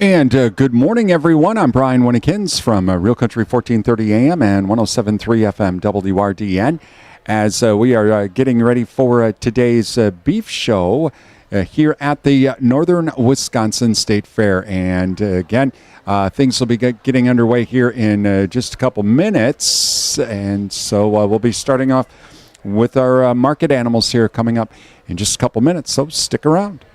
And good morning, everyone. I'm Brian Winnekins from Real Country 1430 AM and 107.3 FM WRDN. As we are getting ready for today's beef show here at the Northern Wisconsin State Fair. And again, things will be getting underway here in just a couple minutes. And so we'll be starting off with our market animals here coming up in just a couple minutes. So stick around.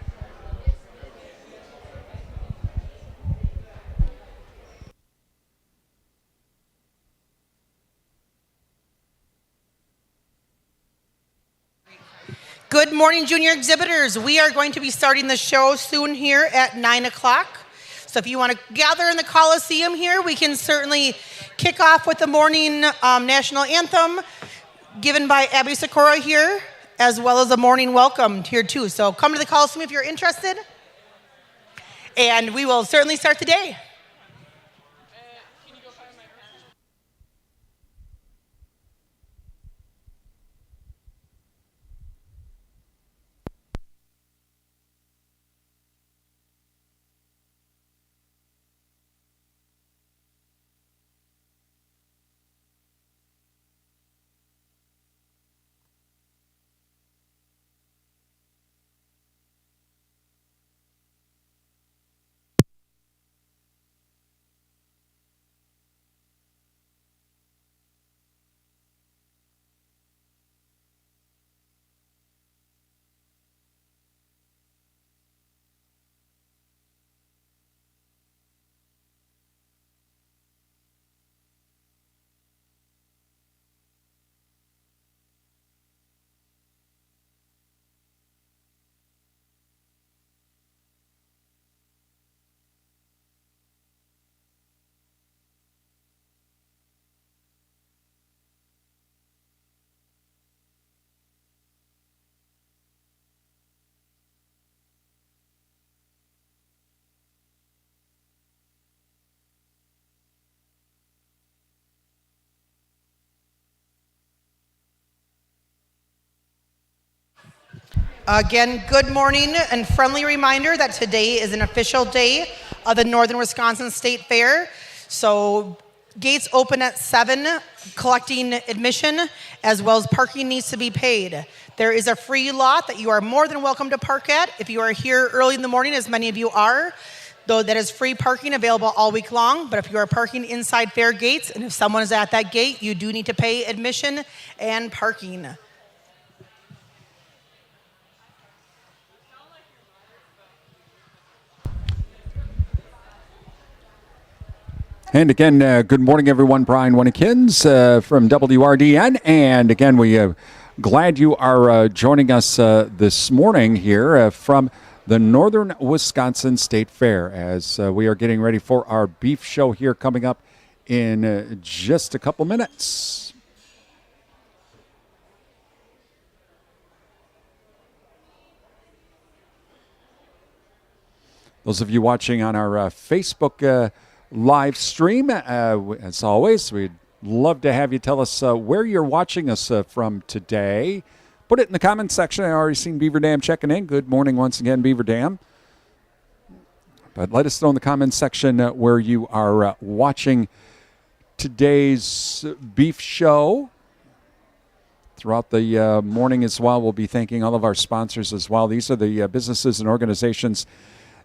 Good morning, junior exhibitors. We are going to be starting the show soon here at 9 o'clock. So if you want to gather in the Coliseum here, we can certainly kick off with the morning national anthem given by Abby Sikora here, as well as a morning welcome here too. So come to the Coliseum if you're interested. And we will certainly start the day. Again, good morning and friendly reminder that today is an official day of the Northern Wisconsin State Fair. So gates open at 7, collecting admission, as well as parking needs to be paid. There is a free lot that you are more than welcome to park at if you are here early in the morning, as many of you are, though that is free parking available all week long. But if you are parking inside fair gates and if someone is at that gate, you do need to pay admission and parking. And again, good morning, everyone. Brian Winnekins from WRDN. And again, we glad you are joining us this morning here from the Northern Wisconsin State Fair as we are getting ready for our beef show here coming up in just a couple minutes. Those of you watching on our Facebook live stream, as always, we'd love to have you tell us where you're watching us from today. Put it in the comments section. I already seen Beaver Dam checking in. Good morning once again, Beaver Dam. But let us know in the comments section where you are watching today's beef show. Throughout the morning as well, we'll be thanking all of our sponsors as well. These are the businesses and organizations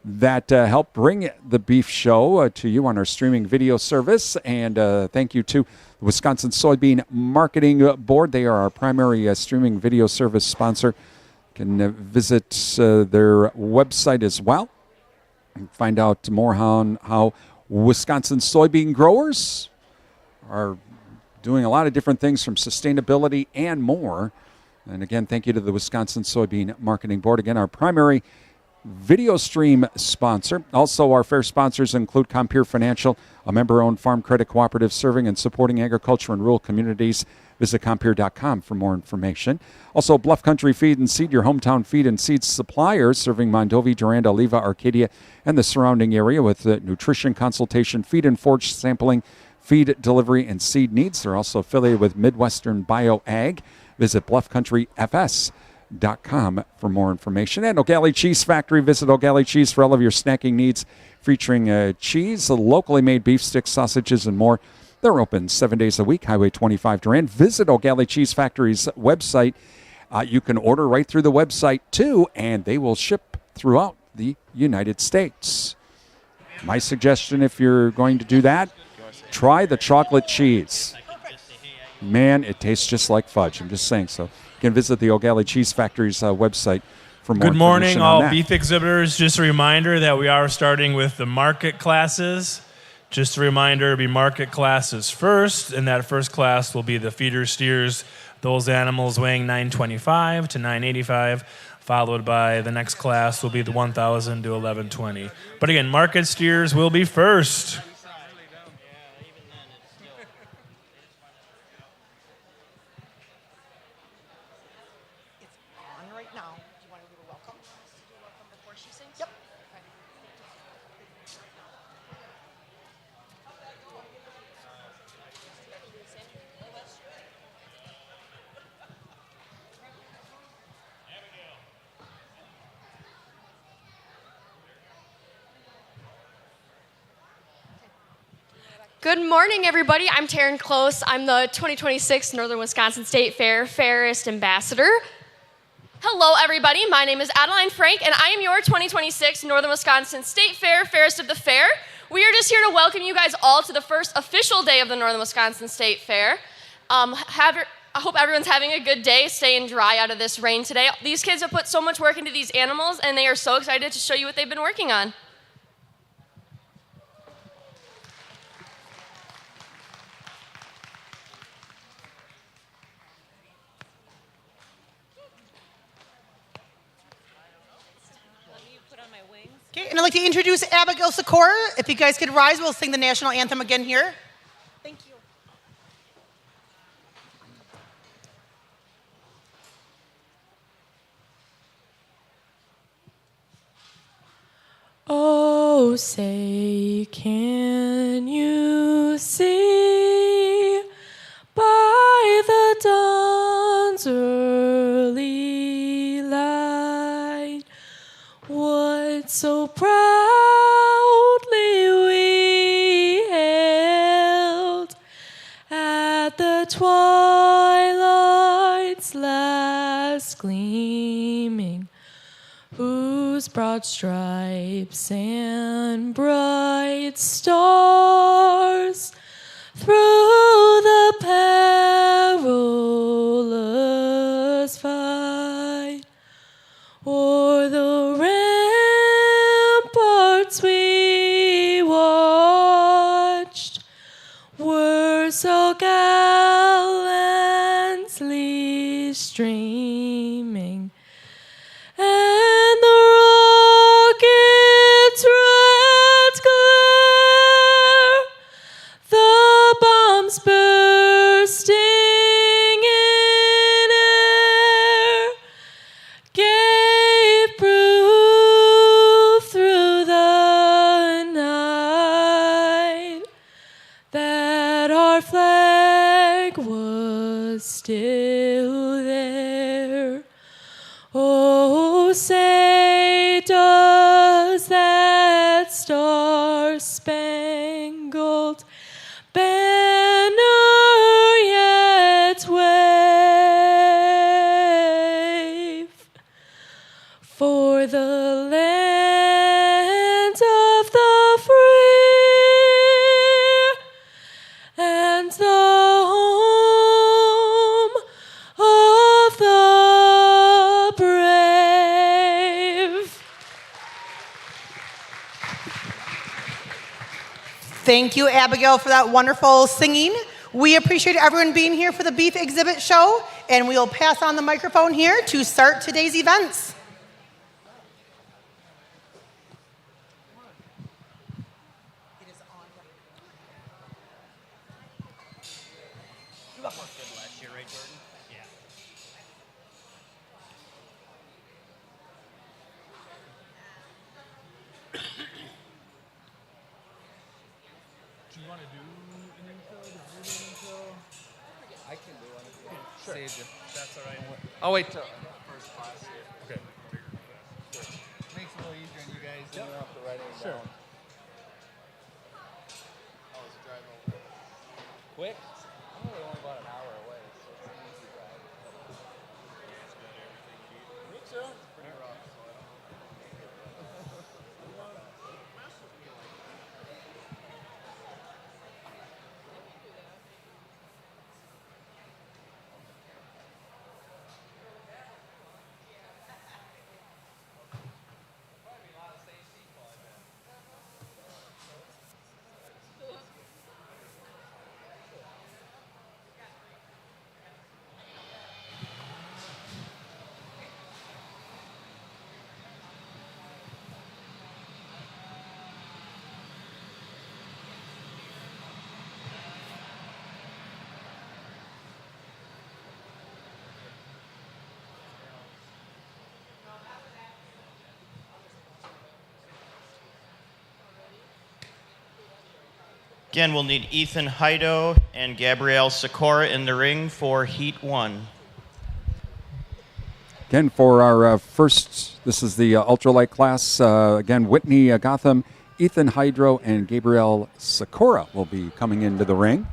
that help bring the beef show to you on our streaming video service. And thank you to the Wisconsin Soybean Marketing Board. They are our primary streaming video service sponsor. You can visit their website as well and find out more on how Wisconsin soybean growers are doing a lot of different things from sustainability and more. And again, thank you to the Wisconsin Soybean Marketing Board. Again, our primary video stream sponsor. Also, our fair sponsors include Compeer Financial, a member-owned farm credit cooperative serving and supporting agriculture and rural communities. Visit Compeer.com for more information. Also, Bluff Country Feed and Seed, your hometown feed and seed suppliers, serving Mondovi, Durand, Oliva, Arcadia, and the surrounding area with nutrition consultation, feed and forage sampling, feed delivery, and seed needs. They're also affiliated with Midwestern BioAg. Visit bluffcountryfs.com for more information. And O'Galley Cheese Factory. Visit O'Galley Cheese for all of your snacking needs. featuring cheese, locally made beef sticks, sausages, and more. They're open 7 days a week, Highway 25 Durand. Visit O'Galley Cheese Factory's website. You can order right through the website, too, and they will ship throughout the United States. My suggestion, if you're going to do that, try the chocolate cheese. Man, it tastes just like fudge. I'm just saying. So you can visit the O'Galley Cheese Factory's website for more Good morning, information all on that. beef exhibitors. Just a reminder that we are starting with the market classes. Just a reminder, it'll be market classes first, and that first class will be the feeder steers, those animals weighing 925 to 985, followed by the next class will be the 1,000 to 1120. But again, market steers will be first. On right now. Do you want to do a welcome? Before she sings? Yep. Good morning, everybody. I'm Taryn Close. I'm the 2026 Northern Wisconsin State Fair Fairist Ambassador. Hello, everybody. My name is Adeline Frank, and I am your 2026 Northern Wisconsin State Fair Fairist of the Fair. We are just here to welcome you guys all to the first official day of the Northern Wisconsin State Fair. I hope everyone's having a good day, staying dry out of this rain today. These kids have put so much work into these animals, and they are so excited to show you what they've been working on. Okay, and I'd like to introduce Abigail Sikora. If you guys could rise, we'll sing the national anthem again here. Thank you. Oh, say, can you see by the dawn's early light what so proudly we hailed at the twilight's last gleaming, whose broad stripes and bright stars through the perilous fight o'er the ramparts we watched were so gallantly streaming, and the rocket's red glare, the bombs bursting in air, gave proof through the night that our flag was still there. Oh, say, does that star-spangled banner yet wave for the land of the free and the home of the brave? Thank you, Abigail, for that wonderful singing. We appreciate everyone being here for the beef exhibit show, and we'll pass on the microphone here to start today's events. I'll wait till first class here. Okay. Makes it a little easier on you guys. Yep. Off the writing down. Quick? I'm only about an hour away, so it's an easy drive. Me too. Pretty rough, so I don't Again, we'll need Ethan Heido and Gabrielle Sikora in the ring for Heat 1. Again, for our first, this is the ultralight class. Again, Whitney Gotham, Ethan Hydro, and Gabrielle Sikora will be coming into the ring.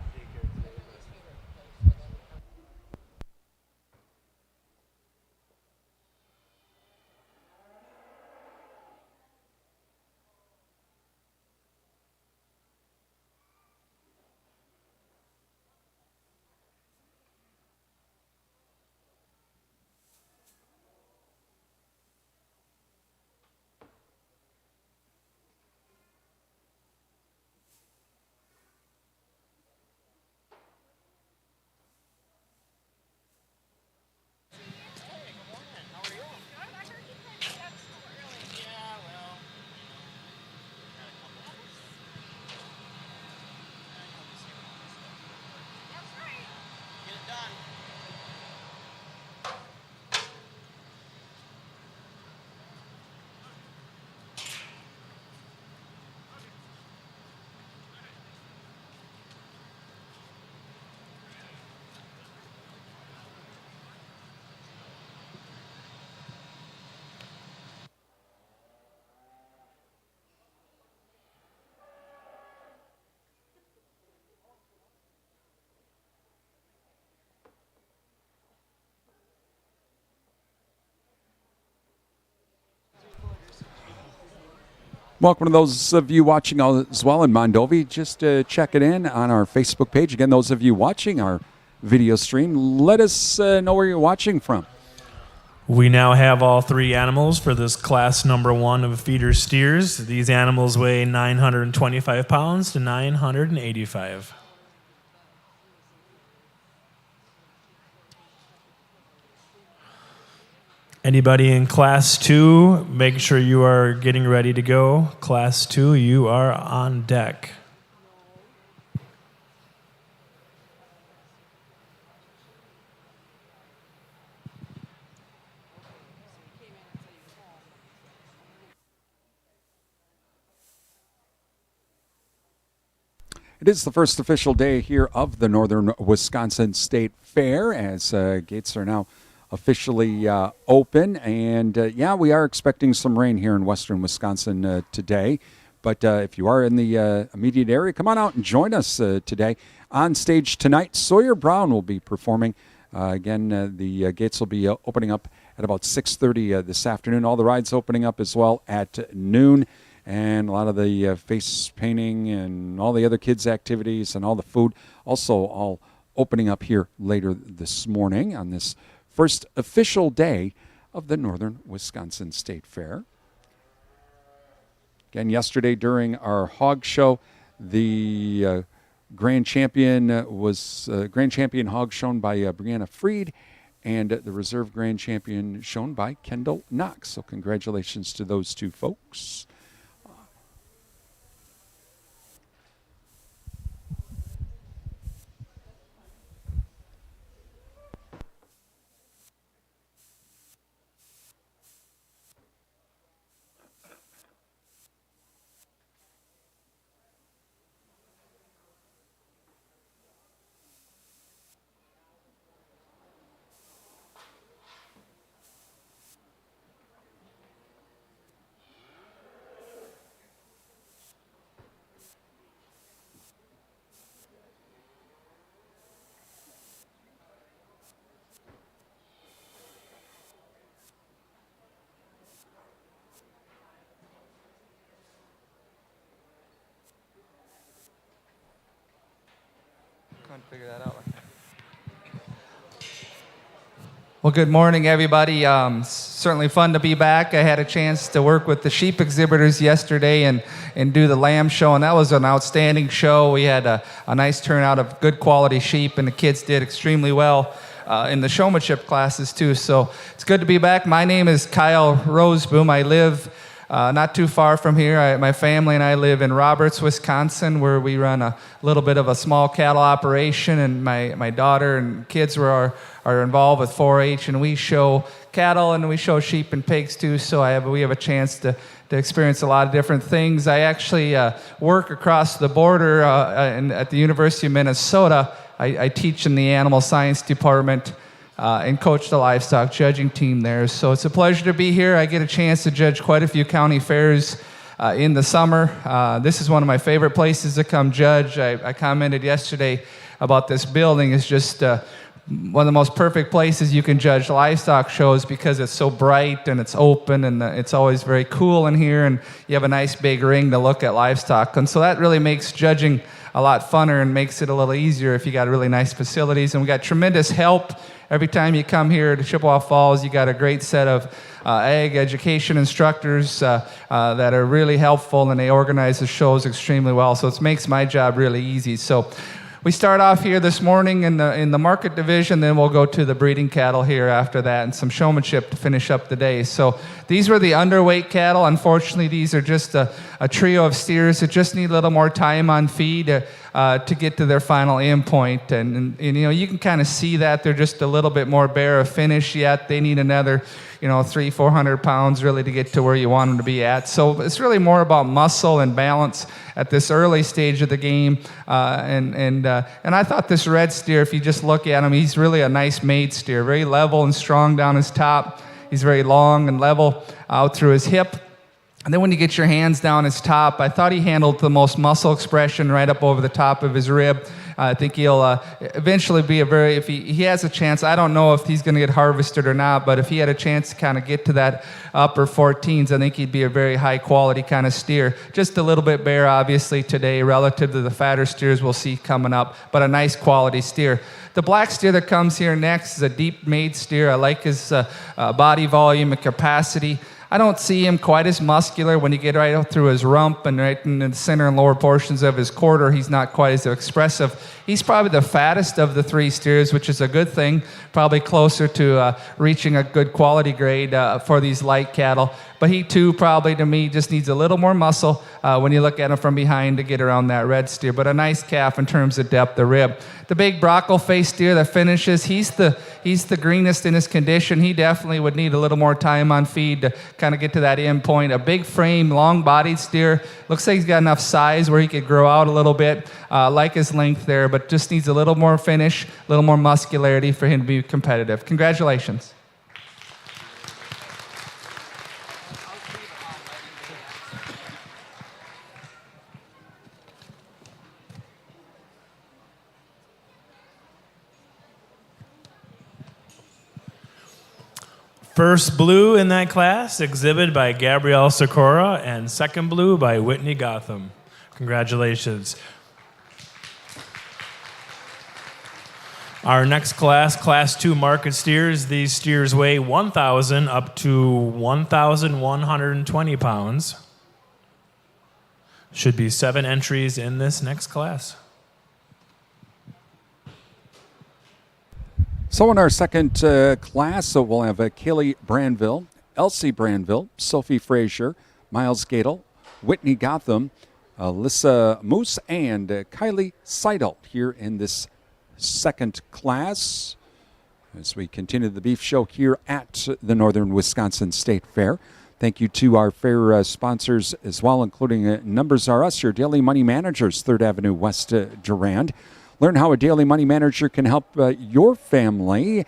Welcome to those of you watching as well in Mondovi. Just check it in on our Facebook page. Again, those of you watching our video stream, let us know where you're watching from. We now have all three animals for this class number 1 of feeder steers. These animals weigh 925 pounds to 985. Anybody in class 2, make sure you are getting ready to go. Class 2, you are on deck. It is the first official day here of the Northern Wisconsin State Fair as gates are now officially open. And yeah, we are expecting some rain here in western Wisconsin today. But if you are in the immediate area, come on out and join us today. On stage tonight, Sawyer Brown will be performing. Again, the gates will be opening up at about 6:30 this afternoon. All the rides opening up as well at noon. And a lot of the face painting and all the other kids' activities and all the food also all opening up here later this morning on this first official day of the Northern Wisconsin State Fair. Again, yesterday during our hog show, the grand champion was grand champion hog shown by Brianna Freed, and the reserve grand champion shown by Kendall Knox. So congratulations to those two folks. Couldn't figure that out. Well, good morning, everybody. Certainly fun to be back. I had a chance to work with the sheep exhibitors yesterday and do the lamb show, and that was an outstanding show. We had a nice turnout of good quality sheep, and the kids did extremely well in the showmanship classes, too. So it's good to be back. My name is Kyle Roseboom. I live not too far from here. My family and I live in Roberts, Wisconsin, where we run a little bit of a small cattle operation, and my daughter and kids are involved with 4-H, and we show cattle and we show sheep and pigs too. So we have a chance to experience a lot of different things. I actually work across the border at the University of Minnesota. I teach in the animal science department. And coach the livestock judging team there. So it's a pleasure to be here. I get a chance to judge quite a few county fairs in the summer. This is one of my favorite places to come judge. I commented yesterday about this building. It's just one of the most perfect places you can judge livestock shows because it's so bright and it's open and it's always very cool in here, and you have a nice big ring to look at livestock. And so that really makes judging a lot funner and makes it a little easier if you got really nice facilities. And we got tremendous help. Every time you come here to Chippewa Falls, you got a great set of ag education instructors that are really helpful, and they organize the shows extremely well. So it makes my job really easy. So we start off here this morning in the market division, then we'll go to the breeding cattle here after that, and some showmanship to finish up the day. So these were the underweight cattle. Unfortunately, these are just a trio of steers that just need a little more time on feed to get to their final end point. And you can kind of see that they're just a little bit more bare of finish yet. They need another 300-400 pounds really to get to where you want them to be at. So it's really more about muscle and balance at this early stage of the game. And I thought this red steer, if you just look at him, he's really a nice made steer, very level and strong down his top. He's very long and level out through his hip. And then when you get your hands down his top, I thought he handled the most muscle expression right up over the top of his rib. I think he'll eventually be if he has a chance. I don't know if he's going to get harvested or not, but if he had a chance to kind of get to that upper 14s, I think he'd be a very high quality kind of steer. Just a little bit bare, obviously, today relative to the fatter steers we'll see coming up, but a nice quality steer. The black steer that comes here next is a deep made steer. I like his body volume and capacity. I don't see him quite as muscular when you get right up through his rump and right in the center and lower portions of his quarter. He's not quite as expressive. He's probably the fattest of the three steers, which is a good thing, probably closer to reaching a good quality grade for these light cattle. But he, too, probably, to me, just needs a little more muscle when you look at him from behind to get around that red steer. But a nice calf in terms of depth of rib. The big brockle-faced steer that finishes, he's the greenest in his condition. He definitely would need a little more time on feed to kind of get to that end point. A big frame, long-bodied steer. Looks like he's got enough size where he could grow out a little bit, like his length there, but just needs a little more finish, a little more muscularity for him to be competitive. Congratulations. First blue in that class, exhibited by Gabrielle Sikora, and second blue by Whitney Gotham. Congratulations. Our next class, Class 2 market steers. These steers weigh 1,000 up to 1,120 pounds. Should be 7 entries in this next class. So in our second class, we'll have Kaylee Branville, Elsie Branville, Sophie Frazier, Miles Gadel, Whitney Gotham, Alyssa Moose, and Kylie Seidel here in this second class as we continue the beef show here at the Northern Wisconsin State Fair. Thank you to our fair sponsors as well, including Numbers R Us, your daily money managers, 3rd Avenue West, Durand. Learn how a daily money manager can help your family.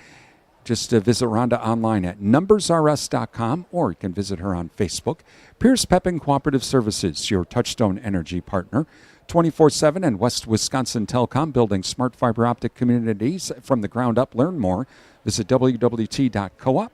Just visit Rhonda online at numbersrs.com, or you can visit her on Facebook. Pierce Pepin Cooperative Services, your Touchstone Energy partner. 24/7 and West Wisconsin Telecom, building smart fiber optic communities from the ground up. Learn more. Visit wwt.coop.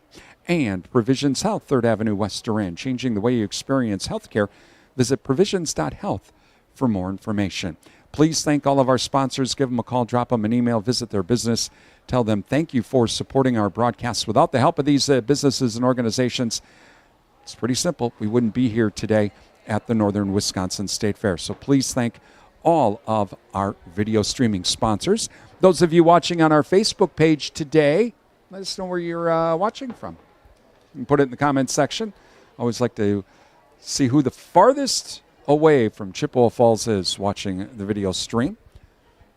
And Provisions Health, 3rd Avenue West Durand, changing the way you experience healthcare. Visit provisions.health for more information. Please thank all of our sponsors. Give them a call, drop them an email, visit their business. Tell them thank you for supporting our broadcasts. Without the help of these businesses and organizations, it's pretty simple. We wouldn't be here today at the Northern Wisconsin State Fair. So please thank all of our video streaming sponsors. Those of you watching on our Facebook page today, let us know where you're watching from. You can put it in the comments section. I always like to see who the farthest away from Chippewa Falls is watching the video stream.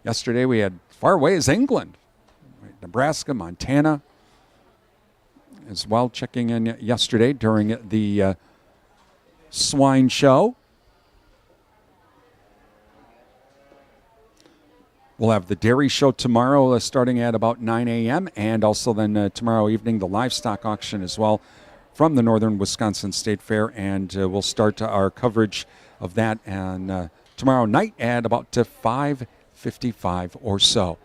Yesterday we had far away as England, Nebraska, Montana, as well, checking in yesterday during the swine show. We'll have the dairy show tomorrow starting at about 9 a.m. and also then tomorrow evening the livestock auction as well from the Northern Wisconsin State Fair, and we'll start our coverage of that and tomorrow night at about 5:55 or so.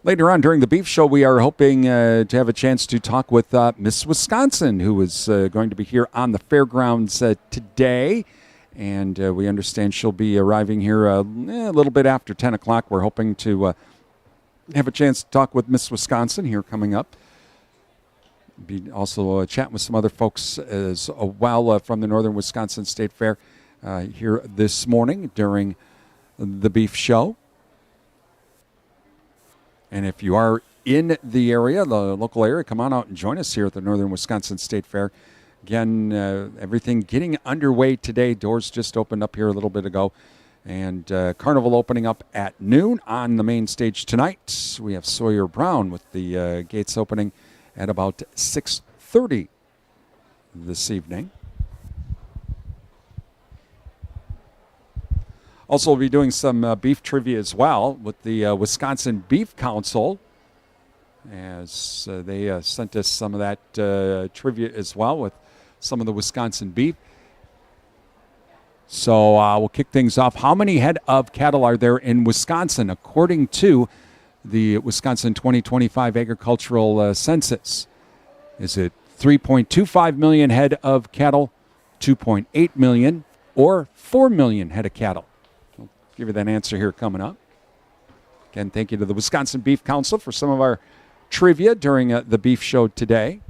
Later on during the beef show, we are hoping to have a chance to talk with Miss Wisconsin, who is going to be here on the fairgrounds today. And we understand she'll be arriving here a little bit after 10 o'clock. We're hoping to have a chance to talk with Miss Wisconsin here coming up. Be also chatting with some other folks as well from the Northern Wisconsin State Fair here this morning during the beef show. And if you are in the area, the local area, come on out and join us here at the Northern Wisconsin State Fair. Again, everything getting underway today. Doors just opened up here a little bit ago. And Carnival opening up at noon on the main stage tonight. We have Sawyer Brown with the gates opening at about 6:30 this evening. Also, we'll be doing some beef trivia as well with the Wisconsin Beef Council, as they sent us some of that trivia as well with some of the Wisconsin beef. So we'll kick things off. How many head of cattle are there in Wisconsin according to the Wisconsin 2025 agricultural census? Is it 3.25 million head of cattle, 2.8 million, or 4 million head of cattle? I'll give you that answer here coming up. Again, thank you to the Wisconsin Beef Council for some of our trivia during the beef show today.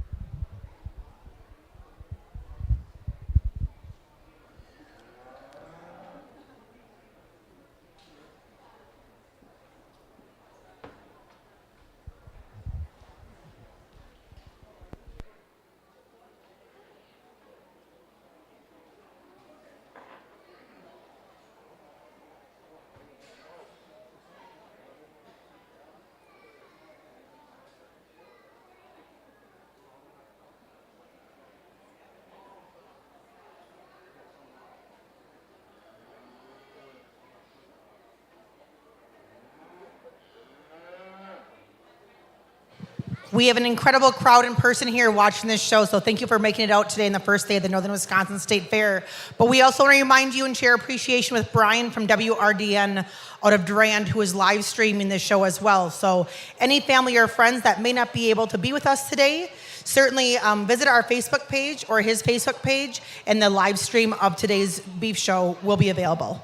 We have an incredible crowd in person here watching this show, so thank you for making it out today in the first day of the Northern Wisconsin State Fair. But we also want to remind you and share appreciation with Brian from WRDN out of Durand, who is live streaming this show as well. So any family or friends that may not be able to be with us today, certainly visit our Facebook page or his Facebook page, and the live stream of today's beef show will be available.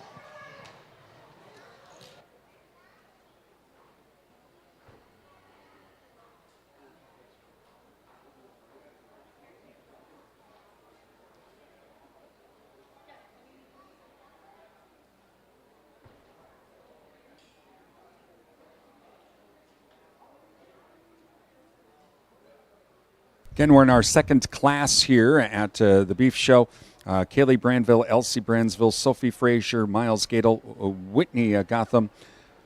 Again, we're in our second class here at the Beef Show. Kaylee Brandville, Elsie Brandsville, Sophie Frazier, Miles Gadel, Whitney Gotham,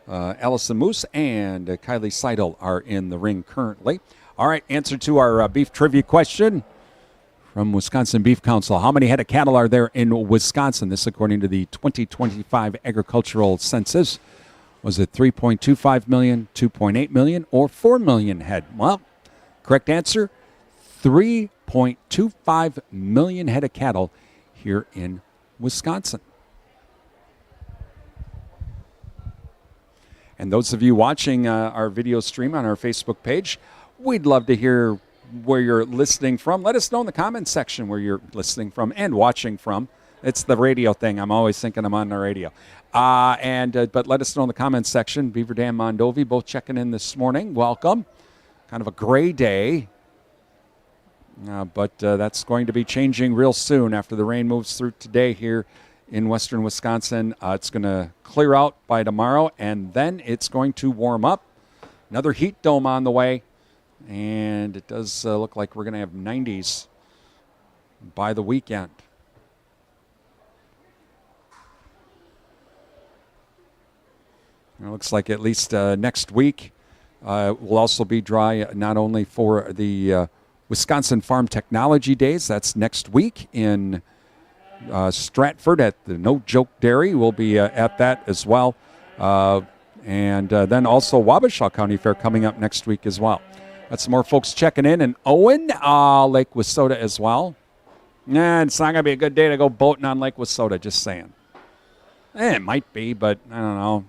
Allison Moose, and Kylie Seidel are in the ring currently. All right, answer to our beef trivia question. from Wisconsin Beef Council. How many head of cattle are there in Wisconsin? This according to the 2025 agricultural census. Was it 3.25 million, 2.8 million, or 4 million head? Well, correct answer, 3.25 million head of cattle here in Wisconsin. And those of you watching our video stream on our Facebook page, we'd love to hear where you're listening from. Let us know in the comments section where you're listening from and watching from. It's the radio thing. I'm always thinking I'm on the radio. But let us know in the comments section. Beaver Dam, Mondovi, both checking in this morning. Welcome. Kind of a gray day. But that's going to be changing real soon after the rain moves through today here in western Wisconsin. It's going to clear out by tomorrow, and then it's going to warm up. Another heat dome on the way, and it does look like we're going to have 90s by the weekend. It looks like at least next week will also be dry, not only for the Wisconsin Farm Technology Days. That's next week in Stratford at the No Joke Dairy. We'll be at that as well. And then also Wabasha County Fair coming up next week as well. Got some more folks checking in. And Owen, Lake Wissota as well. It's not going to be a good day to go boating on Lake Wissota, just saying. It might be, but I don't know.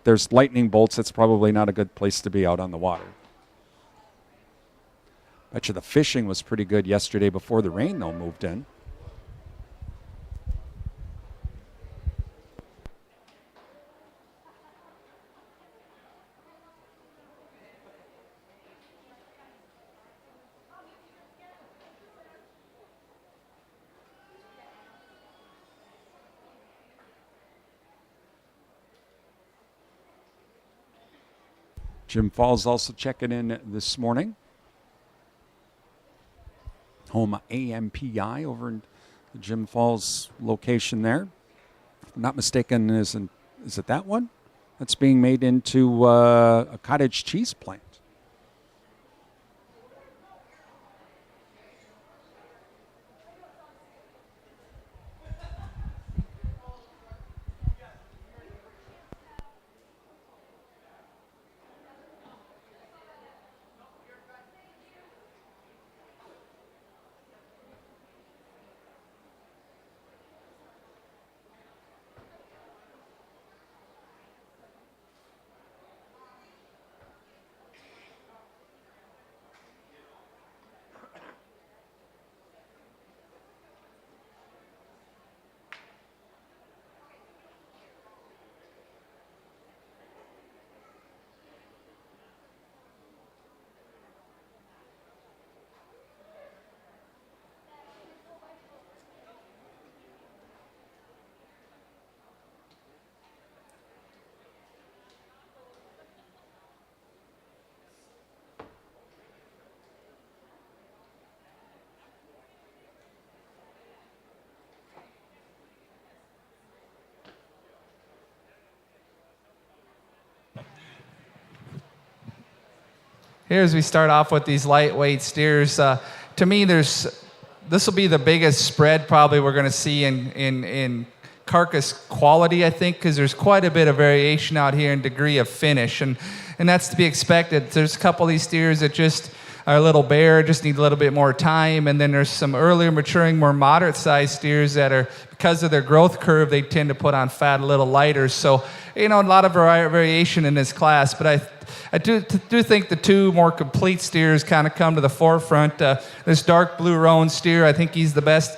There's lightning bolts. It's probably not a good place to be out on the water. Bet you the fishing was pretty good yesterday before the rain, though, moved in. Jim Falls also checking in this morning. Home AMPI over in the Jim Falls location there. If I'm not mistaken, is it that one? That's being made into a cottage cheese plant. Here, as we start off with these lightweight steers, to me, this will be the biggest spread probably we're going to see in carcass quality, I think, because there's quite a bit of variation out here in degree of finish, and that's to be expected. There's a couple of these steers that just are a little bare, just need a little bit more time, and then there's some earlier maturing, more moderate-sized steers that are, because of their growth curve, they tend to put on fat a little lighter. So, a lot of variation in this class, but I do think the two more complete steers kind of come to the forefront. This dark blue roan steer, I think he's the best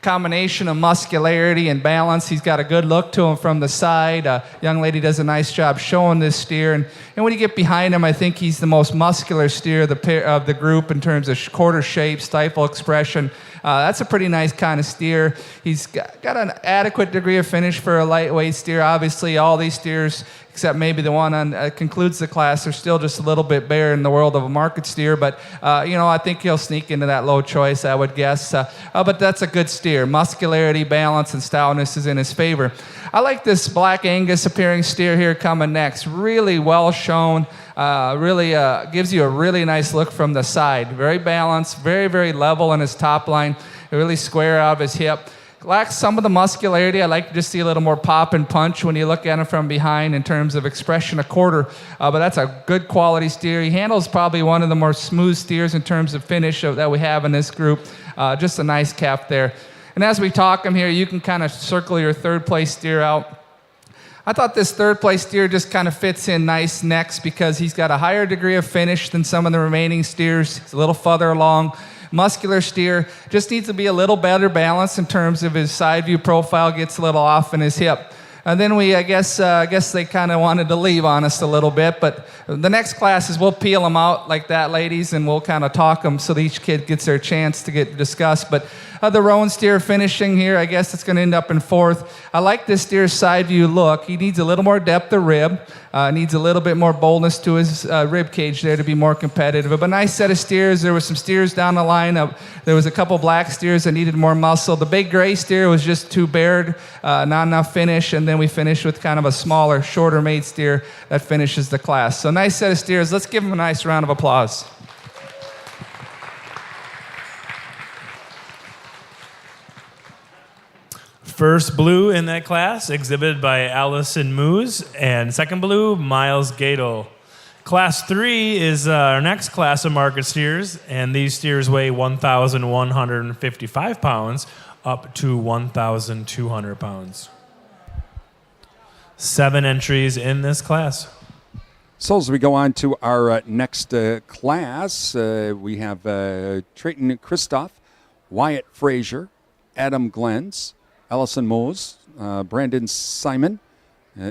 combination of muscularity and balance. He's got a good look to him from the side. Young lady does a nice job showing this steer. And when you get behind him, I think he's the most muscular steer of the group in terms of quarter shape, stifle expression. That's a pretty nice kind of steer. He's got an adequate degree of finish for a lightweight steer. Obviously, all these steers, except maybe the one on concludes the class, are still just a little bit bare in the world of a market steer. But, I think he'll sneak into that low choice, I would guess. But that's a good steer. Muscularity, balance, and stoutness is in his favor. I like this Black Angus appearing steer here coming next. Really well shown. Really gives you a really nice look from the side. Very balanced, very, very level in his top line. really square out of his hip. Lacks some of the muscularity. I like to just see a little more pop and punch when you look at him from behind in terms of expression, a quarter. But that's a good quality steer. He handles probably one of the more smooth steers in terms of finish that we have in this group. Just a nice calf there. And as we talk him here, you can kind of circle your third place steer out. I thought this third place steer just kind of fits in nice next because he's got a higher degree of finish than some of the remaining steers. He's a little further along. Muscular steer, just needs to be a little better balanced in terms of his side view profile, gets a little off in his hip. And then I guess they kind of wanted to leave on us a little bit, but the next classes we'll peel them out like that, ladies, and we'll kind of talk them so that each kid gets their chance to get discussed. But the roan steer finishing here, I guess it's going to end up in fourth. I like this steer's side view look. He needs a little more depth of rib, needs a little bit more boldness to his rib cage there to be more competitive. But a nice set of steers. There were some steers down the line. There was a couple black steers that needed more muscle. The big gray steer was just too bared, not enough finish, and then we finished with kind of a smaller, shorter made steer that finishes the class. So nice set of steers. Let's give them a nice round of applause. First blue in that class, exhibited by Allison Moose, and second blue, Miles Gato. Class 3 is our next class of market steers, and these steers weigh 1,155 pounds up to 1,200 pounds. 7 entries in this class. So as we go on to our next class, we have Trayton Christoph, Wyatt Frazier, Adam Glens, Allison Mose, Brandon Simon,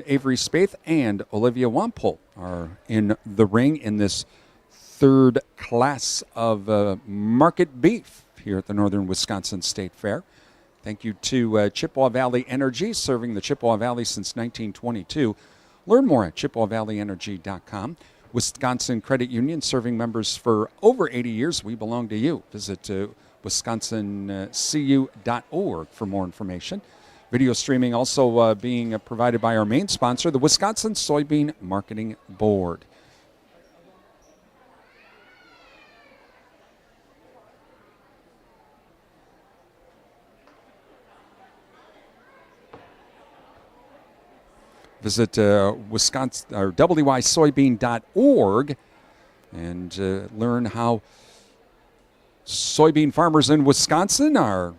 Avery Spaeth, and Olivia Wampole are in the ring in this third class of market beef here at the Northern Wisconsin State Fair. Thank you to Chippewa Valley Energy, serving the Chippewa Valley since 1922. Learn more at ChippewaValleyEnergy.com. Wisconsin Credit Union, serving members for over 80 years. We belong to you. Visit wisconsincu.org for more information. Video streaming also being provided by our main sponsor, the Wisconsin Soybean Marketing Board. Visit Wisconsin or wysoybean.org and learn how soybean farmers in Wisconsin are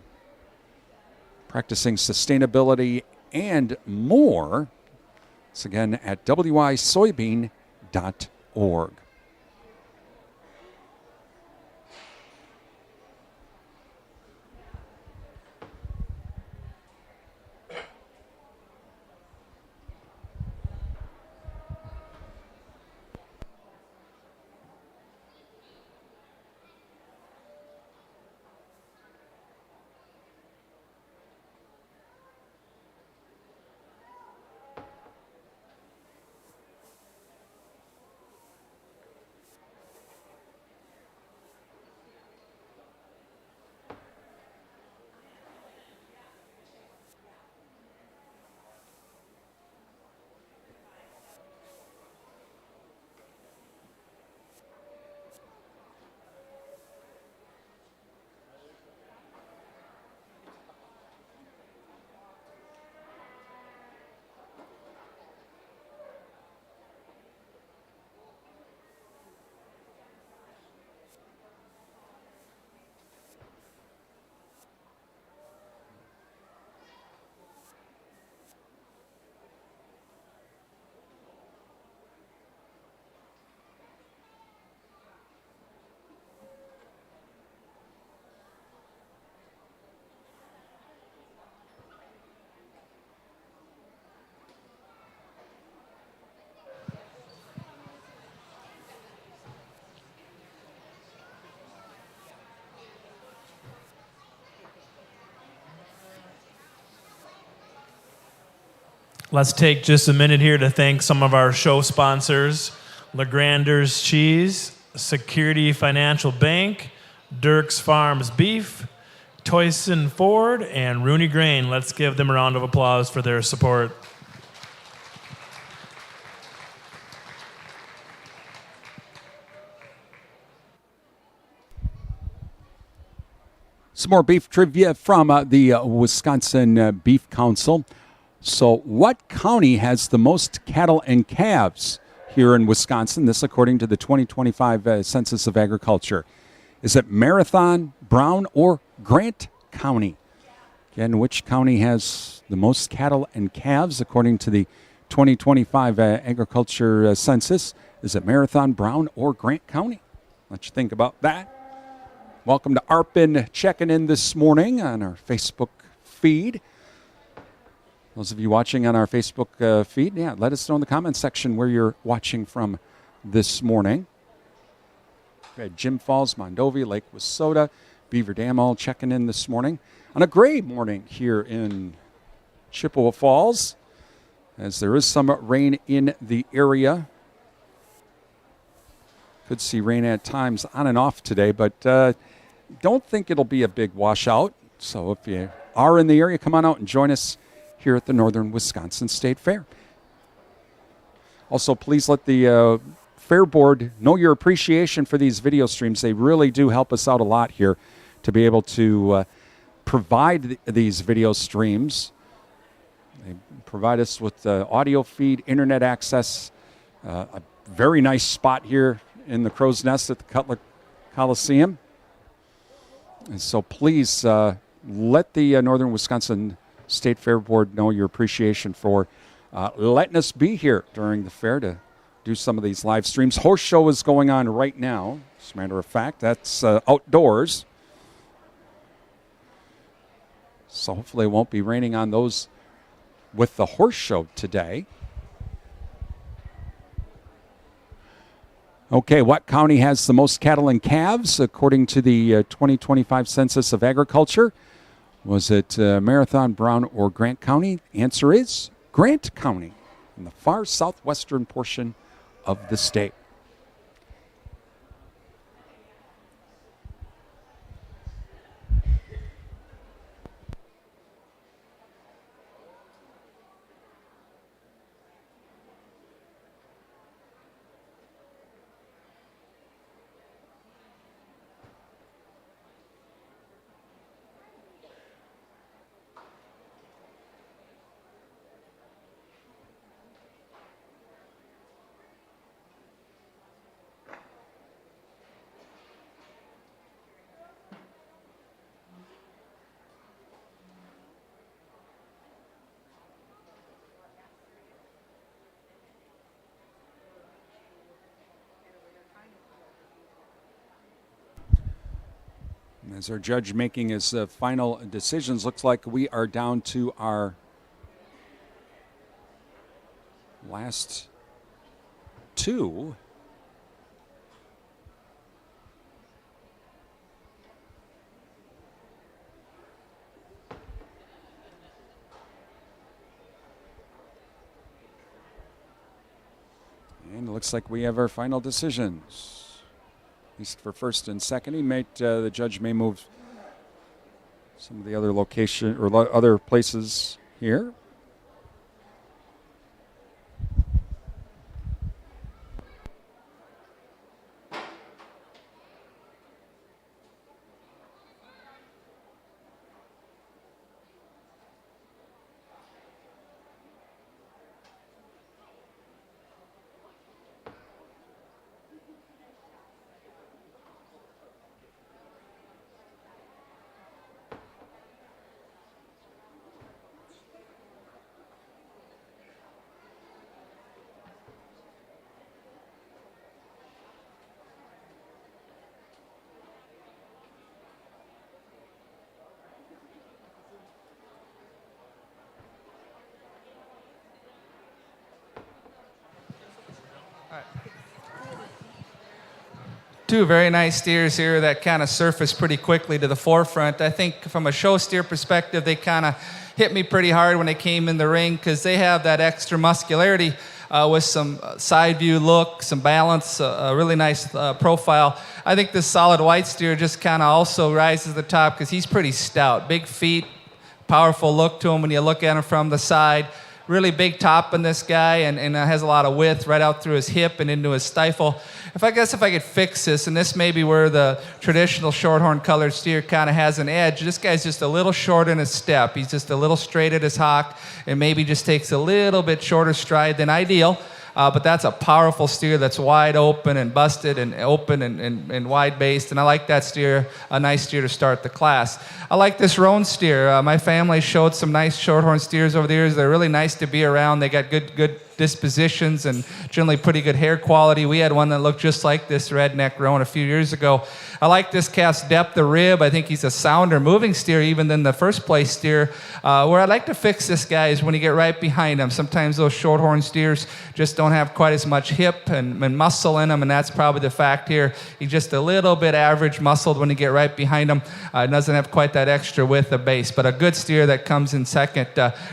practicing sustainability and more. It's again at wysoybean.org. Let's take just a minute here to thank some of our show sponsors: LeGrander's Cheese, Security Financial Bank, Dirk's Farms Beef, Toyson Ford, and Rooney Grain. Let's give them a round of applause for their support. Some more beef trivia from the Wisconsin Beef Council. So, what county has the most cattle and calves here in Wisconsin? This according to the 2025 Census of Agriculture. Is it Marathon, Brown, or Grant County? Again, which county has the most cattle and calves according to the 2025 Agriculture Census? Is it Marathon, Brown, or Grant County? Let you think about that. Welcome to Arpin checking in this morning on our Facebook feed. Those of you watching on our Facebook feed, let us know in the comments section where you're watching from this morning. We had Jim Falls, Mondovi, Lake Wissota, Beaver Dam all checking in this morning on a gray morning here in Chippewa Falls, as there is some rain in the area. Could see rain at times on and off today, but don't think it'll be a big washout. So if you are in the area, come on out and join us here at the Northern Wisconsin State Fair. Also, please let the Fair Board know your appreciation for these video streams. They really do help us out a lot here to be able to provide these video streams. They provide us with audio feed, internet access, a very nice spot here in the Crow's Nest at the Cutler Coliseum. And so please let the Northern Wisconsin State Fair Board know your appreciation for letting us be here during the fair to do some of these live streams. Horse show is going on right now, as a matter of fact. That's outdoors. So hopefully it won't be raining on those with the horse show today. Okay, what county has the most cattle and calves according to the 2025 Census of Agriculture? Was it Marathon, Brown, or Grant County? The answer is Grant County in the far southwestern portion of the state. As our judge making his final decisions, looks like we are down to our last two. And it looks like we have our final decisions. At least for first and second, the judge may move some of the other location or other places here. Two very nice steers here that kind of surfaced pretty quickly to the forefront. I think from a show steer perspective, they kind of hit me pretty hard when they came in the ring because they have that extra muscularity with some side view look, some balance, a really nice profile. I think this solid white steer just kind of also rises to the top because he's pretty stout. Big feet, powerful look to him when you look at him from the side. really big top in this guy and has a lot of width right out through his hip and into his stifle. If I could fix this, and this may be where the traditional shorthorn colored steer kind of has an edge, this guy's just a little short in his step. He's just a little straight at his hock and maybe just takes a little bit shorter stride than ideal. But that's a powerful steer that's wide open and busted and open and wide-based. And I like that steer, a nice steer to start the class. I like this roan steer. My family showed some nice shorthorn steers over the years. They're really nice to be around. They got good dispositions and generally pretty good hair quality. We had one that looked just like this redneck roan a few years ago. I like this calf's depth of rib. I think he's a sounder moving steer even than the first place steer. Where I'd like to fix this guy is when you get right behind him. Sometimes those shorthorn steers just don't have quite as much hip and muscle in them, and that's probably the fact here. He's just a little bit average muscled when you get right behind him. Doesn't have quite that extra width of base, but a good steer that comes in second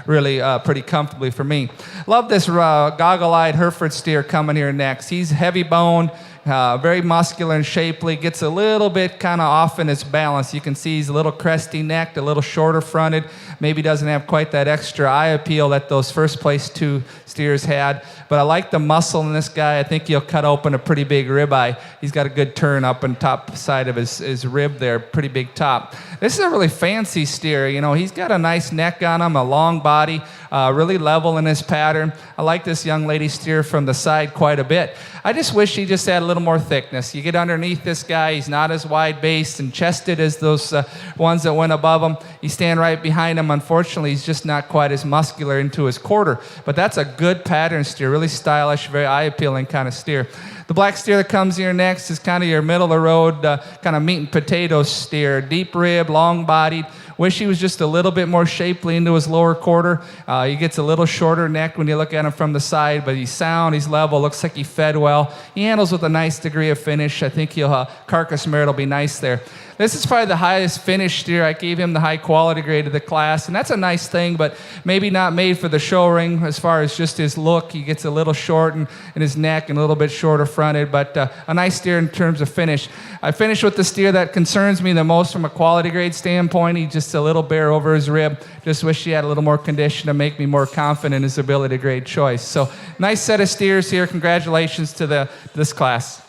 really pretty comfortably for me. Love this goggle-eyed Hereford steer coming here next. He's heavy boned, very muscular and shapely, gets a little bit kind of off in his balance. You can see he's a little cresty necked, a little shorter fronted, maybe doesn't have quite that extra eye appeal that those first place two steers had. But I like the muscle in this guy. I think he'll cut open a pretty big ribeye. He's got a good turn up on top side of his rib there, pretty big top. This is a really fancy steer. You know, he's got a nice neck on him, a long body, really level in his pattern. I like this young lady steer from the side quite a bit. I just wish he just had a little more thickness. You get underneath this guy, he's not as wide-based and chested as those ones that went above him. You stand right behind him. Unfortunately, he's just not quite as muscular into his quarter. But that's a good pattern steer, really stylish, very eye-appealing kind of steer. The black steer that comes here next is kind of your middle-of-the-road, kind of meat and potatoes steer, deep rib, long-bodied. Wish he was just a little bit more shapely into his lower quarter. He gets a little shorter neck when you look at him from the side, but he's sound, he's level, looks like he fed well. He handles with a nice degree of finish. I think he'll carcass merit will be nice there. This is probably the highest finished steer. I gave him the high quality grade of the class, and that's a nice thing, but maybe not made for the show ring as far as just his look. He gets a little short in his neck and a little bit shorter fronted, but a nice steer in terms of finish. I finished with the steer that concerns me the most from a quality grade standpoint. He's just a little bare over his rib. Just wish he had a little more condition to make me more confident in his ability to grade choice. So nice set of steers here. Congratulations to this class.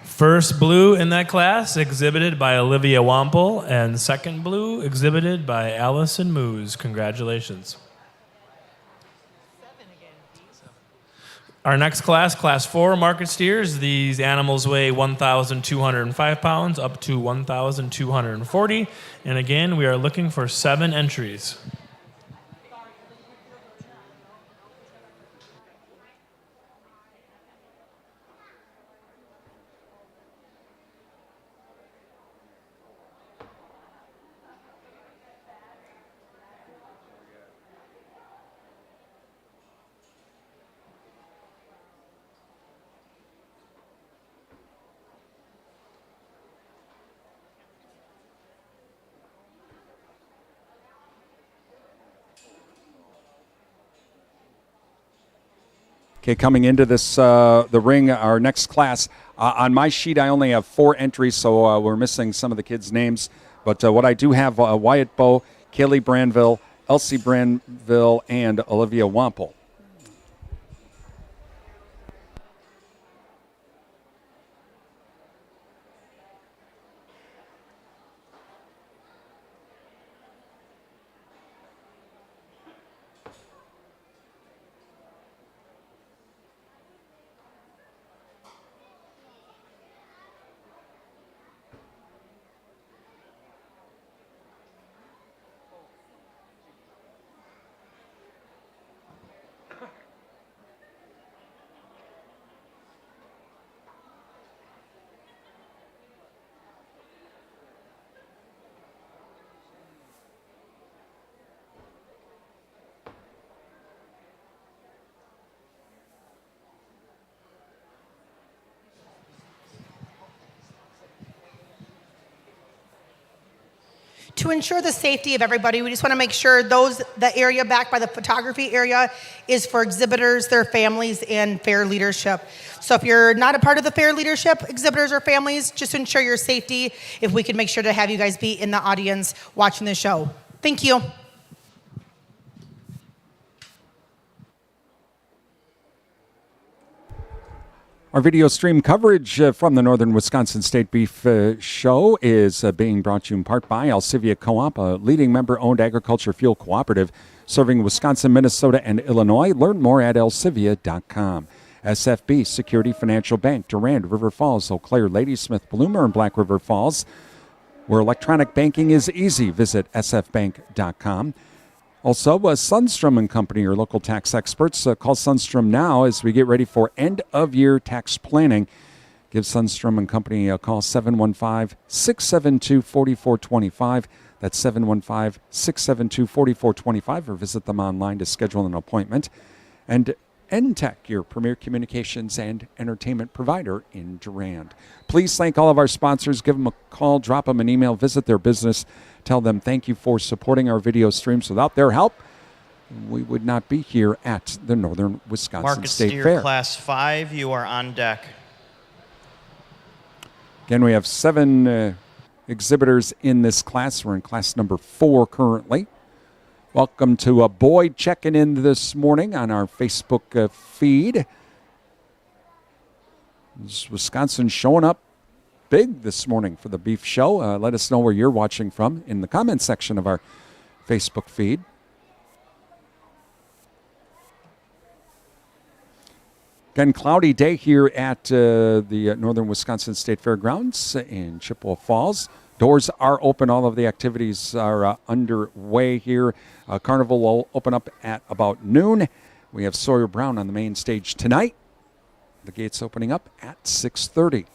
First blue in that class exhibited by Olivia Wample, and second blue exhibited by Allison Moose. Congratulations. Our next class, Class 4 market steers. These animals weigh 1,205 pounds up to 1,240. And again, we are looking for 7 entries. Okay, coming into this the ring, our next class. On my sheet, I only have 4 entries, so we're missing some of the kids' names. But what I do have, Wyatt Bowe, Kaylee Branville, Elsie Branville, and Olivia Wample. To ensure the safety of everybody, we just want to make sure the area back by the photography area is for exhibitors, their families, and fair leadership. So if you're not a part of the fair leadership, exhibitors or families, just to ensure your safety, if we could make sure to have you guys be in the audience watching the show. Thank you. Our video stream coverage from the Northern Wisconsin State Beef Show is being brought to you in part by Alcivia Co-op, a leading member-owned agriculture fuel cooperative serving Wisconsin, Minnesota, and Illinois. Learn more at alcivia.com. SFB, Security Financial Bank, Durand, River Falls, Eau Claire, Ladysmith, Bloomer, and Black River Falls, where electronic banking is easy. Visit sfbank.com. Also, Sundstrom and Company, your local tax experts. Call Sundstrom now as we get ready for end-of-year tax planning. Give Sundstrom and Company a call, 715-672-4425. That's 715-672-4425, or visit them online to schedule an appointment. And NTech, your premier communications and entertainment provider in Durand. Please thank all of our sponsors. Give them a call, drop them an email, visit their business. Tell them thank you for supporting our video streams. Without their help, we would not be here at the Northern Wisconsin Market State Steer Fair. Class 5, you are on deck. Again, we have 7 exhibitors in this class. We're in class number 4 currently. Welcome to Boyd checking in this morning on our Facebook feed. This Wisconsin showing up big this morning for the beef show. Let us know where you're watching from in the comments section of our Facebook feed. Again, cloudy day here at the Northern Wisconsin State Fairgrounds in Chippewa Falls. Doors are open. All of the activities are underway here. Carnival will open up at about noon. We have Sawyer Brown on the main stage tonight. The gates opening up at 6:30.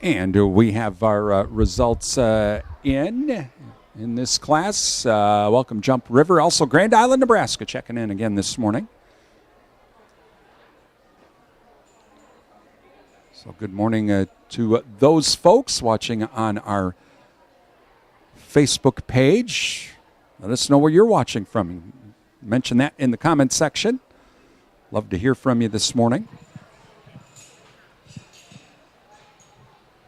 And we have our results in this class. Welcome, Jump River. Also, Grand Island, Nebraska, checking in again this morning. So good morning to those folks watching on our Facebook page. Let us know where you're watching from. Mention that in the comments section. Love to hear from you this morning.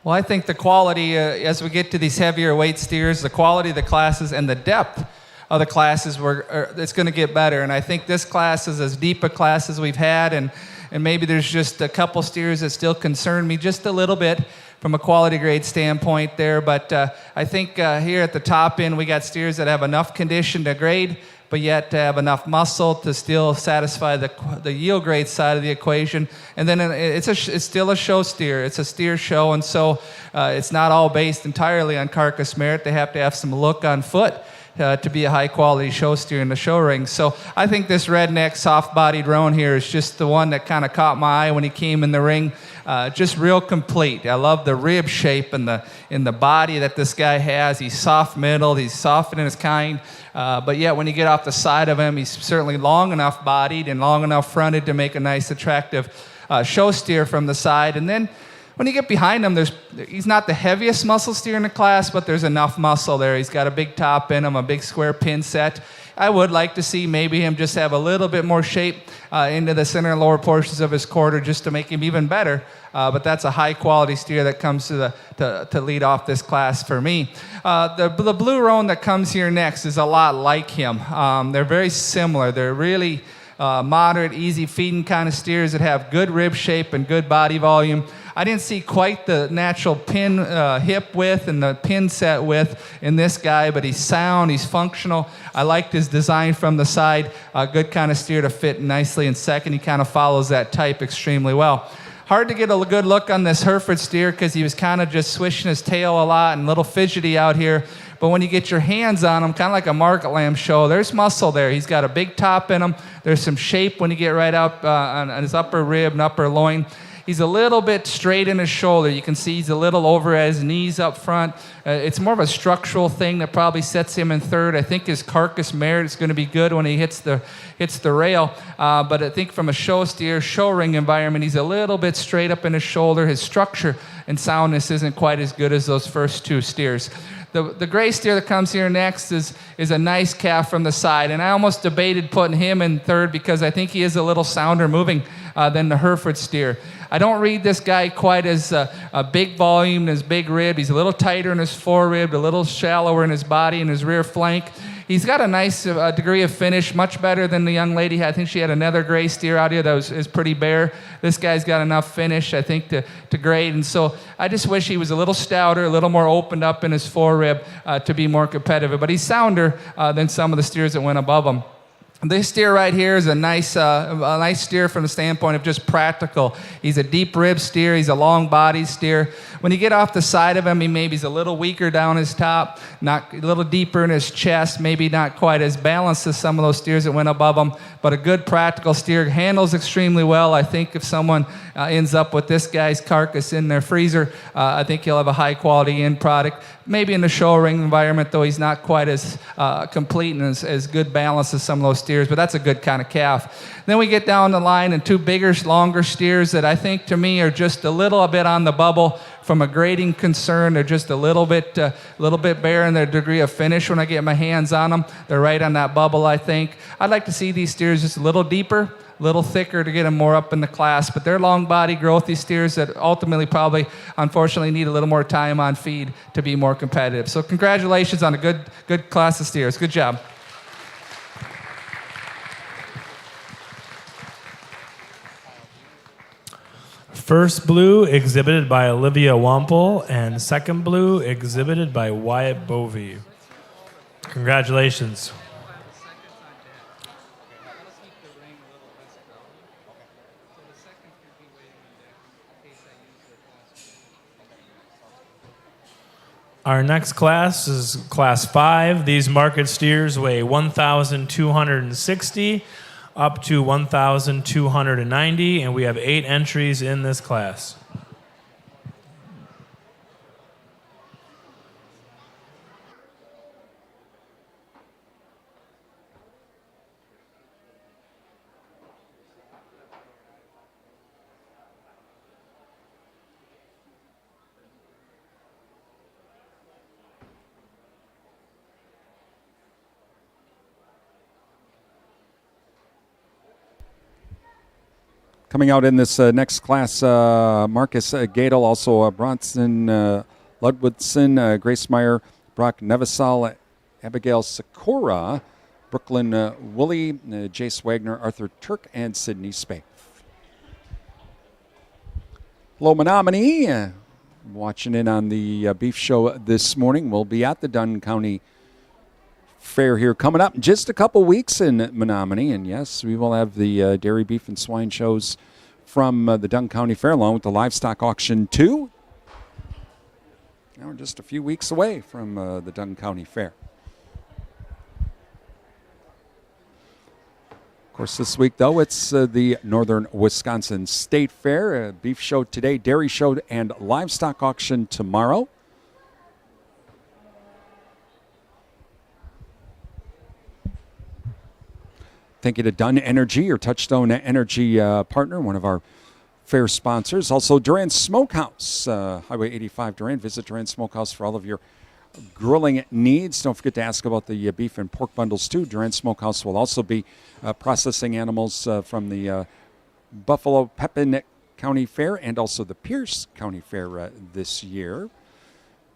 Well, I think the quality, as we get to these heavier weight steers, the quality of the classes and the depth of the classes, it's going to get better. And I think this class is as deep a class as we've had, and maybe there's just a couple steers that still concern me just a little bit from a quality grade standpoint there. But I think here at the top end, we got steers that have enough condition to grade, but yet to have enough muscle to still satisfy the yield grade side of the equation. And then it's still a show steer. It's a steer show, and so it's not all based entirely on carcass merit. They have to have some look on foot to be a high-quality show steer in the show ring. So I think this redneck, soft-bodied roan here is just the one that kind of caught my eye when he came in the ring. Just real complete. I love the rib shape and the body that this guy has. He's soft-middled. He's soft in his kind. But yet when you get off the side of him, he's certainly long enough bodied and long enough fronted to make a nice, attractive show steer from the side. And then when you get behind him, he's not the heaviest muscle steer in the class, but there's enough muscle there. He's got a big top in him, a big square pin set. I would like to see maybe him just have a little bit more shape into the center and lower portions of his quarter just to make him even better. But that's a high-quality steer that comes to lead off this class for me. The blue roan that comes here next is a lot like him. They're very similar. They're really moderate, easy feeding kind of steers that have good rib shape and good body volume. I didn't see quite the natural pin hip width and the pin set width in this guy, but he's sound, he's functional. I liked his design from the side. A good kind of steer to fit nicely in second. He kind of follows that type extremely well. Hard to get a good look on this Hereford steer because he was kind of just swishing his tail a lot and a little fidgety out here. But when you get your hands on him, kind of like a market lamb show, there's muscle there. He's got a big top in him. There's some shape when you get right up on his upper rib and upper loin. He's a little bit straight in his shoulder. You can see he's a little over at his knees up front. It's more of a structural thing that probably sets him in third. I think his carcass merit is going to be good when he hits the rail. But I think from a show steer, show ring environment, he's a little bit straight up in his shoulder. His structure and soundness isn't quite as good as those first two steers. The gray steer that comes here next is a nice calf from the side. And I almost debated putting him in third because I think he is a little sounder moving than the Hereford steer. I don't read this guy quite as a big volume, as big rib. He's a little tighter in his forerib, a little shallower in his body and his rear flank. He's got a nice degree of finish, much better than the young lady. I think she had another gray steer out here that is pretty bare. This guy's got enough finish, I think, to grade. And so I just wish he was a little stouter, a little more opened up in his forerib to be more competitive. But he's sounder than some of the steers that went above him. This steer right here is a nice steer from the standpoint of just practical. He's a deep rib steer. He's a long body steer. When you get off the side of him, he's a little weaker down his top, not a little deeper in his chest, maybe not quite as balanced as some of those steers that went above him, but a good practical steer. Handles extremely well. I think if someone ends up with this guy's carcass in their freezer, I think he'll have a high quality end product. Maybe in the show ring environment, though, he's not quite as complete and as good balance as some of those steers, but that's a good kind of calf. Then we get down the line and two bigger, longer steers that I think to me are just a little bit on the bubble from a grading concern. They're just a little bit bare in their degree of finish when I get my hands on them. They're right on that bubble, I think. I'd like to see these steers just a little deeper, a little thicker to get them more up in the class, but they're long body, growthy steers that ultimately probably, unfortunately, need a little more time on feed to be more competitive. So congratulations on a good class of steers. Good job. First blue exhibited by Olivia Wample, and second blue exhibited by Wyatt Bovey. Congratulations. Our next class is Class 5. These market steers weigh 1,260 up to 1,290, and we have 8 entries in this class. Coming out in this next class, Marcus Gadel, also Bronson Ludwigson, Grace Meyer, Brock Nevasal, Abigail Sikora, Brooklyn Woolley, Jace Wagner, Arthur Turk, and Sydney Spaeth. Hello, Menominee. Watching in on the beef show this morning. We'll be at the Dunn County Fair here coming up in just a couple weeks in Menominee. And yes, we will have the dairy, beef, and swine shows from the Dunn County Fair along with the livestock auction too. Now we're just a few weeks away from the Dunn County Fair. Of course, this week, though, it's the Northern Wisconsin State Fair. Beef show today, dairy show, and livestock auction tomorrow. Thank you to Dunn Energy, your Touchstone Energy partner, one of our fair sponsors. Also, Duran Smokehouse, Highway 85 Duran. Visit Duran Smokehouse for all of your grilling needs. Don't forget to ask about the beef and pork bundles, too. Duran Smokehouse will also be processing animals from the Buffalo Pepin County Fair and also the Pierce County Fair this year.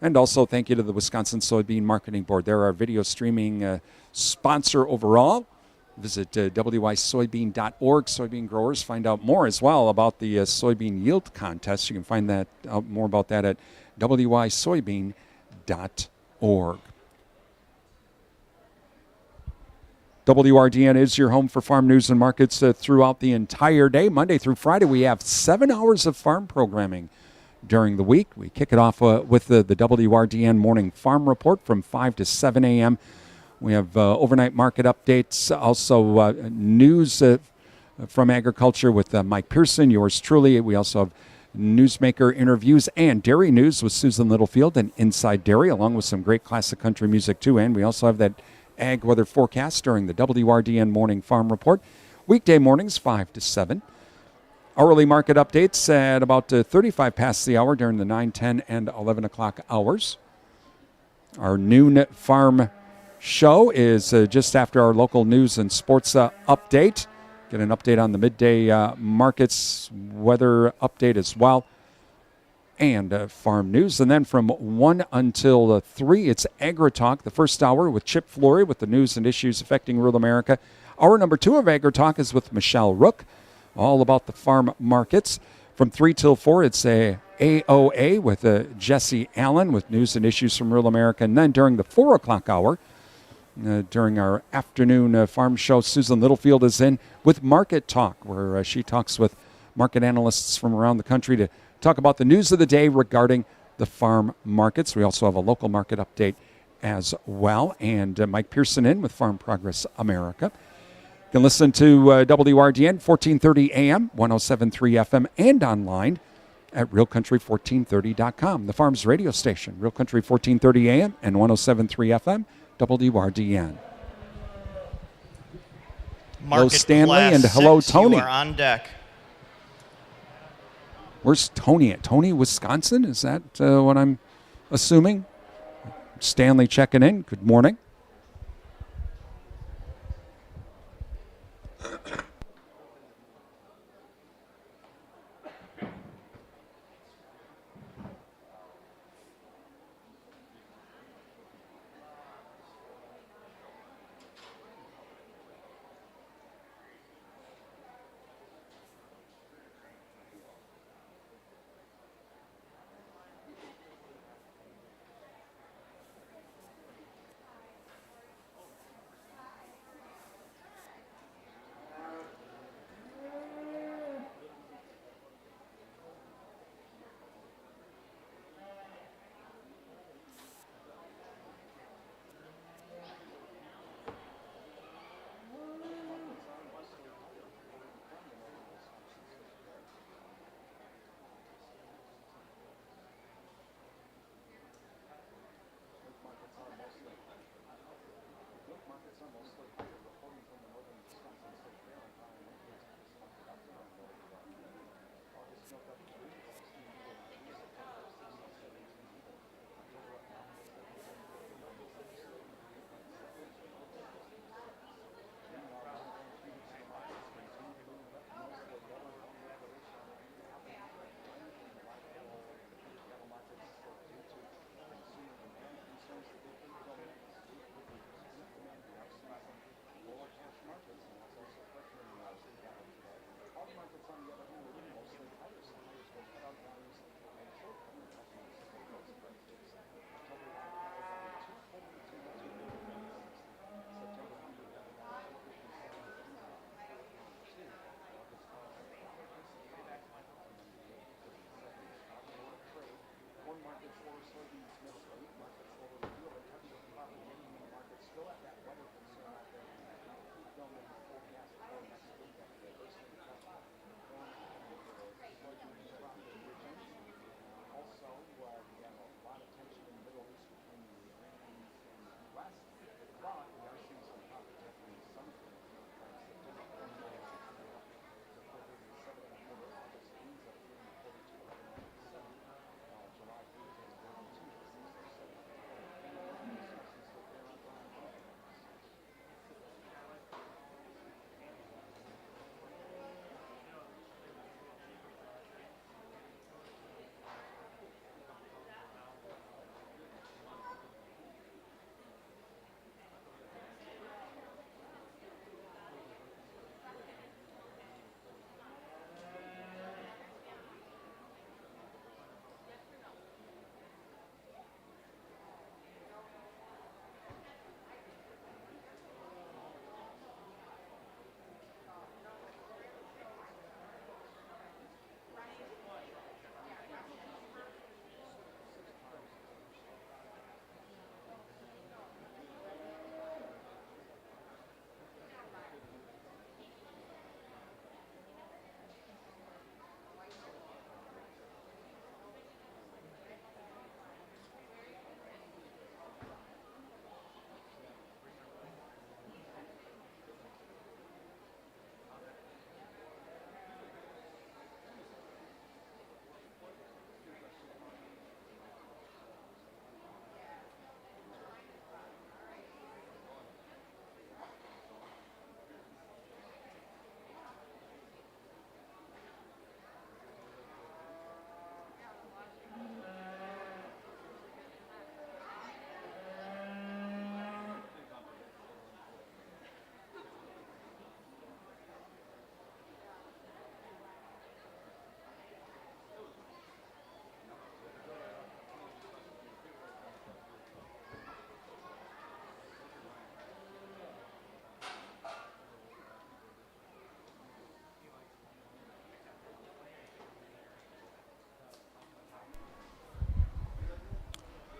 And also thank you to the Wisconsin Soybean Marketing Board. They're our video streaming sponsor overall. Visit wysoybean.org. Soybean growers, find out more as well about the soybean yield contest. You can find that out more about that at wysoybean.org. WRDN is your home for farm news and markets throughout the entire day. Monday through Friday, we have 7 hours of farm programming during the week. We kick it off with the WRDN Morning Farm Report from 5 to 7 a.m. We have overnight market updates, also news from agriculture with Mike Pearson, yours truly. We also have newsmaker interviews and dairy news with Susan Littlefield and Inside Dairy, along with some great classic country music, too. And we also have that ag weather forecast during the WRDN Morning Farm Report. Weekday mornings, 5 to 7. Hourly market updates at about 35 past the hour during the 9, 10, and 11 o'clock hours. Our noon farm show is just after our local news and sports update. Get an update on the midday markets, weather update as well, and farm news. And then from 1 until 3, it's Agri-Talk, the first hour with Chip Flory with the news and issues affecting rural America. Hour number 2 of Agri-Talk is with Michelle Rook, all about the farm markets. From 3 till 4, it's a AOA with Jesse Allen with news and issues from rural America. And then during the 4 o'clock hour, during our afternoon farm show, Susan Littlefield is in with Market Talk, where she talks with market analysts from around the country to talk about the news of the day regarding the farm markets. We also have a local market update as well. And Mike Pearson in with Farm Progress America. You can listen to WRDN 1430 AM, 107.3 FM, and online at realcountry1430.com. The Farms radio station, Real Country 1430 AM and 107.3 FM. WRDN. Hello, Stanley, and hello, Tony. You are on deck. Where's Tony at? Tony, Wisconsin? Is that what I'm assuming? Stanley checking in. Good morning.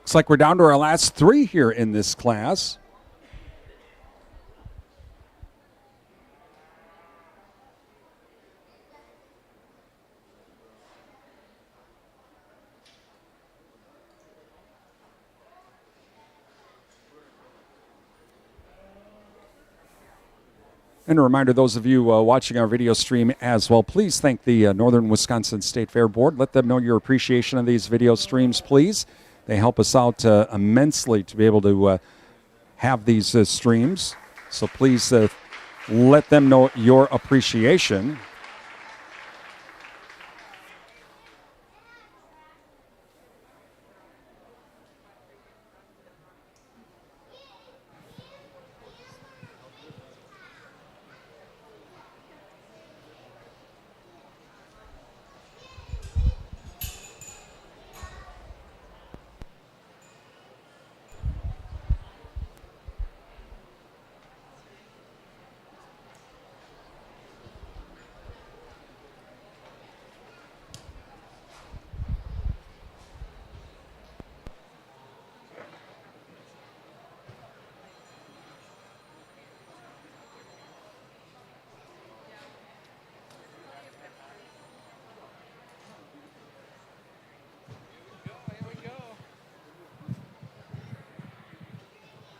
Looks like we're down to our last 3 here in this class. And a reminder, those of you watching our video stream as well, please thank the Northern Wisconsin State Fair Board. Let them know your appreciation of these video streams, please. They help us out immensely to be able to have these streams. So please let them know your appreciation.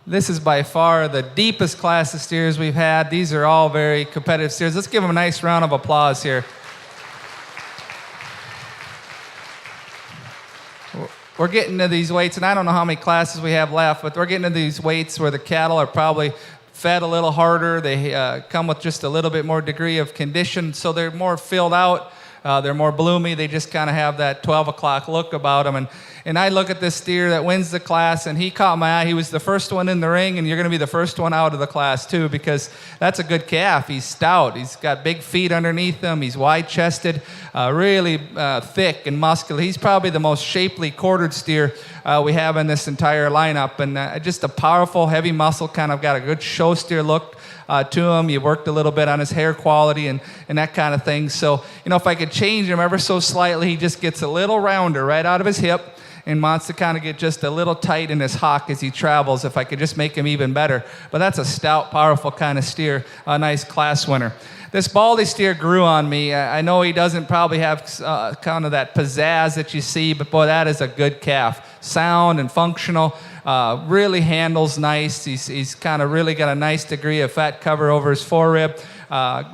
This is by far the deepest class of steers we've had. These are all very competitive steers. Let's give them a nice round of applause here. We're getting to these weights, and I don't know how many classes we have left, but we're getting to these weights where the cattle are probably fed a little harder. They come with just a little bit more degree of condition, so they're more filled out. They're more bloomy. They just kind of have that 12 o'clock look about them. And I look at this steer that wins the class, and he caught my eye. He was the first one in the ring, and you're going to be the first one out of the class, too, because that's a good calf. He's stout. He's got big feet underneath him. He's wide-chested, really thick and muscular. He's probably the most shapely quartered steer we have in this entire lineup, and just a powerful, heavy muscle, kind of got a good show steer look to him. You worked a little bit on his hair quality and that kind of thing. So, if I could change him ever so slightly, he just gets a little rounder right out of his hip and wants to kind of get just a little tight in his hock as he travels. If I could just make him even better. But that's a stout, powerful kind of steer, a nice class winner. This Baldy steer grew on me. I know he doesn't probably have kind of that pizzazz that you see, but boy, that is a good calf. Sound and functional, really handles nice. He's kind of really got a nice degree of fat cover over his forerib.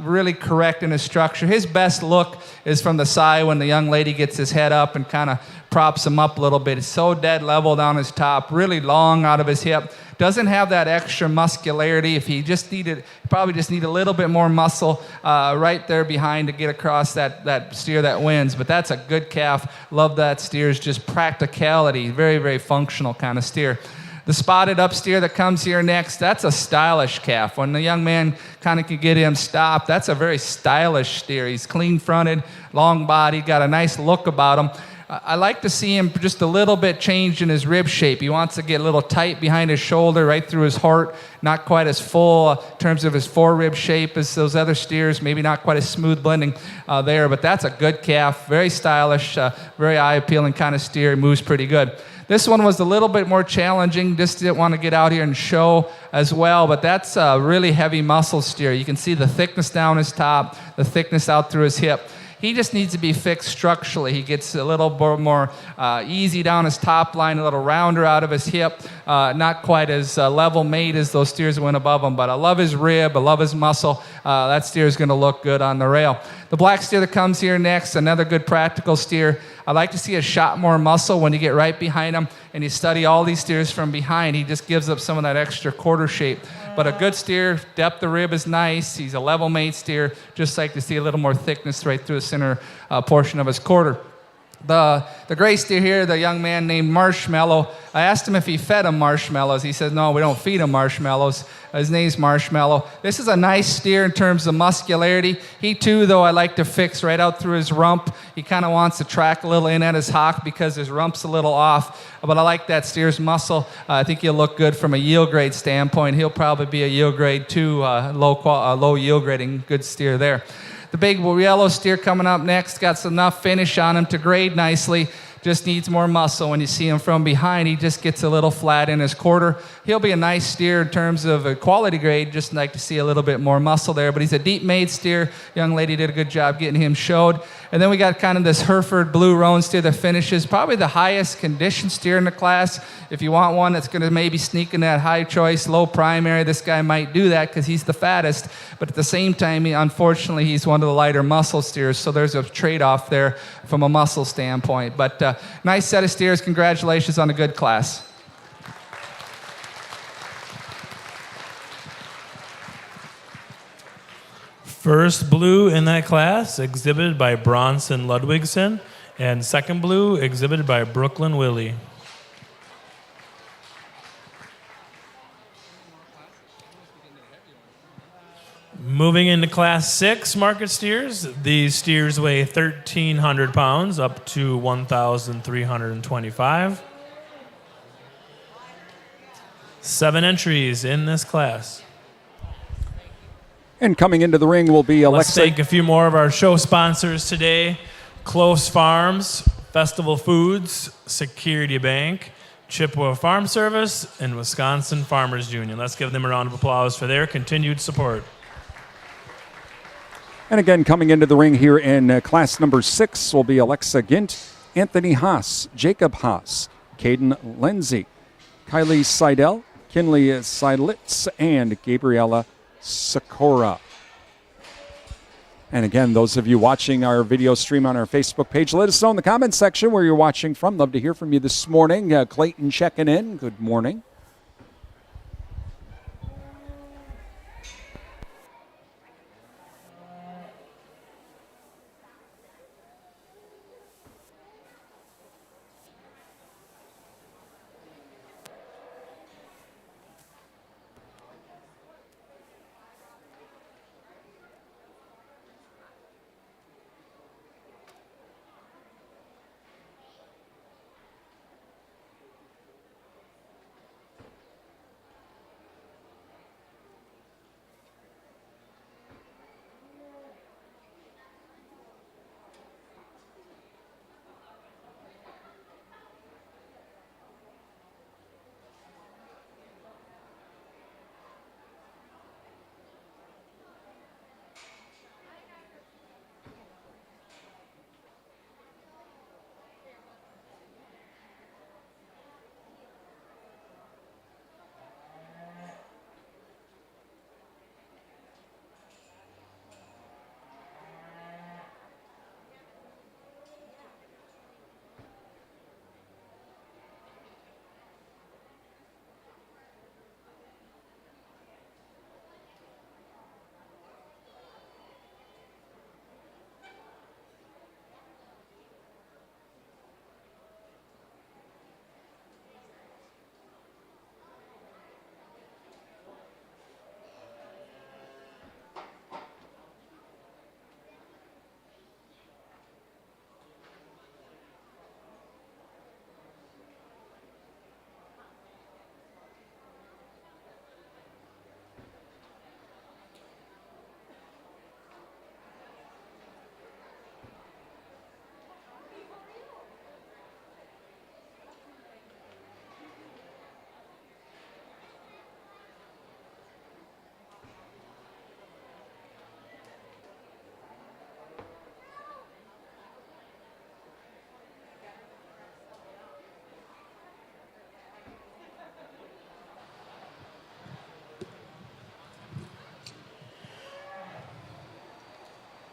Really correct in his structure. His best look is from the side when the young lady gets his head up and kind of props him up a little bit. It's so dead level down his top, really long out of his hip. Doesn't have that extra muscularity. If he just needed, probably just need a little bit more muscle right there behind to get across that steer that wins. But that's a good calf. Love that steer's just practicality. Very, very functional kind of steer. The spotted up steer that comes here next, that's a stylish calf. When the young man kind of can get him stopped, that's a very stylish steer. He's clean-fronted, long-bodied, got a nice look about him. I like to see him just a little bit changed in his rib shape. He wants to get a little tight behind his shoulder, right through his heart, not quite as full in terms of his forerib shape as those other steers, maybe not quite as smooth blending there, but that's a good calf, very stylish, very eye-appealing kind of steer, moves pretty good. This one was a little bit more challenging, just didn't want to get out here and show as well, but that's a really heavy muscle steer. You can see the thickness down his top, the thickness out through his hip. He just needs to be fixed structurally. He gets a little more easy down his top line, a little rounder out of his hip, not quite as level made as those steers that went above him, but I love his rib, I love his muscle. That steer is going to look good on the rail. The black steer that comes here next, another good practical steer. I like to see a shot more muscle when you get right behind him and you study all these steers from behind. He just gives up some of that extra quarter shape. But a good steer, depth of rib is nice. He's a level-made steer. Just like to see a little more thickness right through the center portion of his quarter. The gray steer here, the young man named Marshmallow, I asked him if he fed him marshmallows. He said, no, we don't feed him marshmallows. His name's Marshmallow. This is a nice steer in terms of muscularity. He, too, though, I like to fix right out through his rump. He kind of wants to track a little in at his hock because his rump's a little off. But I like that steer's muscle. I think he'll look good from a yield grade standpoint. He'll probably be a yield grade 2, low yield grading, good steer there. The big yellow steer coming up next got enough finish on him to grade nicely. just needs more muscle. When you see him from behind, he just gets a little flat in his quarter. He'll be a nice steer in terms of a quality grade, just like to see a little bit more muscle there. But he's a deep made steer. Young lady did a good job getting him showed. And then we got kind of this Hereford Blue Roan steer that finishes probably the highest conditioned steer in the class. If you want one that's going to maybe sneak in that high choice, low primary, this guy might do that because he's the fattest. But at the same time, unfortunately, he's one of the lighter muscle steers. So there's a trade-off there from a muscle standpoint. But nice set of steers. Congratulations on a good class. First blue in that class, exhibited by Bronson Ludwigson, and second blue, exhibited by Brooklyn Willie. Moving into Class 6 market steers, these steers weigh 1,300 pounds up to 1,325. 7 entries in this class. And coming into the ring will be Let's Alexa. thank a few more of our show sponsors today. Close Farms, Festival Foods, Security Bank, Chippewa Farm Service, and Wisconsin Farmers Union. Let's give them a round of applause for their continued support. And again, coming into the ring here in class number 6 will be Alexa Gint, Anthony Haas, Jacob Haas, Caden Lindsay, Kylie Seidel, Kinley Seidlitz, and Gabriella Sikora. And again, those of you watching our video stream on our Facebook page, let us know in the comments section where you're watching from. Love to hear from you this morning. Clayton checking in. Good morning.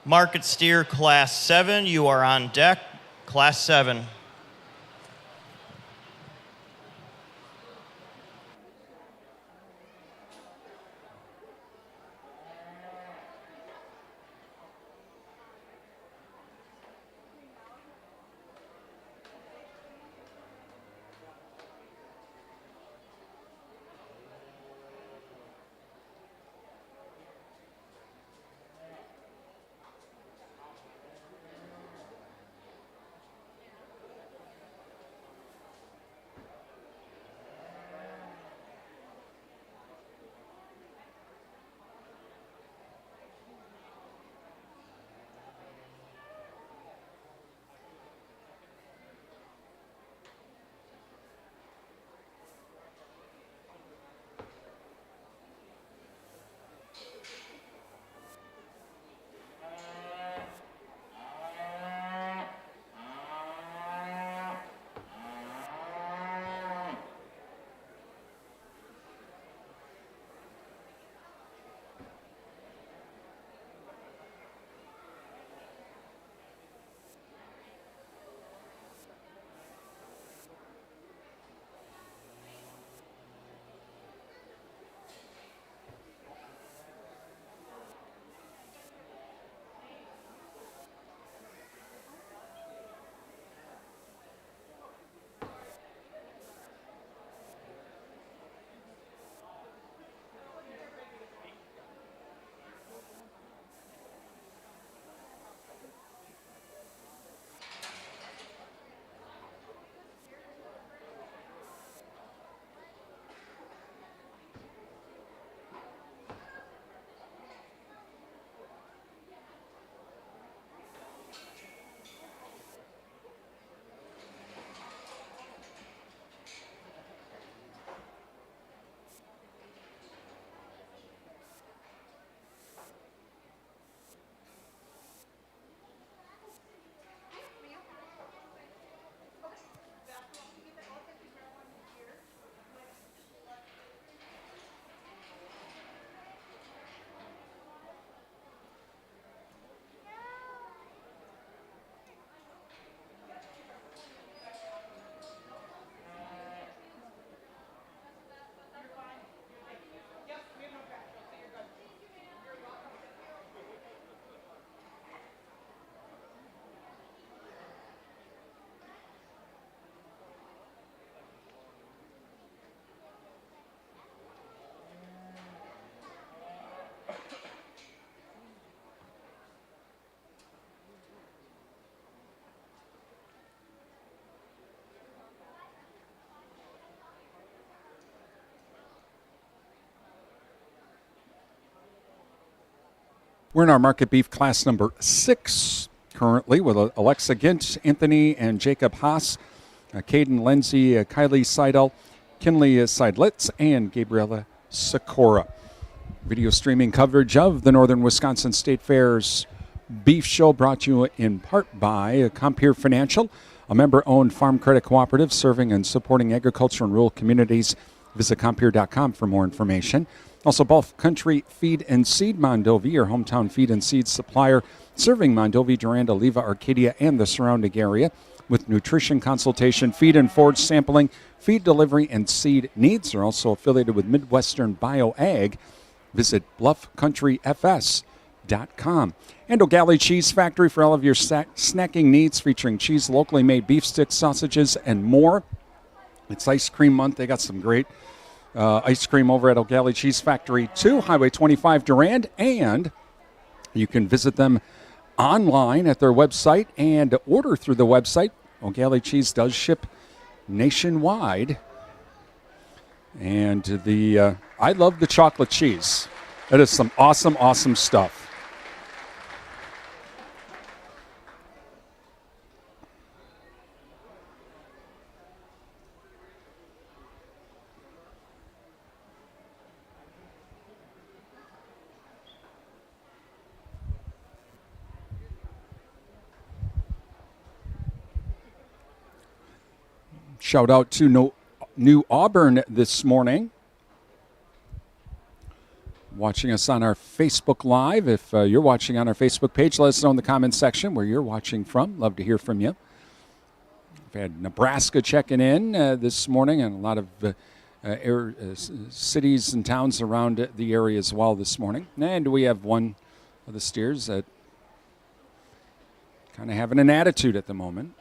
Market steer class 7, you are on deck, class 7. We're in our market beef class number 6 currently with Alexa Gint, Anthony and Jacob Haas, Caden Lindsay, Kylie Seidel, Kinley Seidlitz, and Gabriella Sikora. Video streaming coverage of the Northern Wisconsin State Fair's Beef Show brought to you in part by Compeer Financial, a member-owned farm credit cooperative serving and supporting agriculture and rural communities. Visit Compeer.com for more information. Also, Bulk Country Feed and Seed Mondovi, your hometown feed and seed supplier, serving Mondovi, Durand, Oliva, Arcadia, and the surrounding area with nutrition consultation, feed and forage sampling, feed delivery, and seed needs. They're also affiliated with Midwestern BioAg. Visit bluffcountryfs.com. And O'Galley Cheese Factory for all of your snacking needs, featuring cheese, locally made beef sticks, sausages, and more. It's ice cream month. They got some great ice cream over at O'Galley Cheese Factory 2, Highway 25 Durand, and you can visit them online at their website and order through the website. O'Galley Cheese does ship nationwide. And I love the chocolate cheese. That is some awesome, awesome stuff. Shout out to New Auburn this morning. Watching us on our Facebook Live. If you're watching on our Facebook page, let us know in the comments section where you're watching from. Love to hear from you. We've had Nebraska checking in this morning, and a lot of cities and towns around the area as well this morning. And we have one of the steers that kind of having an attitude at the moment.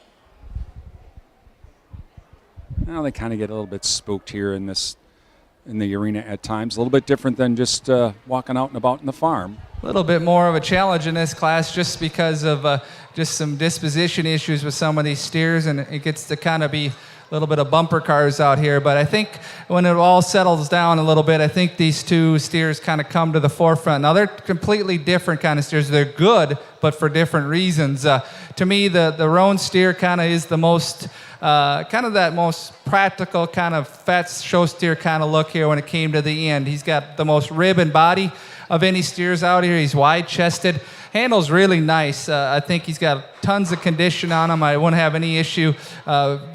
Well, they kind of get a little bit spooked here in the arena at times. A little bit different than just walking out and about in the farm. A little bit more of a challenge in this class just because of just some disposition issues with some of these steers, and it gets to kind of be a little bit of bumper cars out here. But I think when it all settles down a little bit, I think these two steers kind of come to the forefront. Now, they're completely different kind of steers. They're good, but for different reasons. To me, the roan steer kind of is the most... kind of that most practical kind of fat show steer kind of look here when it came to the end. He's got the most rib and body of any steers out here. He's wide-chested. Handle's really nice. I think he's got tons of condition on him. I wouldn't have any issue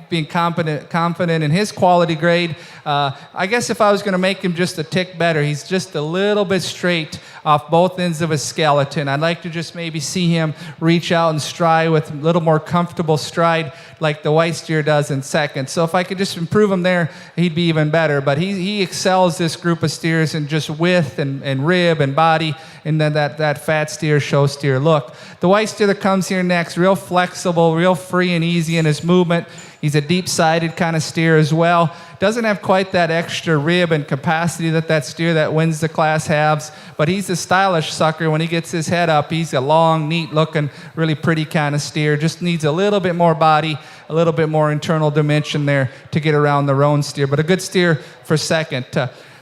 being confident in his quality grade. I guess if I was going to make him just a tick better, he's just a little bit straight off both ends of his skeleton. I'd like to just maybe see him reach out and stride with a little more comfortable stride like the white steer does in second. So if I could just improve him there, he'd be even better. But he excels this group of steers in just width and rib and body, and then that fat steer, show steer look. The white steer that comes here next, real flexible, real free and easy in his movement. He's a deep-sided kind of steer as well. Doesn't have quite that extra rib and capacity that steer that wins the class has, but he's a stylish sucker. When he gets his head up, he's a long, neat-looking, really pretty kind of steer. Just needs a little bit more body, a little bit more internal dimension there to get around the roan steer, but a good steer for second.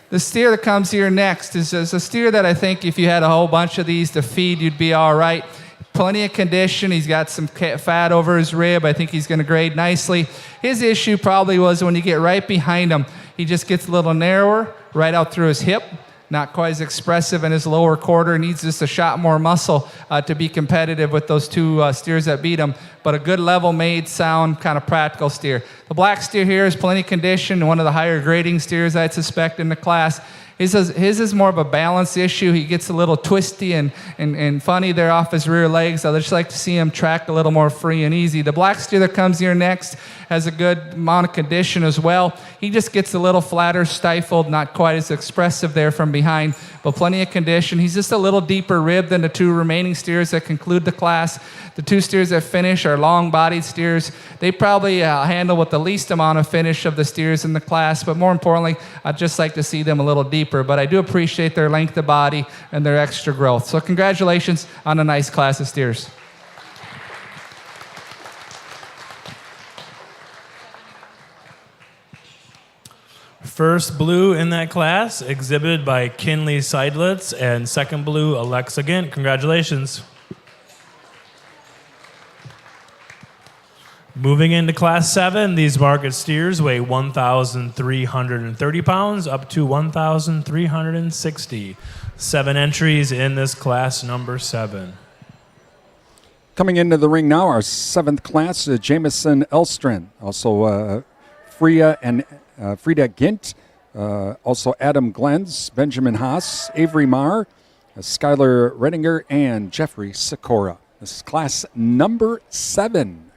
The steer that comes here next is a steer that I think if you had a whole bunch of these to feed, you'd be all right. Plenty of condition. He's got some fat over his rib. I think he's going to grade nicely. His issue probably was when you get right behind him, he just gets a little narrower right out through his hip. Not quite as expressive in his lower quarter. Needs just a shot more muscle to be competitive with those two steers that beat him. But a good level-made, sound, kind of practical steer. The black steer here is plenty condition. One of the higher grading steers I'd suspect in the class. His is more of a balance issue. He gets a little twisty and funny there off his rear legs. I'd just like to see him track a little more free and easy. The black steer that comes here next has a good amount of condition as well. He just gets a little flatter, stifled, not quite as expressive there from behind, but plenty of condition. He's just a little deeper rib than the two remaining steers that conclude the class. The two steers that finish are long-bodied steers. They probably handle with the least amount of finish of the steers in the class, but more importantly, I'd just like to see them a little deeper. But I do appreciate their length of body and their extra growth. So congratulations on a nice class of steers. First blue in that class, exhibited by Kinley Seidlitz, and second blue, Alexa Gint. Congratulations. Moving into Class 7, these market steers weigh 1,330 pounds up to 1,360. 7 entries in this class number 7. Coming into the ring now, our 7th class, Jamison Elstrin, also Frida Gint, also Adam Glens, Benjamin Haas, Avery Marr, Skylar Redinger, and Jeffrey Sikora. This is class number 7.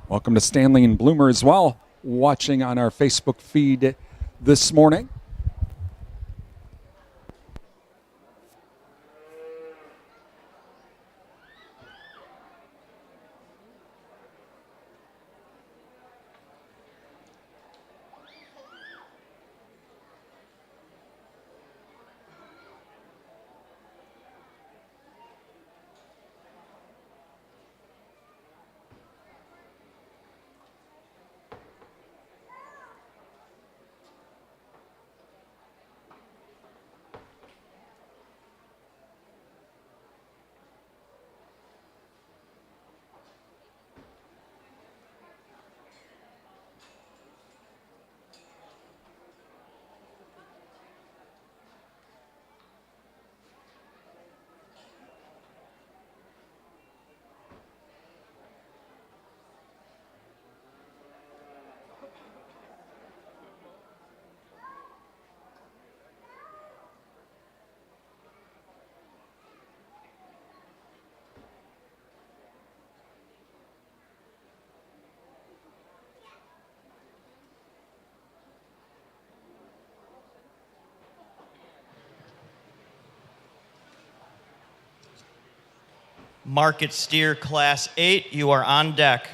Welcome to Stanley and Bloomer as well, watching on our Facebook feed this morning. Market steer class 8, you are on deck.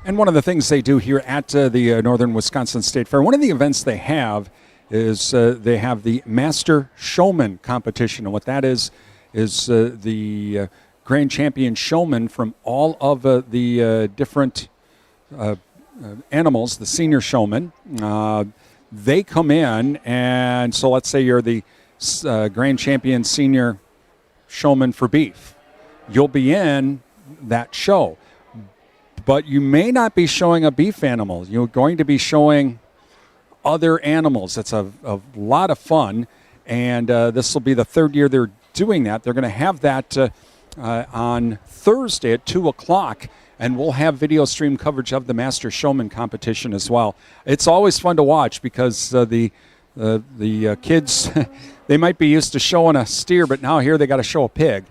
And one of the things they do here at the Northern Wisconsin State Fair, one of the events they have is they have the Master Showman competition. And what that is the Grand Champion Showman from all of the different animals, the senior showmen. They come in, and so let's say you're the Grand Champion Senior Showman for beef. You'll be in that show. But you may not be showing a beef animal. You're going to be showing other animals. It's a lot of fun, and this will be the 3rd year they're doing that. They're going to have that on Thursday at 2 o'clock and we'll have video stream coverage of the Master Showman competition as well. It's always fun to watch because the kids, they might be used to showing a steer, but now here they got to show a pig.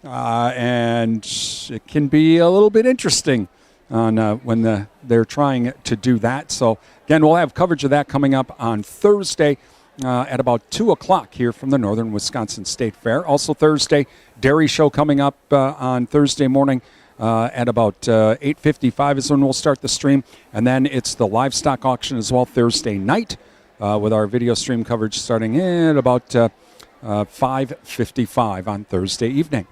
And it can be a little bit interesting on when they're trying to do that. So, again, we'll have coverage of that coming up on Thursday at about 2 o'clock here from the Northern Wisconsin State Fair. Also Thursday, dairy show coming up on Thursday morning at about 8:55 is when we'll start the stream. And then it's the livestock auction as well Thursday night with our video stream coverage starting at about 5:55 on Thursday evening.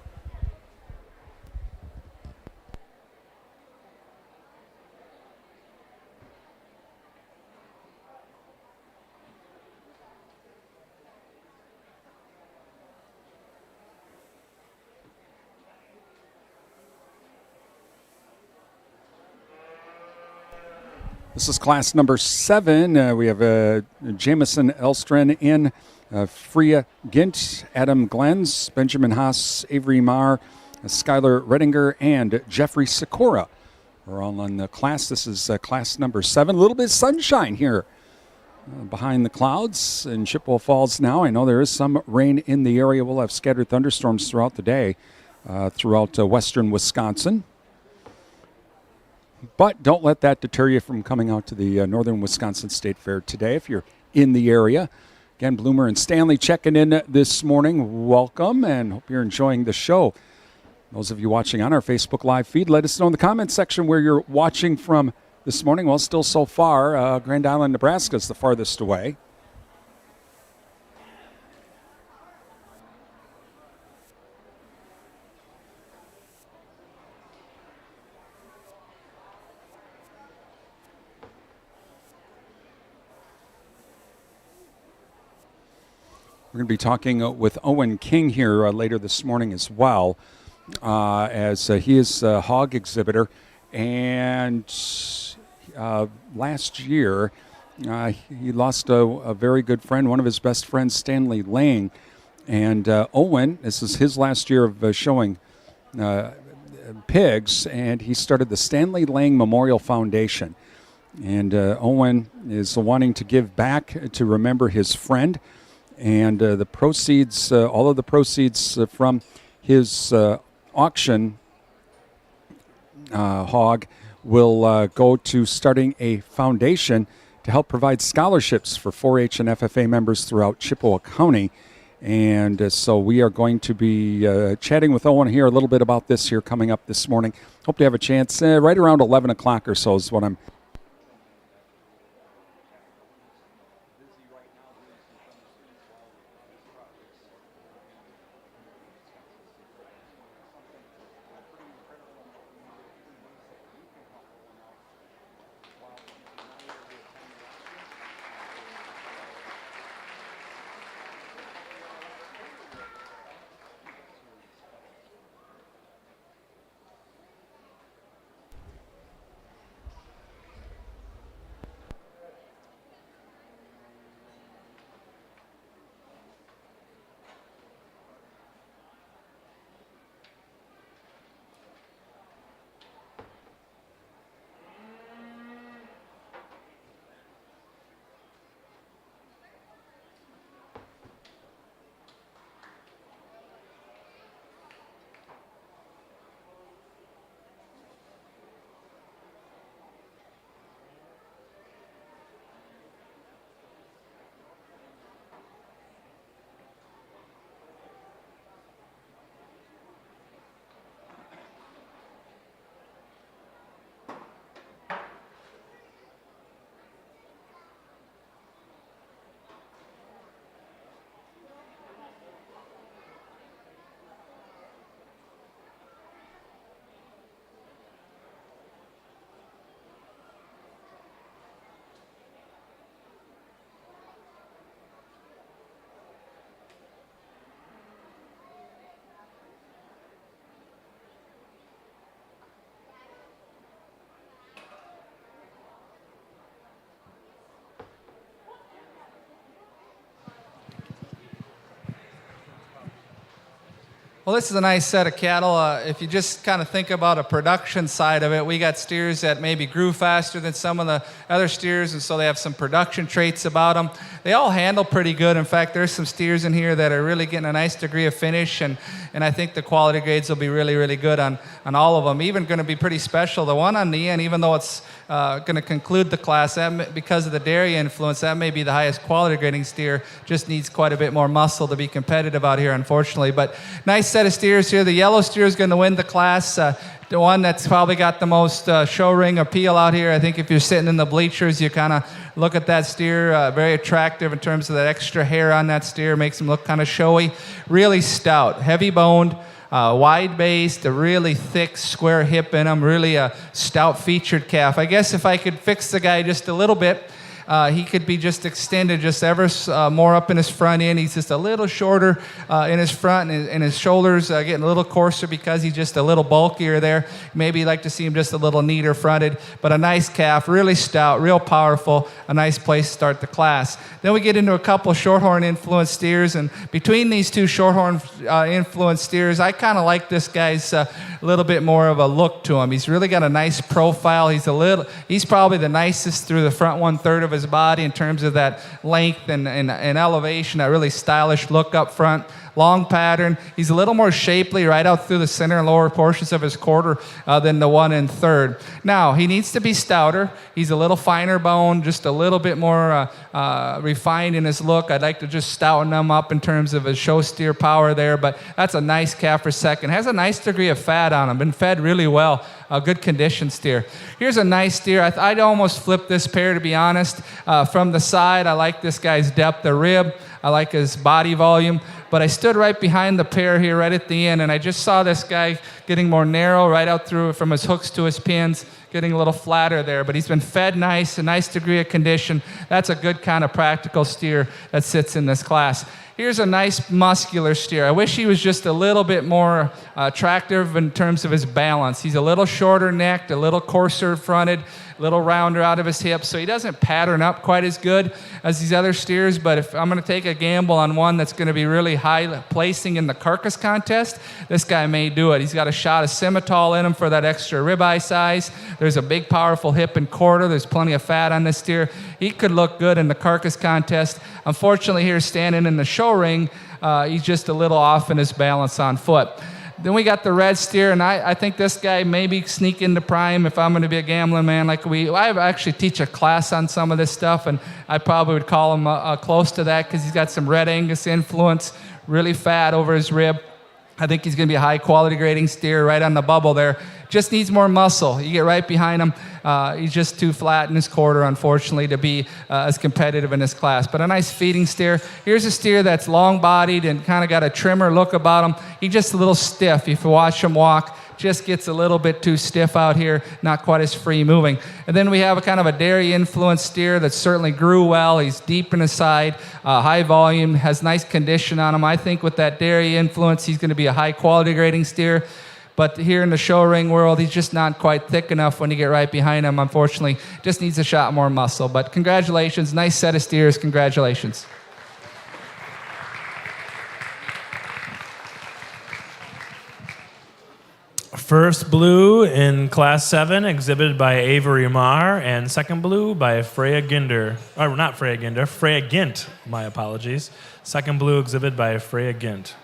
This is class number 7. We have Jamison Elstren in, Freya Gint, Adam Glens, Benjamin Haas, Avery Marr, Skylar Redinger, and Jeffrey Sikora. We're all on the class. This is class number 7. A little bit of sunshine here behind the clouds in Chippewa Falls now. I know there is some rain in the area. We'll have scattered thunderstorms throughout the day throughout western Wisconsin. But don't let that deter you from coming out to the Northern Wisconsin State Fair today if you're in the area. Again, Bloomer and Stanley checking in this morning. Welcome, and hope you're enjoying the show. Those of you watching on our Facebook Live feed, let us know in the comments section where you're watching from this morning. Well, still so far, Grand Island, Nebraska is the farthest away. We're going to be talking with Owen King here later this morning as well, as he is a hog exhibitor. And last year, he lost a very good friend, one of his best friends, Stanley Lang. And Owen, this is his last year of showing pigs, and he started the Stanley Lang Memorial Foundation. And Owen is wanting to give back to remember his friend. And the proceeds, all of the proceeds from his auction hog will go to starting a foundation to help provide scholarships for 4-H and FFA members throughout Chippewa County. And so we are going to be chatting with Owen here a little bit about this here coming up this morning. Hope to have a chance right around 11 o'clock or so is what I'm Well, this is a nice set of cattle. If you just kind of think about a production side of it, we got steers that maybe grew faster than some of the other steers, and so they have some production traits about them. They all handle pretty good. In fact, there's some steers in here that are really getting a nice degree of finish, and I think the quality grades will be really, really good on all of them. Even going to be pretty special. The one on the end, even though it's going to conclude the class, because of the dairy influence, that may be the highest quality grading steer. Just needs quite a bit more muscle to be competitive out here, unfortunately. But nice set of steers here. The yellow steer is going to win the class. The one that's probably got the most show ring appeal out here. I think if you're sitting in the bleachers, you kind of look at that steer. Very attractive in terms of that extra hair on that steer. Makes him look kind of showy. Really stout, heavy boned. Wide-based, a really thick, square hip in him, really a stout-featured calf. I guess if I could fix the guy just a little bit, he could be just extended just ever more up in his front end. He's just a little shorter in his front, and his shoulders getting a little coarser because he's just a little bulkier there. Maybe you'd like to see him just a little neater fronted, but a nice calf, really stout, real powerful, a nice place to start the class. Then we get into a couple shorthorn influenced steers, and between these two shorthorn influenced steers, I kind of like this guy's a little bit more of a look to him. He's really got a nice profile. He's probably the nicest through the front 1/3 of his body in terms of that length and elevation, that really stylish look up front. Long pattern. He's a little more shapely right out through the center and lower portions of his quarter than the one in third. Now, he needs to be stouter. He's a little finer bone, just a little bit more refined in his look. I'd like to just stouten him up in terms of his show steer power there, but that's a nice calf for second. Has a nice degree of fat on him. Been fed really well. A good condition steer. Here's a nice steer. I'd almost flip this pair, to be honest. From the side, I like this guy's depth of rib. I like his body volume. But I stood right behind the pair here right at the end, and I just saw this guy getting more narrow right out through from his hooks to his pins, getting a little flatter there. But he's been fed nice, a nice degree of condition. That's a good kind of practical steer that sits in this class. Here's a nice muscular steer. I wish he was just a little bit more attractive in terms of his balance. He's a little shorter necked, a little coarser fronted, a little rounder out of his hips, so he doesn't pattern up quite as good as these other steers. But if I'm going to take a gamble on one that's going to be really high placing in the carcass contest, this guy may do it. He's got a shot of Simmental in him for that extra ribeye size. There's a big, powerful hip and quarter. There's plenty of fat on this steer. He could look good in the carcass contest. Unfortunately, here standing in the show ring, he's just a little off in his balance on foot. Then we got the red steer, and I think this guy maybe sneak into prime if I'm going to be a gambling man. I actually teach a class on some of this stuff, and I probably would call him close to that because he's got some Red Angus influence, really fat over his rib. I think he's going to be a high-quality grading steer right on the bubble there. Just needs more muscle. You get right behind him. He's just too flat in his quarter, unfortunately, to be as competitive in this class. But a nice feeding steer. Here's a steer that's long-bodied and kind of got a trimmer look about him. He's just a little stiff. If you watch him walk, just gets a little bit too stiff out here, not quite as free moving. And then we have a kind of a dairy influenced steer that certainly grew well. He's deep in the side, high volume, has nice condition on him. I think with that dairy influence, he's going to be a high quality grading steer. But here in the show ring world, he's just not quite thick enough when you get right behind him, unfortunately. Just needs a shot more muscle. But congratulations, nice set of steers, congratulations. First blue in Class 7, exhibited by Avery Marr, and second blue by Freya Ginder. Or not Freya Ginder, Freya Gint, my apologies. Second blue exhibited by Freya Gint.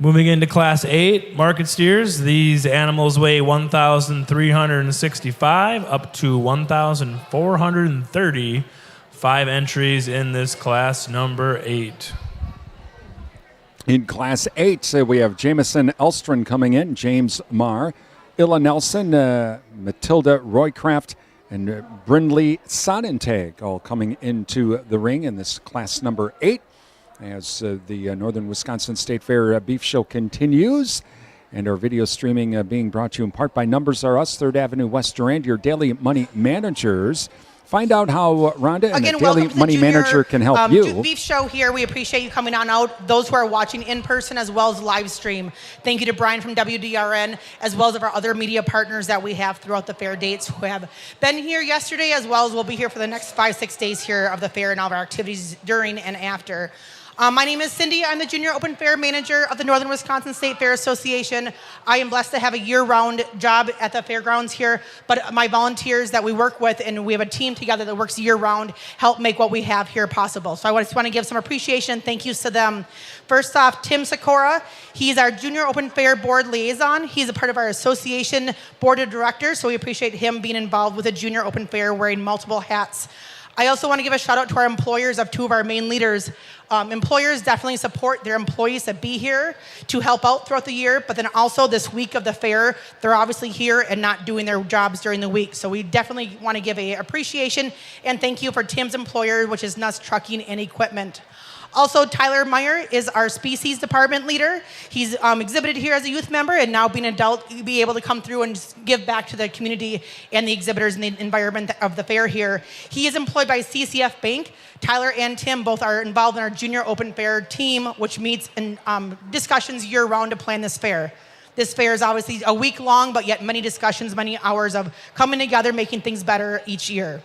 Moving into Class 8, market steers. These animals weigh 1,365 up to 1,430. 5 entries in this class, number 8. In Class 8, we have Jamison Elstron coming in, James Marr, Illa Nelson, Matilda Roycraft, and Brindley Sonnentag all coming into the ring in this class number 8 as the Northern Wisconsin State Fair Beef Show continues. And our video streaming being brought to you in part by Numbers R Us, 3rd Avenue West Durand, your daily money managers. find out how Rhonda and Again, the Daily welcome to the Money Junior, Manager can help you. Beef show here. We appreciate you coming on out. Those who are watching in person as well as live stream. Thank you to Brian from WDRN as well as of our other media partners that we have throughout the fair dates who have been here yesterday as well as will be here for the next 5-6 days here of the fair and all of our activities during and after. My name is Cindy. I'm the Junior Open Fair Manager of the Northern Wisconsin State Fair Association. I am blessed to have a year-round job at the fairgrounds here, but my volunteers that we work with, and we have a team together that works year-round, help make what we have here possible. So I just want to give some appreciation and thank yous to them. First off, Tim Sikora. He's our Junior Open Fair Board Liaison. He's a part of our association board of directors, so we appreciate him being involved with the Junior Open Fair, wearing multiple hats. I also want to give a shout out to our employers of two of our main leaders. Employers definitely support their employees to be here to help out throughout the year, but then also this week of the fair, they're obviously here and not doing their jobs during the week. So we definitely want to give a appreciation and thank you for Tim's employer, which is Nuss Trucking and Equipment. Also, Tyler Meyer is our species department leader. He's exhibited here as a youth member and now being an adult, be able to come through and just give back to the community and the exhibitors and the environment of the fair here. He is employed by CCF Bank. Tyler and Tim both are involved in our Junior Open Fair team, which meets in discussions year-round to plan this fair. This fair is obviously a week long, but yet many discussions, many hours of coming together, making things better each year.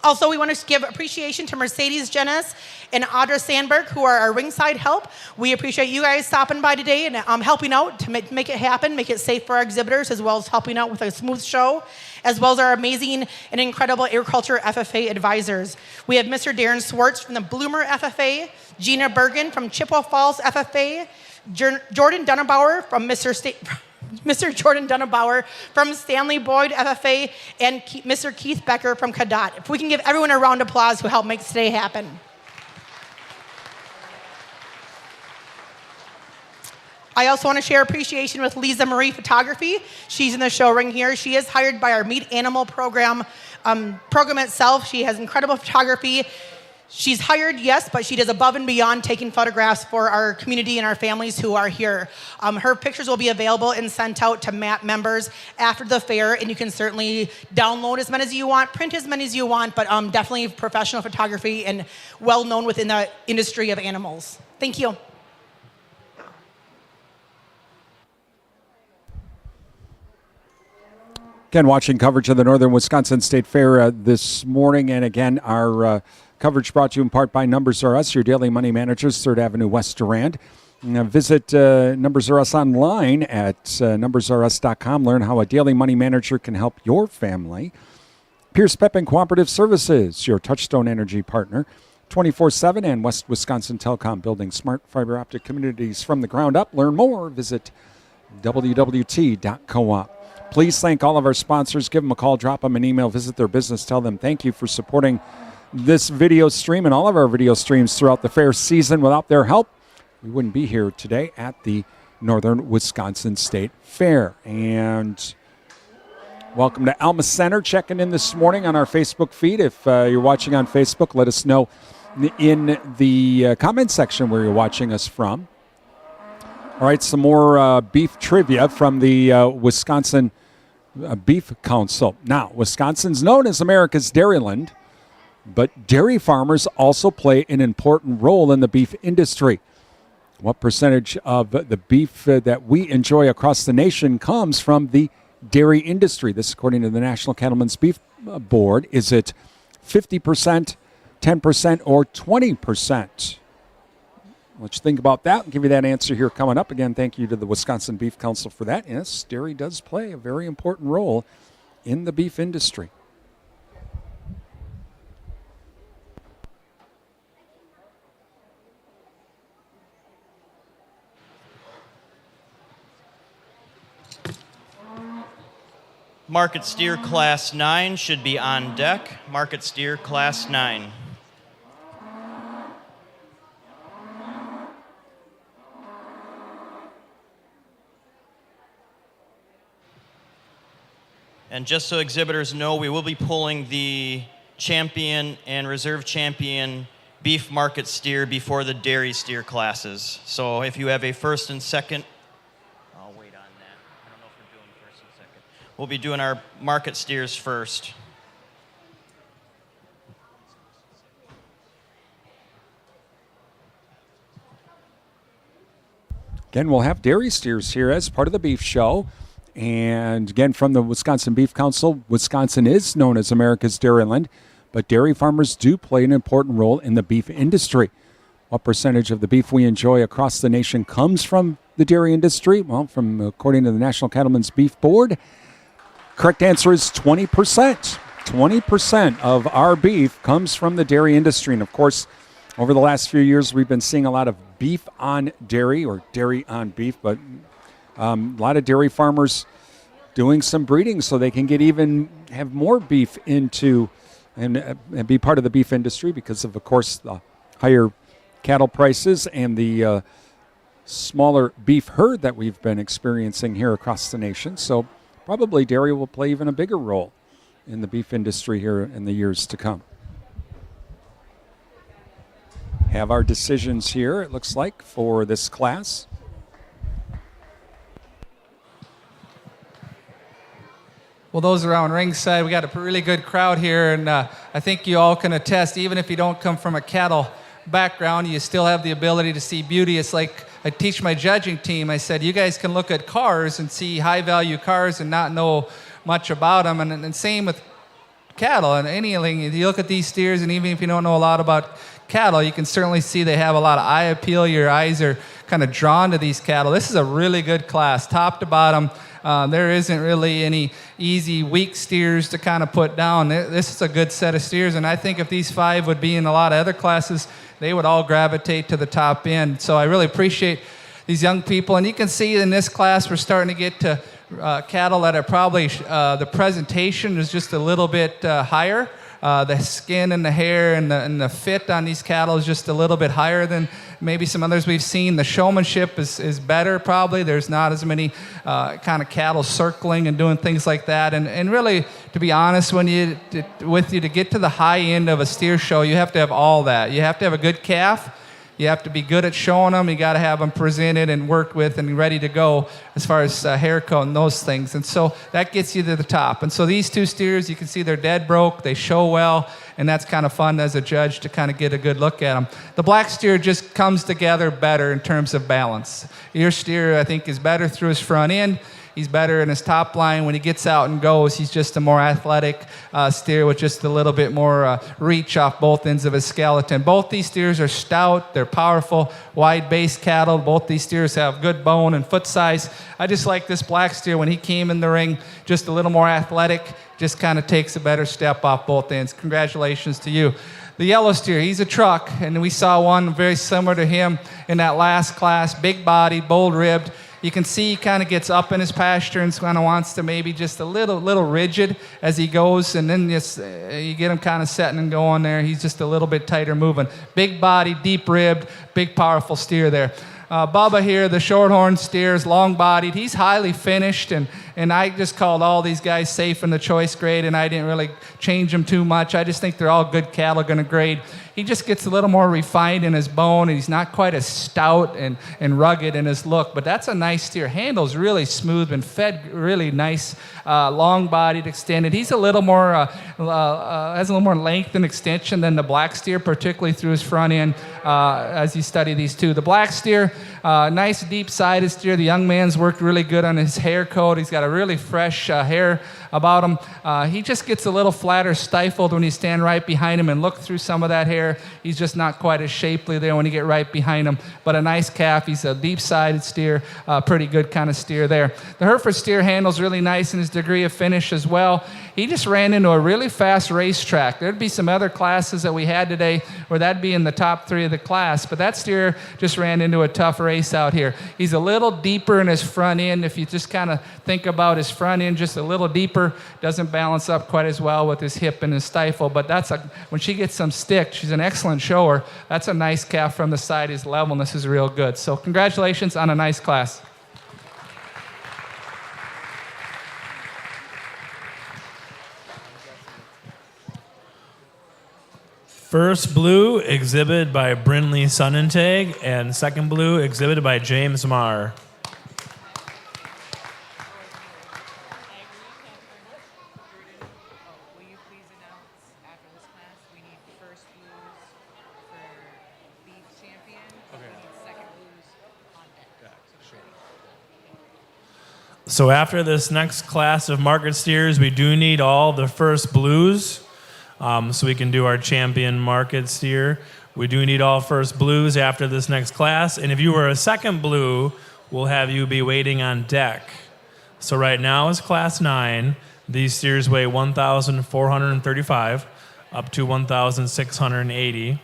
Also, we want to give appreciation to Mercedes Jennis and Audra Sandberg, who are our ringside help. We appreciate you guys stopping by today and helping out to make it happen, make it safe for our exhibitors, as well as helping out with a smooth show, as well as our amazing and incredible agriculture FFA advisors. We have Mr. Darren Swartz from the Bloomer FFA, Gina Bergen from Chippewa Falls FFA, Jordan Dunnerbauer from Mr. Jordan Dunnerbauer from Stanley Boyd FFA, and Mr. Keith Becker from Cadott. If we can give everyone a round of applause who helped make today happen. I also want to share appreciation with Lisa Marie Photography. She's in the show ring here. She is hired by our Meet Animal program itself. She has incredible photography. She's hired, yes, but she does above and beyond taking photographs for our community and our families who are here. Her pictures will be available and sent out to MAP members after the fair, and you can certainly download as many as you want, print as many as you want, but definitely professional photography and well known within the industry of animals. Thank you. Again, watching coverage of the Northern Wisconsin State Fair this morning, and again, our coverage brought to you in part by Numbers R Us, your daily money managers, 3rd Avenue West Durand. Visit Numbers R Us online at numbersrus.com. Learn how a daily money manager can help your family. Pierce Pepin Cooperative Services, your Touchstone Energy partner, 24/7, and West Wisconsin Telecom, building smart fiber optic communities from the ground up. Learn more. Visit wwt.coop. Please thank all of our sponsors. Give them a call, drop them an email, visit their business, tell them thank you for supporting this video stream and all of our video streams throughout the fair season. Without their help, we wouldn't be here today at the Northern Wisconsin State Fair. And welcome to Alma Center, checking in this morning on our Facebook feed. If you're watching on Facebook, let us know in the comment section where you're watching us from. All right, some more beef trivia from the Wisconsin Beef Council. Now, Wisconsin's known as America's Dairyland, but dairy farmers also play an important role in the beef industry. What percentage of the beef that we enjoy across the nation comes from the dairy industry? This, according to the National Cattlemen's Beef Board. Is it 50%, 10%, or 20%? Let's think about that and give you that answer here coming up. Again, thank you to the Wisconsin Beef Council for that. Yes, dairy does play a very important role in the beef industry. Market steer class 9 should be on deck. Market steer class 9. And just so exhibitors know, we will be pulling the champion and reserve champion beef market steer before the dairy steer classes. So if you have a first and second, I'll wait on that. I don't know if we're doing first and second. We'll be doing our market steers first. Again, we'll have dairy steers here as part of the beef show. And again, from the Wisconsin Beef Council, Wisconsin is known as America's Dairyland, but dairy farmers do play an important role in the beef industry. What percentage of the beef we enjoy across the nation comes from the dairy industry? Well, according to the National Cattlemen's Beef Board, correct answer is 20%. 20% of our beef comes from the dairy industry. And of course, over the last few years, we've been seeing a lot of beef on dairy or dairy on beef, but a lot of dairy farmers doing some breeding so they can have more beef into and be part of the beef industry because of course, the higher cattle prices and the smaller beef herd that we've been experiencing here across the nation. So probably dairy will play even a bigger role in the beef industry here in the years to come. Have our decisions here, it looks like, for this class. Well, those around ringside, we got a really good crowd here, and I think you all can attest, even if you don't come from a cattle background, you still have the ability to see beauty. It's like I teach my judging team, I said, you guys can look at cars and see high-value cars and not know much about them, and same with cattle and anything. If you look at these steers, and even if you don't know a lot about cattle, you can certainly see they have a lot of eye appeal. Your eyes are kind of drawn to these cattle. This is a really good class, top to bottom. There isn't really any easy, weak steers to kind of put down. This is a good set of steers, and I think if these 5 would be in a lot of other classes, they would all gravitate to the top end. So I really appreciate these young people, and you can see in this class we're starting to get to cattle that are probably, the presentation is just a little bit higher. The skin and the hair and the fit on these cattle is just a little bit higher than maybe some others we've seen. The showmanship is better probably. There's not as many kind of cattle circling and doing things like that. And really, to be honest, to get to the high end of a steer show, you have to have all that. You have to have a good calf. You have to be good at showing them. You got to have them presented and worked with and ready to go as far as hair coat and those things. And so that gets you to the top. And so these 2 steers, you can see they're dead broke. They show well, and that's kind of fun as a judge to kind of get a good look at them. The black steer just comes together better in terms of balance. Your steer, I think, is better through his front end. He's better in his top line. When he gets out and goes, he's just a more athletic steer with just a little bit more reach off both ends of his skeleton. Both these steers are stout. They're powerful, wide-based cattle. Both these steers have good bone and foot size. I just like this black steer when he came in the ring, just a little more athletic, just kind of takes a better step off both ends. Congratulations to you. The yellow steer, he's a truck, and we saw one very similar to him in that last class, big-bodied, bold-ribbed. You can see he kind of gets up in his pasture and kind of wants to maybe just a little rigid as he goes, and then just, you get him kind of setting and going there. He's just a little bit tighter moving. Big body, deep ribbed, big powerful steer there. Bubba here, the shorthorn steers, long-bodied. He's highly finished, and I just called all these guys safe in the choice grade, and I didn't really change them too much. I just think they're all good cattle going to grade. He just gets a little more refined in his bone, and he's not quite as stout and rugged in his look, but that's a nice steer. Handle's really smooth and fed really nice, long-bodied, extended. He's a little more, has a little more length and extension than the black steer, particularly through his front end as you study these 2. The black steer, nice deep-sided steer. The young man's worked really good on his hair coat. He's got a really fresh hair about him. He just gets a little flatter, stifled when you stand right behind him and look through some of that hair. He's just not quite as shapely there when you get right behind him, but a nice calf. He's a deep-sided steer, pretty good kind of steer there. The Hereford steer handles really nice in his degree of finish as well. He just ran into a really fast racetrack. There'd be some other classes that we had today where that'd be in the top 3 of the class, but that steer just ran into a tough race out here. He's a little deeper in his front end. If you just kind of think about his front end just a little deeper, doesn't balance up quite as well with his hip and his stifle, but when she gets some stick, she's an excellent shower. That's a nice calf from the side. His levelness is real good. So congratulations on a nice class. First blue exhibited by Brinley Sonnentag, and second blue exhibited by James Marr. So after this next class of market steers, we do need all the first blues, so we can do our champion market steer. We do need all first blues after this next class. And if you were a second blue, we'll have you be waiting on deck. So right now is class 9. These steers weigh 1,435 up to 1,680.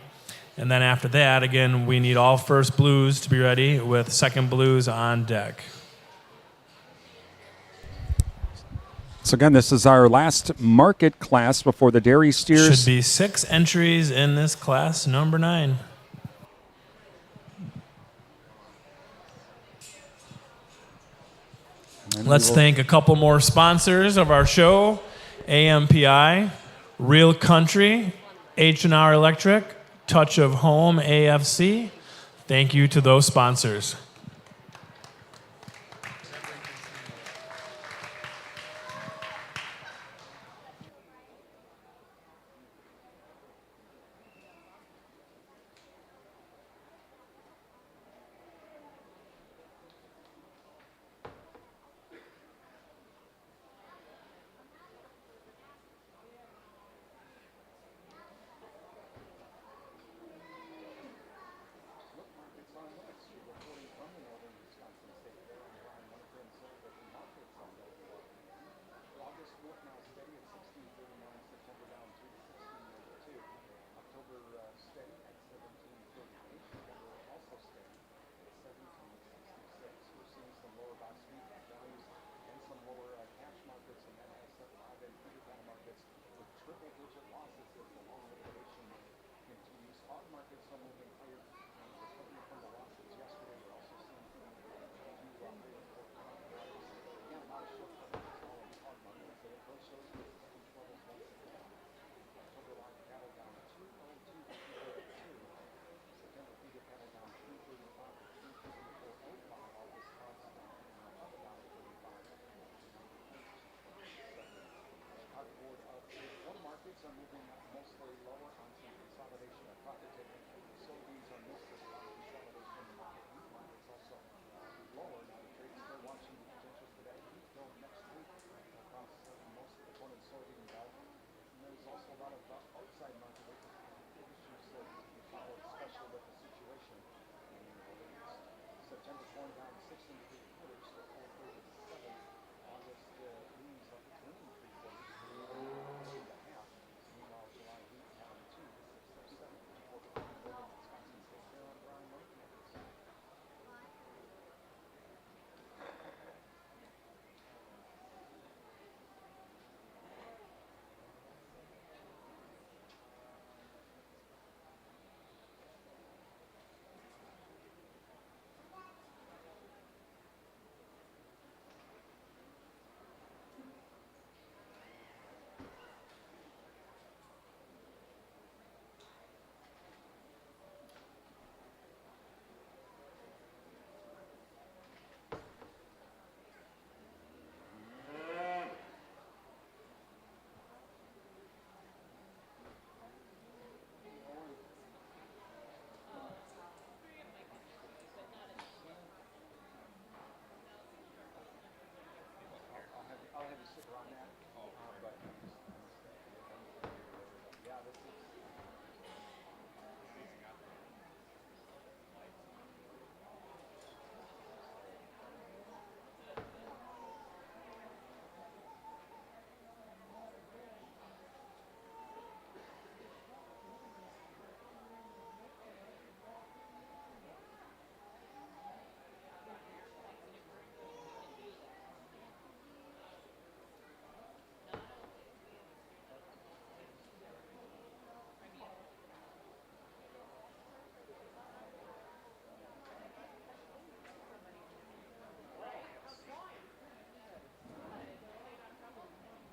And then after that, again, we need all first blues to be ready with second blues on deck. So again, this is our last market class before the dairy steers. Should be 6 entries in this class, number 9. Let's thank a couple more sponsors of our show: AMPI, Real Country, H&R Electric, Touch of Home AFC. Thank you to those sponsors.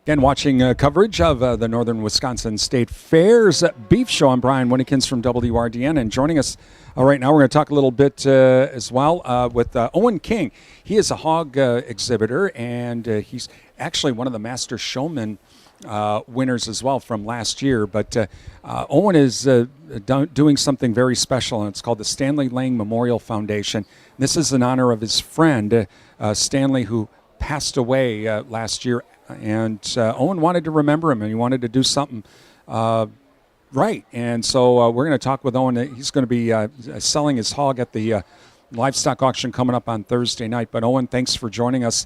Again, watching coverage of the Northern Wisconsin State Fair's Beef Show. I'm Brian Winnekins from WRDN, and joining us right now, we're going to talk a little bit as well with Owen King. He is a hog exhibitor, and he's actually one of the Master Showman winners as well from last year. But Owen is doing something very special, and it's called the Stanley Lang Memorial Foundation. This is in honor of his friend, Stanley, who passed away last year, and Owen wanted to remember him, and he wanted to do something right. And so we're going to talk with Owen. He's going to be selling his hog at the livestock auction coming up on Thursday night. But Owen, thanks for joining us.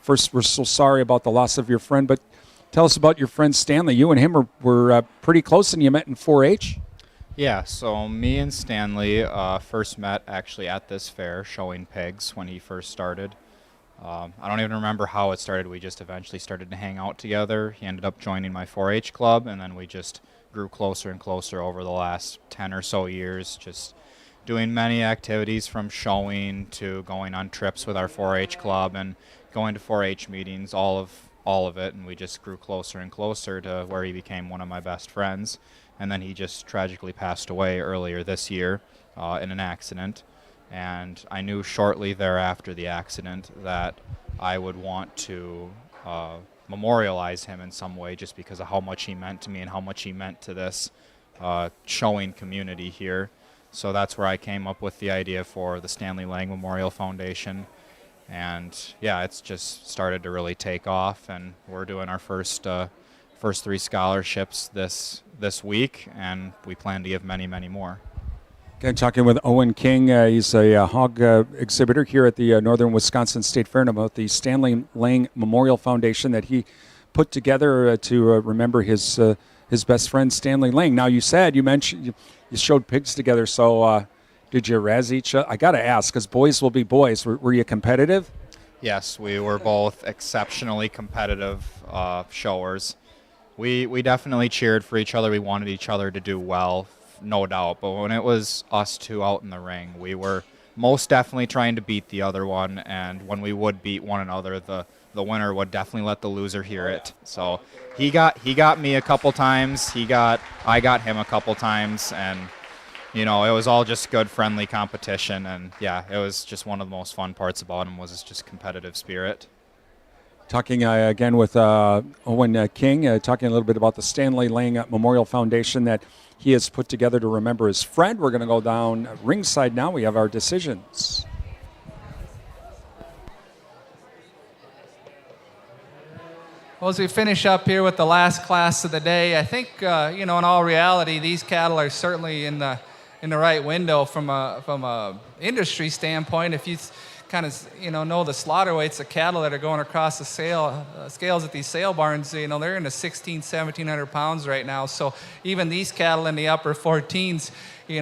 First, we're so sorry about the loss of your friend, but tell us about your friend Stanley. You and him were pretty close, and you met in 4-H? Yeah, so me and Stanley first met actually at this fair showing pigs when he first started. I don't even remember how it started. We just eventually started to hang out together. He ended up joining my 4-H club, and then we just grew closer and closer over the last 10 or so years, just doing many activities from showing to going on trips with our 4-H club and going to 4-H meetings, all of it, and we just grew closer and closer to where he became one of my best friends. And then he just tragically passed away earlier this year in an accident. And I knew shortly thereafter the accident that I would want to memorialize him in some way, just because of how much he meant to me and how much he meant to this showing community here. So that's where I came up with the idea for the Stanley Lang Memorial Foundation. And yeah, it's just started to really take off, and we're doing our first 3 scholarships this week, and we plan to give many, many more. Okay, talking with Owen King. He's a hog exhibitor here at the Northern Wisconsin State Fair, and about the Stanley Lang Memorial Foundation that he put together to remember his best friend Stanley Lang. Now, you mentioned you showed pigs together, so did you razz each other? I got to ask, because boys will be boys. Were you competitive? Yes, we were both exceptionally competitive showers. We definitely cheered for each other. We wanted each other to do well, no doubt. But when it was us two out in the ring, we were most definitely trying to beat the other one. And when we would beat one another, the winner would definitely let the loser hear it. So he got me a couple times. I got him a couple times, and it was all just good, friendly competition. And yeah, it was just one of the most fun parts about him was his just competitive spirit. Talking again with Owen King, talking a little bit about the Stanley Lang Memorial Foundation that he has put together to remember his friend. We're going to go down ringside now. We have our decisions. Well, as we finish up here with the last class of the day, I think, in all reality, these cattle are certainly in the right window from a industry standpoint. If you kind of know the slaughter weights of cattle that are going across the scales at these sale barns, they're in the 1,700 pounds right now. So even these cattle in the upper 14s, you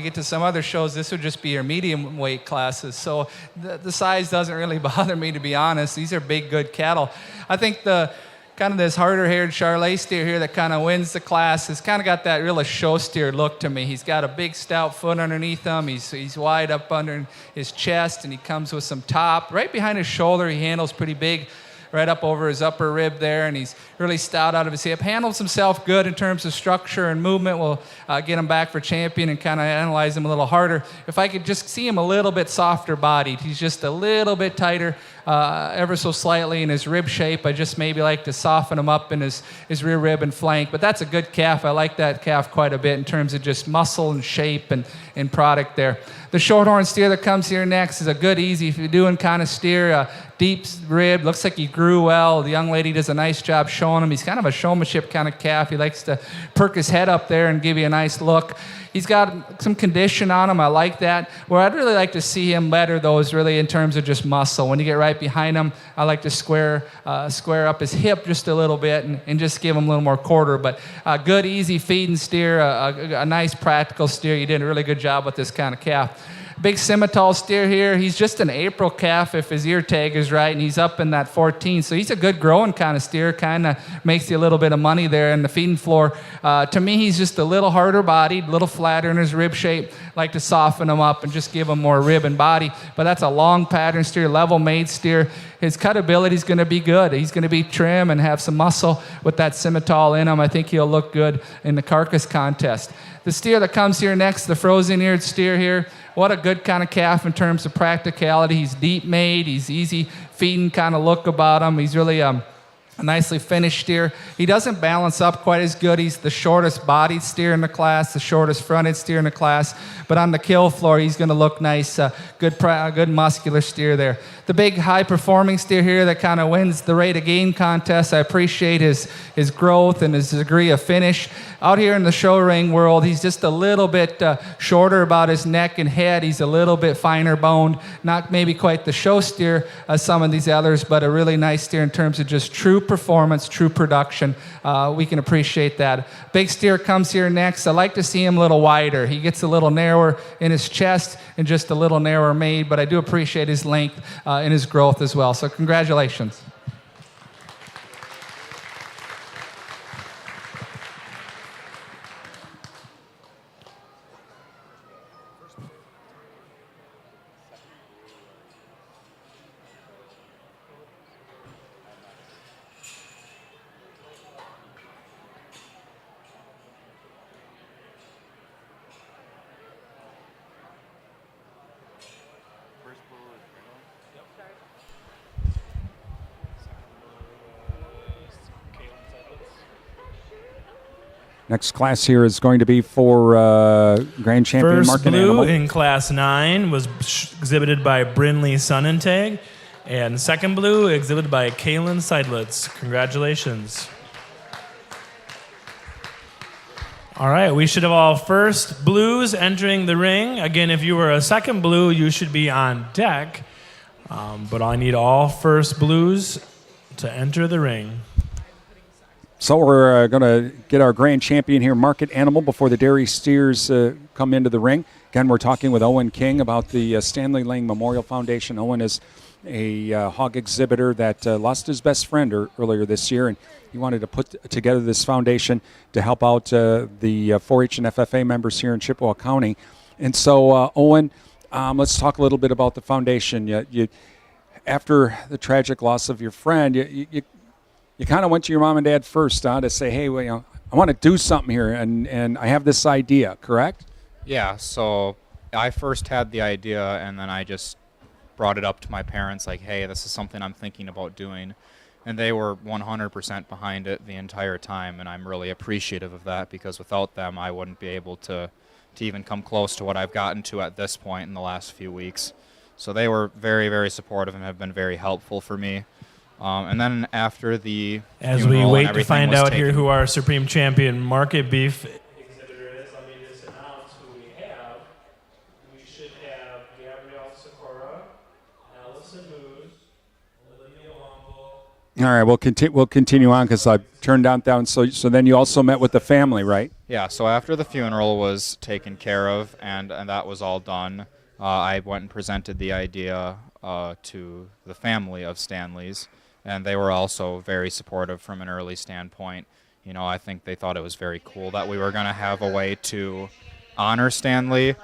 get to some other shows, this would just be your medium weight classes. So the size doesn't really bother me, to be honest. These are big, good cattle. I think this harder-haired Charolais steer here that kind of wins the class has kind of got that real show steer look to me. He's got a big stout foot underneath him. He's wide up under his chest, and he comes with some top. Right behind his shoulder, he handles pretty big, right up over his upper rib there, and he's really stout out of his hip. Handles himself good in terms of structure and movement. We'll get him back for champion and kind of analyze him a little harder. If I could just see him a little bit softer bodied, he's just a little bit tighter, ever so slightly in his rib shape. I just maybe like to soften him up in his rear rib and flank. But that's a good calf. I like that calf quite a bit in terms of just muscle and shape and product there. The shorthorn steer that comes here next is a good, easy, if you're doing kind of steer, deep rib. Looks like he grew well. The young lady does a nice job showing him. He's kind of a showmanship kind of calf. He likes to perk his head up there and give you a nice look. He's got some condition on him. I like that. Where I'd really like to see him better, though, is really in terms of just muscle. When you get right behind him, I like to square up his hip just a little bit and just give him a little more quarter. But a good, easy feeding steer, a nice, practical steer. You did a really good job with this kind of calf. Big Simmental steer here. He's just an April calf if his ear tag is right, and he's up in that 14. So he's a good growing kind of steer, kind of makes you a little bit of money there in the feeding floor. To me, he's just a little harder bodied, a little flatter in his rib shape. Like to soften him up and just give him more rib and body. But that's a long pattern steer, level made steer. His cut ability is going to be good. He's going to be trim and have some muscle with that Simmental in him. I think he'll look good in the carcass contest. The steer that comes here next, the frozen-eared steer here, what a good kind of calf in terms of practicality. He's deep made. He's easy feeding kind of look about him. He's really a nicely finished steer. He doesn't balance up quite as good. He's the shortest bodied steer in the class, the shortest fronted steer in the class. But on the kill floor, he's going to look nice. Good muscular steer there. The big high performing steer here that kind of wins the rate of gain contest. I appreciate his growth and his degree of finish. Out here in the show ring world, he's just a little bit shorter about his neck and head. He's a little bit finer boned. Not maybe quite the show steer as some of these others, but a really nice steer in terms of just true performance, true production. We can appreciate that. Big steer comes here next. I like to see him a little wider. He gets a little narrower in his chest and just a little narrower made, but I do appreciate his length and his growth as well. So congratulations. Next class here is going to be for Grand Champion First Market blue Animal. in Class 9 was exhibited by Brinley Sonnentag, and second blue exhibited by Kaylin Seidlitz. Congratulations. All right, we should have all first blues entering the ring. Again, if you were a second blue, you should be on deck. But I need all first blues to enter the ring. So we're going to get our grand champion here, Market Animal, before the dairy steers come into the ring. Again, we're talking with Owen King about the Stanley Lang Memorial Foundation. Owen is a hog exhibitor that lost his best friend earlier this year, and he wanted to put together this foundation to help out the 4-H and FFA members here in Chippewa County. And so, Owen, let's talk a little bit about the foundation. You after the tragic loss of your friend, you kind of went to your mom and dad first to say, hey, well, I want to do something here, and I have this idea, correct? Yeah, so I first had the idea, and then I just brought it up to my parents, like, hey, this is something I'm thinking about doing. And they were 100% behind it the entire time, and I'm really appreciative of that, because without them, I wouldn't be able to even come close to what I've gotten to at this point in the last few weeks. So they were very, very supportive and have been very helpful for me. And then after the As we funeral wait and to everything find was out here taken- who our Supreme Champion Market Beef exhibitor is, let me just announce who we have. We should have Gabrielle Sikora, Allison Moose, Olivia Womble. All right, we'll continue on because I turned down. So then you also met with the family, right? Yeah, so after the funeral was taken care of and that was all done, I went and presented the idea to the family of Stanley's, and they were also very supportive from an early standpoint. You know, I think they thought it was very cool that we were going to have a way to honor Stanley,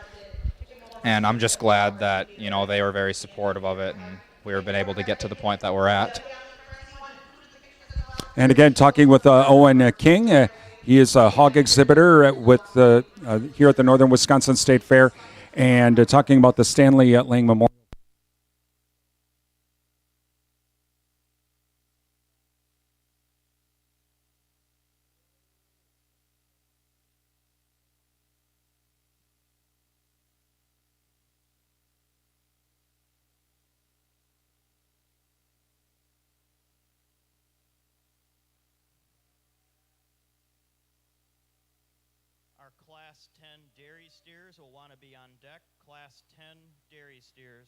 and I'm just glad that, you know, they were very supportive of it, and we've been able to get to the point that we're at. And again, talking with Owen King. He is a hog exhibitor with here at the Northern Wisconsin State Fair, and talking about the Stanley Lang Memorial. Our Class 10 dairy steers will want to be on deck. Class 10 dairy steers.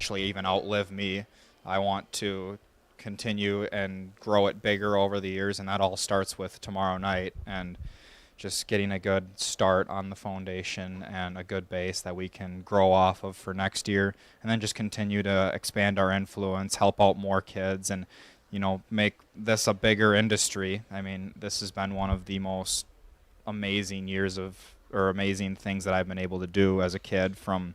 actually even outlive me. I want to continue and grow it bigger over the years, and that all starts with tomorrow night and just getting a good start on the foundation and a good base that we can grow off of for next year, and then just continue to expand our influence, help out more kids, and make this a bigger industry. I mean, this has been one of the most amazing amazing things that I've been able to do as a kid, from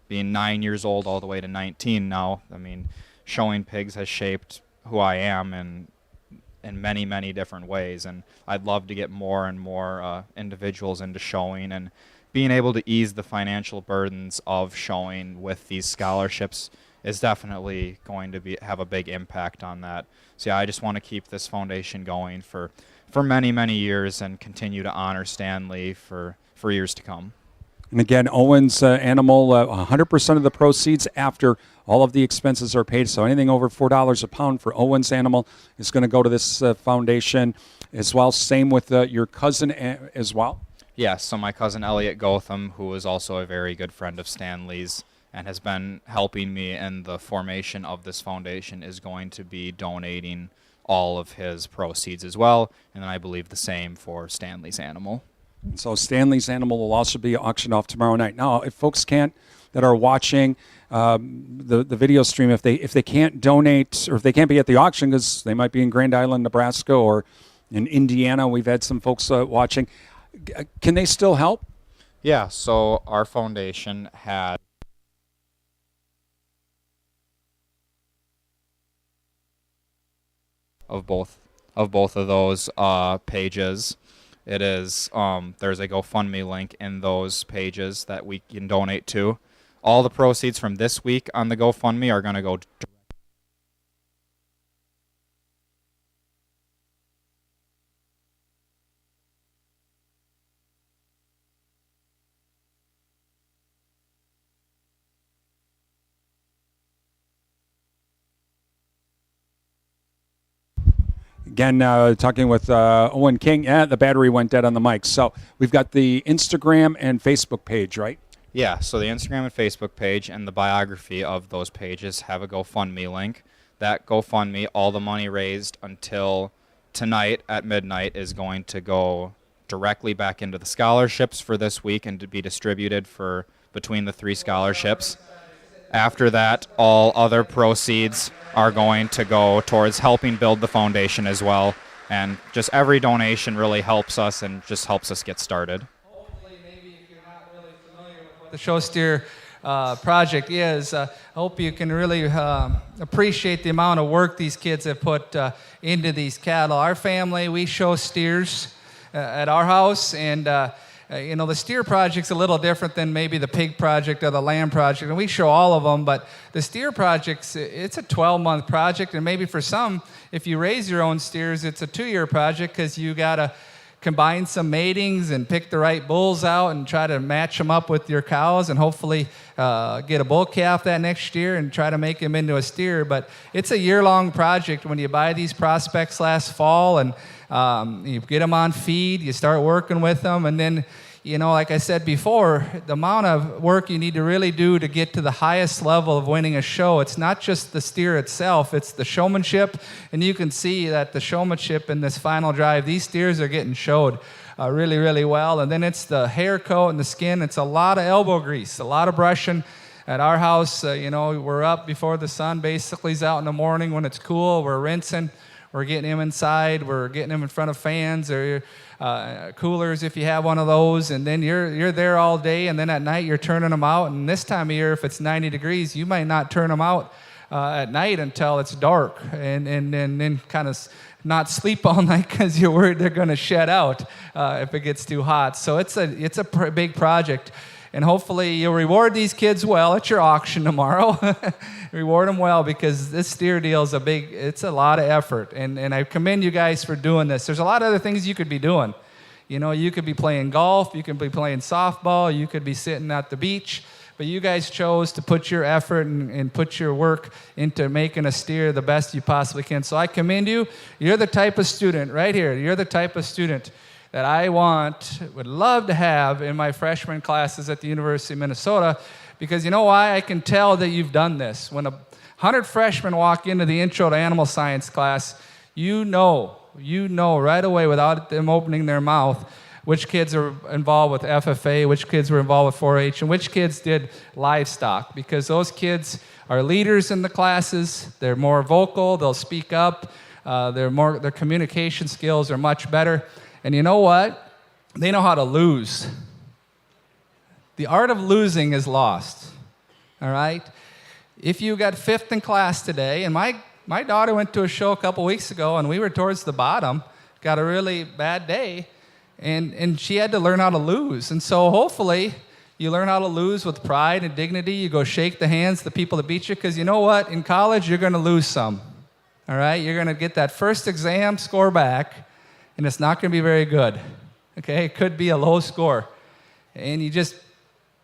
being 9 years old all the way to 19 now. I mean, showing pigs has shaped who I am in many, many different ways, and I'd love to get more and more individuals into showing, and being able to ease the financial burdens of showing with these scholarships is definitely going to have a big impact on that. So yeah, I just want to keep this foundation going for many, many years and continue to honor Stanley for years to come. And again, Owen's Animal, 100% of the proceeds after all of the expenses are paid. So anything over $4 a pound for Owen's Animal is going to go to this foundation as well. Same with your cousin as well? Yes, so my cousin Elliot Gotham, who is also a very good friend of Stanley's and has been helping me in the formation of this foundation, is going to be donating all of his proceeds as well. And then I believe the same for Stanley's Animal. So Stanley's Animal will also be auctioned off tomorrow night. Now, if folks that are watching the video stream, if they can't donate, or if they can't be at the auction because they might be in Grand Island, Nebraska, or in Indiana, we've had some folks watching. Can they still help? Yeah. So our foundation had of both of those pages. It is there's a GoFundMe link in those pages that we can donate to. All the proceeds from this week on the GoFundMe are going to go Again, talking with Owen King. The battery went dead on the mic. So we've got the Instagram and Facebook page, right? Yeah, so the Instagram and Facebook page and the biography of those pages have a GoFundMe link. That GoFundMe, all the money raised until tonight at midnight is going to go directly back into the scholarships for this week and to be distributed for between the 3 scholarships. After that, all other proceeds are going to go towards helping build the foundation as well. And just every donation really helps us and just helps us get started. Hopefully, maybe if you're not really familiar with what the Show Steer project is, I hope you can really appreciate the amount of work these kids have put into these cattle. Our family, we show steers at our house, and the steer project's a little different than maybe the pig project or the lamb project, and we show all of them, but the steer project's, it's a 12-month project, and maybe for some, if you raise your own steers, it's a 2-year project because you got to combine some matings and pick the right bulls out and try to match them up with your cows and hopefully get a bull calf that next year and try to make him into a steer. But it's a year-long project. When you buy these prospects last fall and you get them on feed, you start working with them, and then, like I said before, the amount of work you need to really do to get to the highest level of winning a show, it's not just the steer itself, it's the showmanship, and you can see that the showmanship in this final drive, these steers are getting showed really, really well, and then it's the hair coat and the skin. It's a lot of elbow grease, a lot of brushing. At our house, we're up before the sun basically is out in the morning when it's cool, we're rinsing. We're getting him inside. We're getting him in front of fans or coolers if you have one of those. And then you're there all day. And then at night you're turning them out. And this time of year, if it's 90 degrees, you might not turn them out at night until it's dark. And then kind of not sleep all night because you're worried they're going to shed out if it gets too hot. So it's a big project. And hopefully you'll reward these kids well at your auction tomorrow. Reward them well, because this steer deal is it's a lot of effort. And I commend you guys for doing this. There's a lot of other things you could be doing. You could be playing golf, you could be playing softball, you could be sitting at the beach. But you guys chose to put your effort and put your work into making a steer the best you possibly can. So I commend you. You're the type of student right here. You're the type of student that would love to have in my freshman classes at the University of Minnesota, Because you know why? I can tell that you've done this. When 100 freshmen walk into the Intro to Animal Science class, you know right away without them opening their mouth which kids are involved with FFA, which kids were involved with 4-H, and which kids did livestock. Because those kids are leaders in the classes. They're more vocal. They'll speak up. Their communication skills are much better. And you know what? They know how to lose. The art of losing is lost. All right? If you got 5th in class today, and my daughter went to a show a couple weeks ago, and we were towards the bottom, got a really bad day, and she had to learn how to lose. And so hopefully you learn how to lose with pride and dignity. You go shake the hands of the people that beat you, because you know what? In college, you're going to lose some. All right? You're going to get that first exam score back, and it's not going to be very good. Okay? It could be a low score. And you just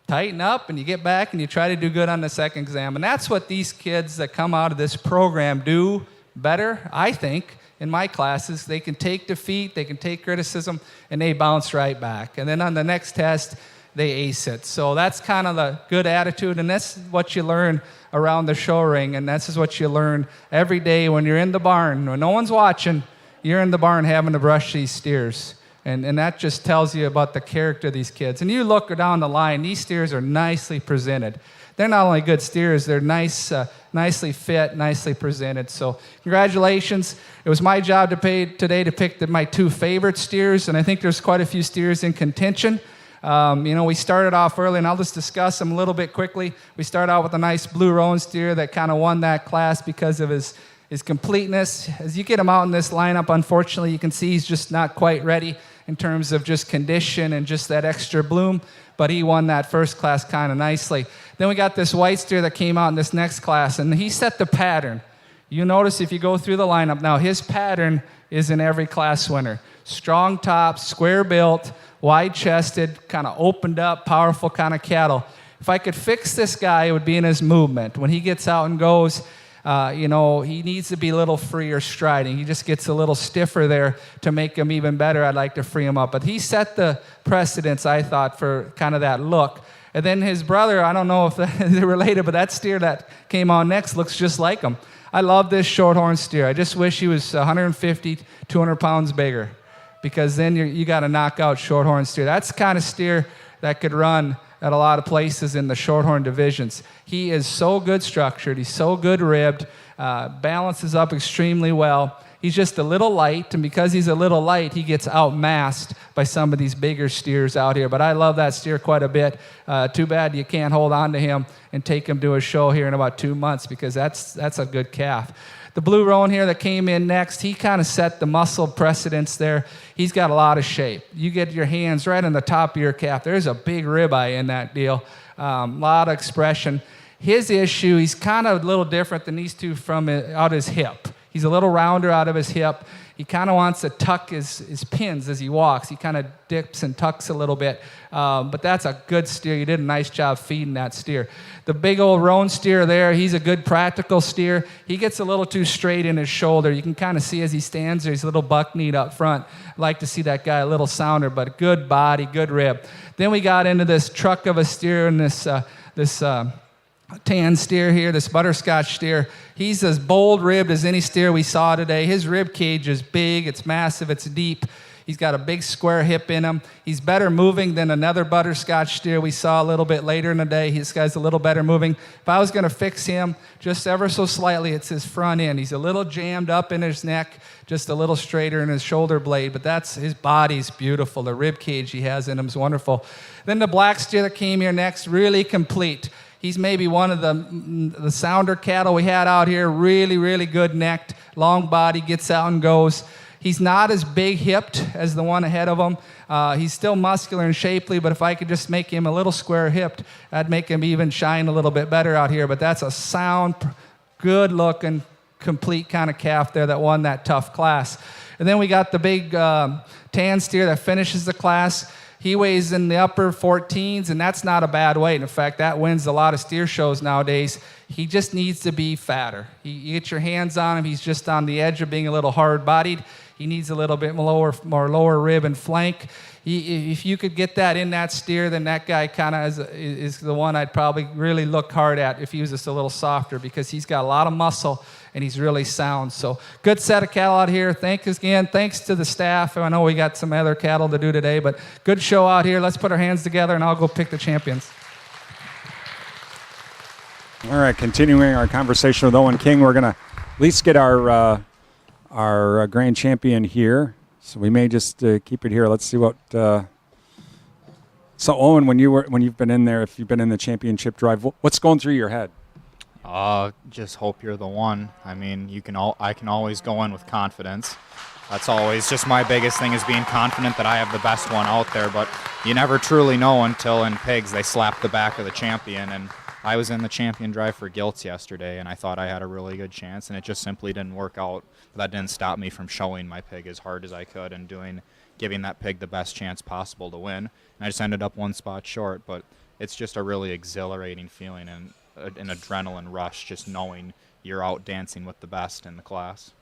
tighten up, and you get back, and you try to do good on the second exam. And that's what these kids that come out of this program do better, I think, in my classes. They can take defeat, they can take criticism, and they bounce right back. And then on the next test, they ace it. So that's kind of the good attitude, and that's what you learn around the show ring, and this is what you learn every day when you're in the barn. When no one's watching, you're in the barn having to brush these steers. And that just tells you about the character of these kids. And you look down the line, these steers are nicely presented. They're not only good steers, they're nicely fit, nicely presented. So congratulations. It was my job today to pick my 2 favorite steers, and I think there's quite a few steers in contention. We started off early, and I'll just discuss them a little bit quickly. We started out with a nice Blue Roan steer that kind of won that class because of his completeness. As you get him out in this lineup, unfortunately, you can see he's just not quite ready in terms of just condition and just that extra bloom, but he won that first class kind of nicely. Then we got this white steer that came out in this next class, and he set the pattern. You notice if you go through the lineup now, his pattern is in every class winner. Strong top, square built, wide chested, kind of opened up, powerful kind of cattle. If I could fix this guy, it would be in his movement. When he gets out and goes, he needs to be a little freer striding. He just gets a little stiffer there to make him even better. I'd like to free him up. But he set the precedence, I thought, for kind of that look. And then his brother, I don't know if they're related, but that steer that came on next looks just like him. I love this shorthorn steer. I just wish he was 150, 200 pounds bigger, because then you got a knockout shorthorn steer. That's the kind of steer that could run at a lot of places in the shorthorn divisions. He is so good structured. He's so good ribbed, balances up extremely well. He's just a little light, and because he's a little light, he gets outmassed by some of these bigger steers out here. But I love that steer quite a bit. Too bad you can't hold on to him and take him to a show here in about 2 months, because that's a good calf. The Blue Roan here that came in next, he kind of set the muscle precedence there. He's got a lot of shape. You get your hands right on the top of your calf. There's a big ribeye in that deal. Lot of expression. His issue, he's kind of a little different than these two from out his hip. He's a little rounder out of his hip. He kind of wants to tuck his pins as he walks. He kind of dips and tucks a little bit. But that's a good steer. You did a nice job feeding that steer. The big old roan steer there, he's a good practical steer. He gets a little too straight in his shoulder. You can kind of see as he stands there, he's a little buck-kneed up front. I'd like to see that guy a little sounder, but good body, good rib. Then we got into this truck of a steer and this tan steer here, this butterscotch steer. He's as bold-ribbed as any steer we saw today. His rib cage is big, it's massive, it's deep. He's got a big square hip in him. He's better moving than another butterscotch steer we saw a little bit later in the day. This guy's a little better moving. If I was going to fix him just ever so slightly, it's his front end. He's a little jammed up in his neck, just a little straighter in his shoulder blade, but his body's beautiful. The rib cage he has in him is wonderful. Then the black steer that came here next, really complete. He's maybe one of the sounder cattle we had out here, really, really good necked, long body, gets out and goes. He's not as big hipped as the one ahead of him. He's still muscular and shapely, but if I could just make him a little square hipped, I'd make him even shine a little bit better out here. But that's a sound, good looking, complete kind of calf there that won that tough class. And then we got the big tan steer that finishes the class. He weighs in the upper 14s, and that's not a bad weight. In fact, that wins a lot of steer shows nowadays. He just needs to be fatter. You get your hands on him, he's just on the edge of being a little hard-bodied. He needs a little bit more lower rib and flank. If you could get that in that steer, then that guy kind of is the one I'd probably really look hard at if he was just a little softer, because he's got a lot of muscle and he's really sound. So good set of cattle out here. Thanks to the staff. I know we got some other cattle to do today, but good show out here. Let's put our hands together and I'll go pick the champions. All right, continuing our conversation with Owen King, we're going to at least get our grand champion here. So we may just keep it here. Let's see what. So Owen, when you've been in there, if you've been in the championship drive, what's going through your head? Just hope you're the one. I mean, I can always go in with confidence. That's always just my biggest thing, is being confident that I have the best one out there. But you never truly know until in pigs they slap the back of the champion. And I was in the champion drive for Giltz yesterday, and I thought I had a really good chance, and it just simply didn't work out. But that didn't stop me from showing my pig as hard as I could and giving that pig the best chance possible to win. And I just ended up one spot short, but it's just a really exhilarating feeling and an adrenaline rush just knowing you're out dancing with the best in the class.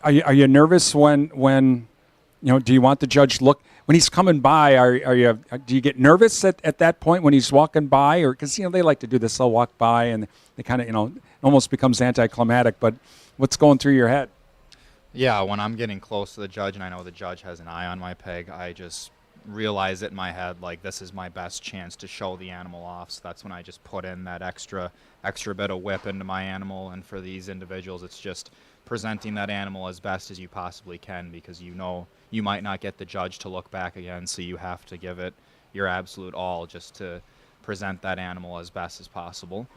Are you nervous when do you want the judge look when he's coming by? Do you get nervous at that point when he's walking by, or because they like to do this, they'll walk by and they kind of it almost becomes anticlimactic, but what's going through your head? Yeah, when I'm getting close to the judge and I know the judge has an eye on my pig, I just realize it in my head, like, this is my best chance to show the animal off. So that's when I just put in that extra bit of whip into my animal. And for these individuals, it's just presenting that animal as best as you possibly can, because you might not get the judge to look back again, so you have to give it your absolute all just to present that animal as best as possible.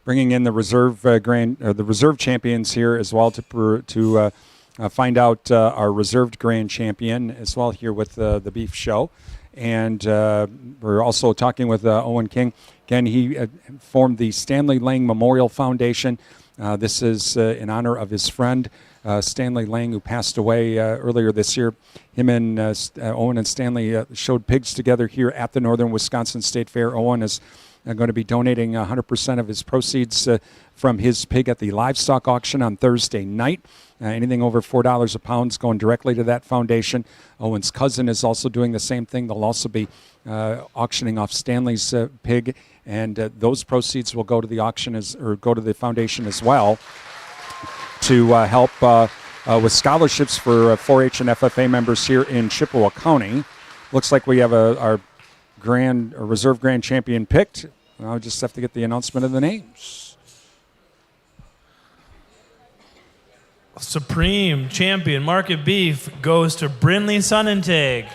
Bringing in the reserve champions here as well to find out our reserved grand champion as well here with the Beef Show. And we're also talking with Owen King. Again, he formed the Stanley Lang Memorial Foundation. This is in honor of his friend, Stanley Lang, who passed away earlier this year. Him and Owen and Stanley showed pigs together here at the Northern Wisconsin State Fair. Owen is going to be donating 100% of his proceeds from his pig at the livestock auction on Thursday night. Anything over $4 a pound is going directly to that foundation. Owen's cousin is also doing the same thing. They'll also be auctioning off Stanley's pig, and those proceeds will go to the go to the foundation as well to help with scholarships for 4-H and FFA members here in Chippewa County. Looks like we have our reserve grand champion picked. I'll just have to get the announcement of the names. Supreme Champion Market Beef goes to Brindley Sonnentag.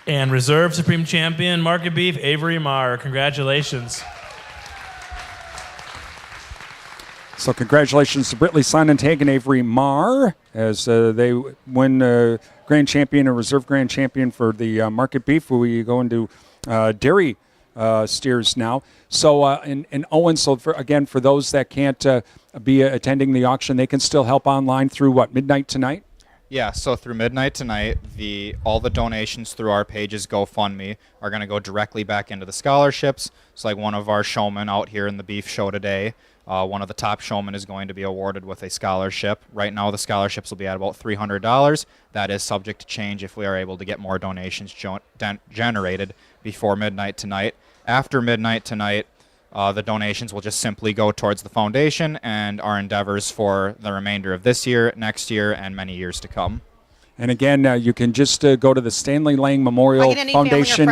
And Reserve Supreme Champion Market Beef, Avery Marr. Congratulations. So congratulations to Brindley Sonnentag and Avery Marr as they win Grand Champion and Reserve Grand Champion for the Market Beef. We go into dairy steers now. So, and Owen, so for those that can't be attending the auction, they can still help online through midnight tonight? Yeah, so through midnight tonight, all the donations through our page's GoFundMe are going to go directly back into the scholarships. It's like one of our showmen out here in the Beef Show today. One of the top showmen is going to be awarded with a scholarship. Right now, the scholarships will be at about $300. That is subject to change if we are able to get more donations generated before midnight tonight. After midnight tonight, the donations will just simply go towards the foundation and our endeavors for the remainder of this year, next year, and many years to come. And again, you can just go to the Stanley Lang Memorial Foundation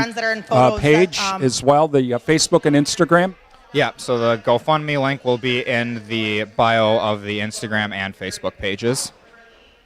page as well, the Facebook and Instagram. Yeah, so the GoFundMe link will be in the bio of the Instagram and Facebook pages.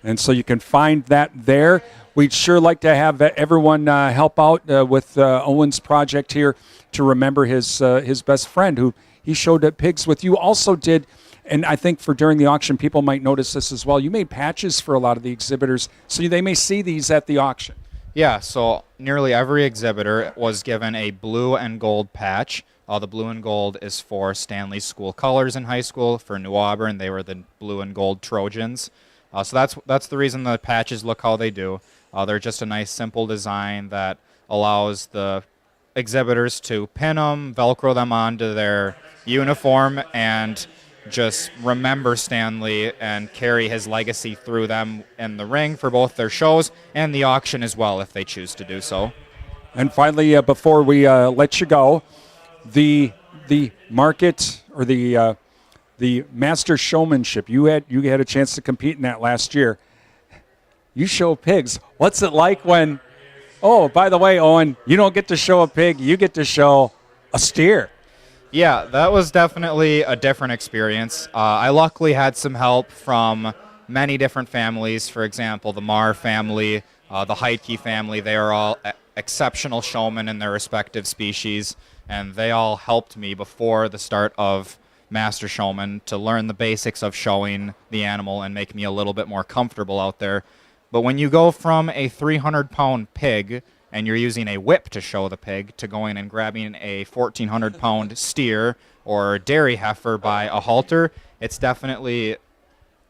And so you can find that there. We'd sure like to have everyone help out with Owen's project here to remember his best friend who he showed pigs with. You also did, and I think during the auction, people might notice this as well. You made patches for a lot of the exhibitors, so they may see these at the auction. Yeah, so nearly every exhibitor was given a blue and gold patch The blue and gold is for Stanley's school colors in high school. For New Auburn, they were the blue and gold Trojans. So that's the reason the patches look how they do. They're just a nice, simple design that allows the exhibitors to pin them, Velcro them onto their uniform, and just remember Stanley and carry his legacy through them in the ring for both their shows and the auction as well, if they choose to do so. And finally, before we let you go, the market or the master showmanship, you had a chance to compete in that last year. You show pigs. What's it like when? Oh, by the way, Owen, you don't get to show a pig. You get to show a steer. Yeah, that was definitely a different experience. I luckily had some help from many different families. For example, the Marr family, the Heidke family. They are all exceptional showmen in their respective species, and they all helped me before the start of Master Showman to learn the basics of showing the animal and make me a little bit more comfortable out there. But when you go from a 300-pound pig and you're using a whip to show the pig to going and grabbing a 1,400-pound steer or dairy heifer by a halter, it's definitely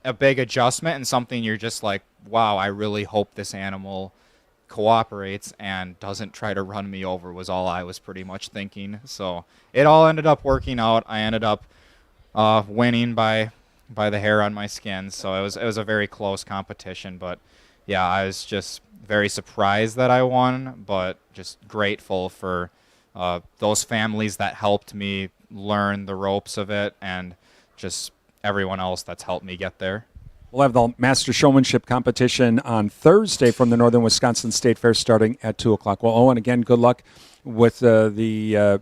a big adjustment and something you're just like, wow, I really hope this animal cooperates and doesn't try to run me over, was all I was pretty much thinking. So it all ended up working out. I ended up winning by the hair on my skin. So it was a very close competition, but yeah, I was just very surprised that I won, but just grateful for those families that helped me learn the ropes of it and just everyone else that's helped me get there. We'll have the Master Showmanship competition on Thursday from the Northern Wisconsin State Fair starting at 2 o'clock. Well, Owen, again, good luck with the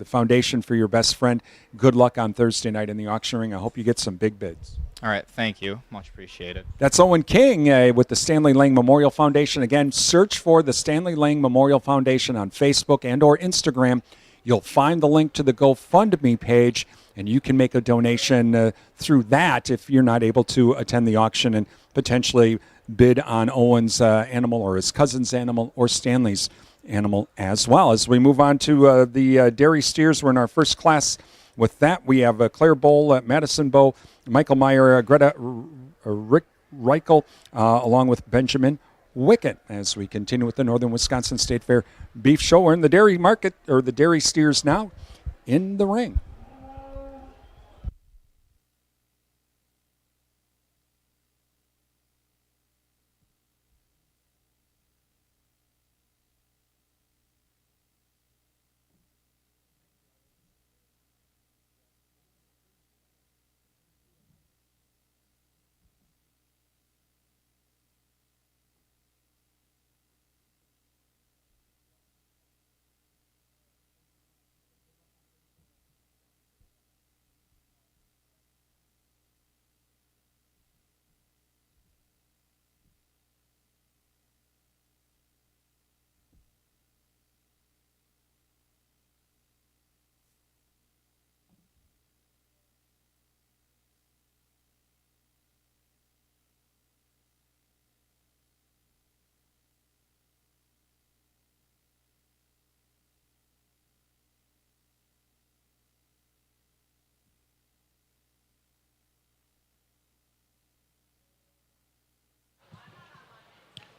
foundation for your best friend. Good luck on Thursday night in the auction ring. I hope you get some big bids. All right, thank you. Much appreciated. That's Owen King with the Stanley Lang Memorial Foundation. Again, search for the Stanley Lang Memorial Foundation on Facebook and or Instagram. You'll find the link to the GoFundMe page, and you can make a donation through that if you're not able to attend the auction and potentially bid on Owen's animal or his cousin's animal or Stanley's animal as well. As we move on to the dairy steers, we're in our first class. With that, we have Claire Bowl, Madison Bow, Michael Meyer, Greta Rick Reichel, along with Benjamin Wickett, as we continue with the Northern Wisconsin State Fair Beef Show. We're in the dairy market, or the dairy steers now, in the ring.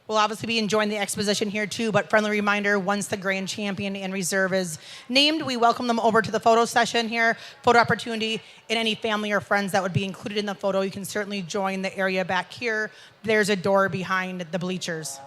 We'll obviously be enjoying the exposition here too, but friendly reminder, once the grand champion and reserve is named, we welcome them over to the photo session here, photo opportunity, and any family or friends that would be included in the photo, you can certainly join the area back here. There's a door behind the bleachers.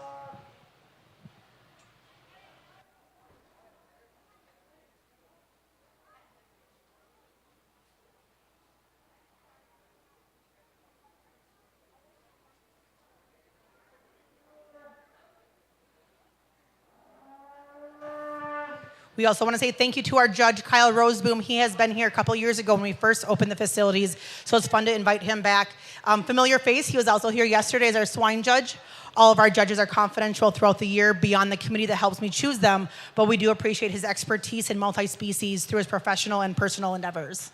We also want to say thank you to our judge, Kyle Roseboom. He has been here a couple years ago when we first opened the facilities, so it's fun to invite him back. Familiar face, he was also here yesterday as our swine judge. All of our judges are confidential throughout the year beyond the committee that helps me choose them, but we do appreciate his expertise in multi-species through his professional and personal endeavors.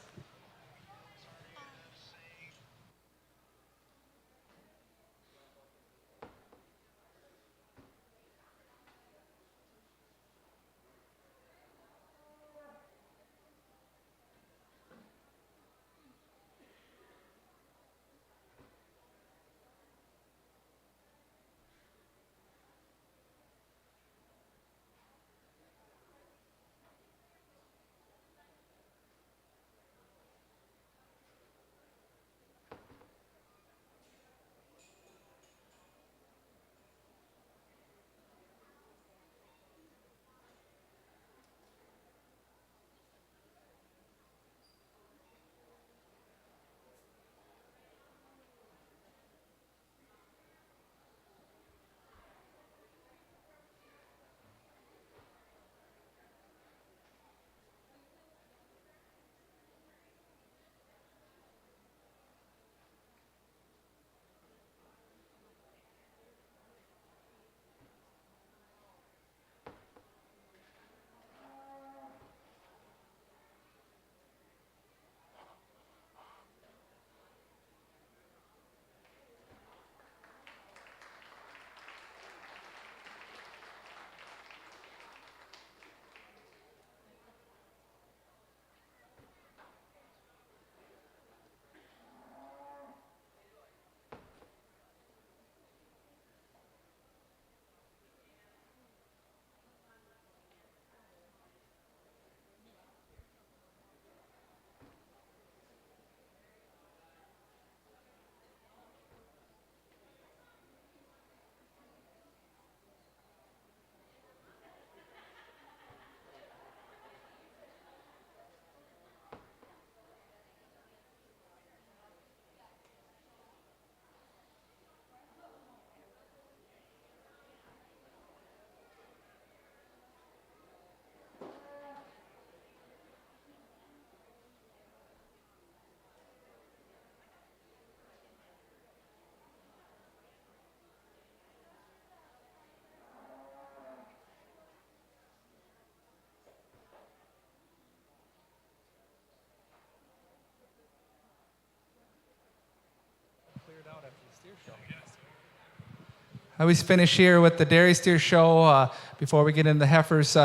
I always finish here with the dairy steer show before we get into the heifers.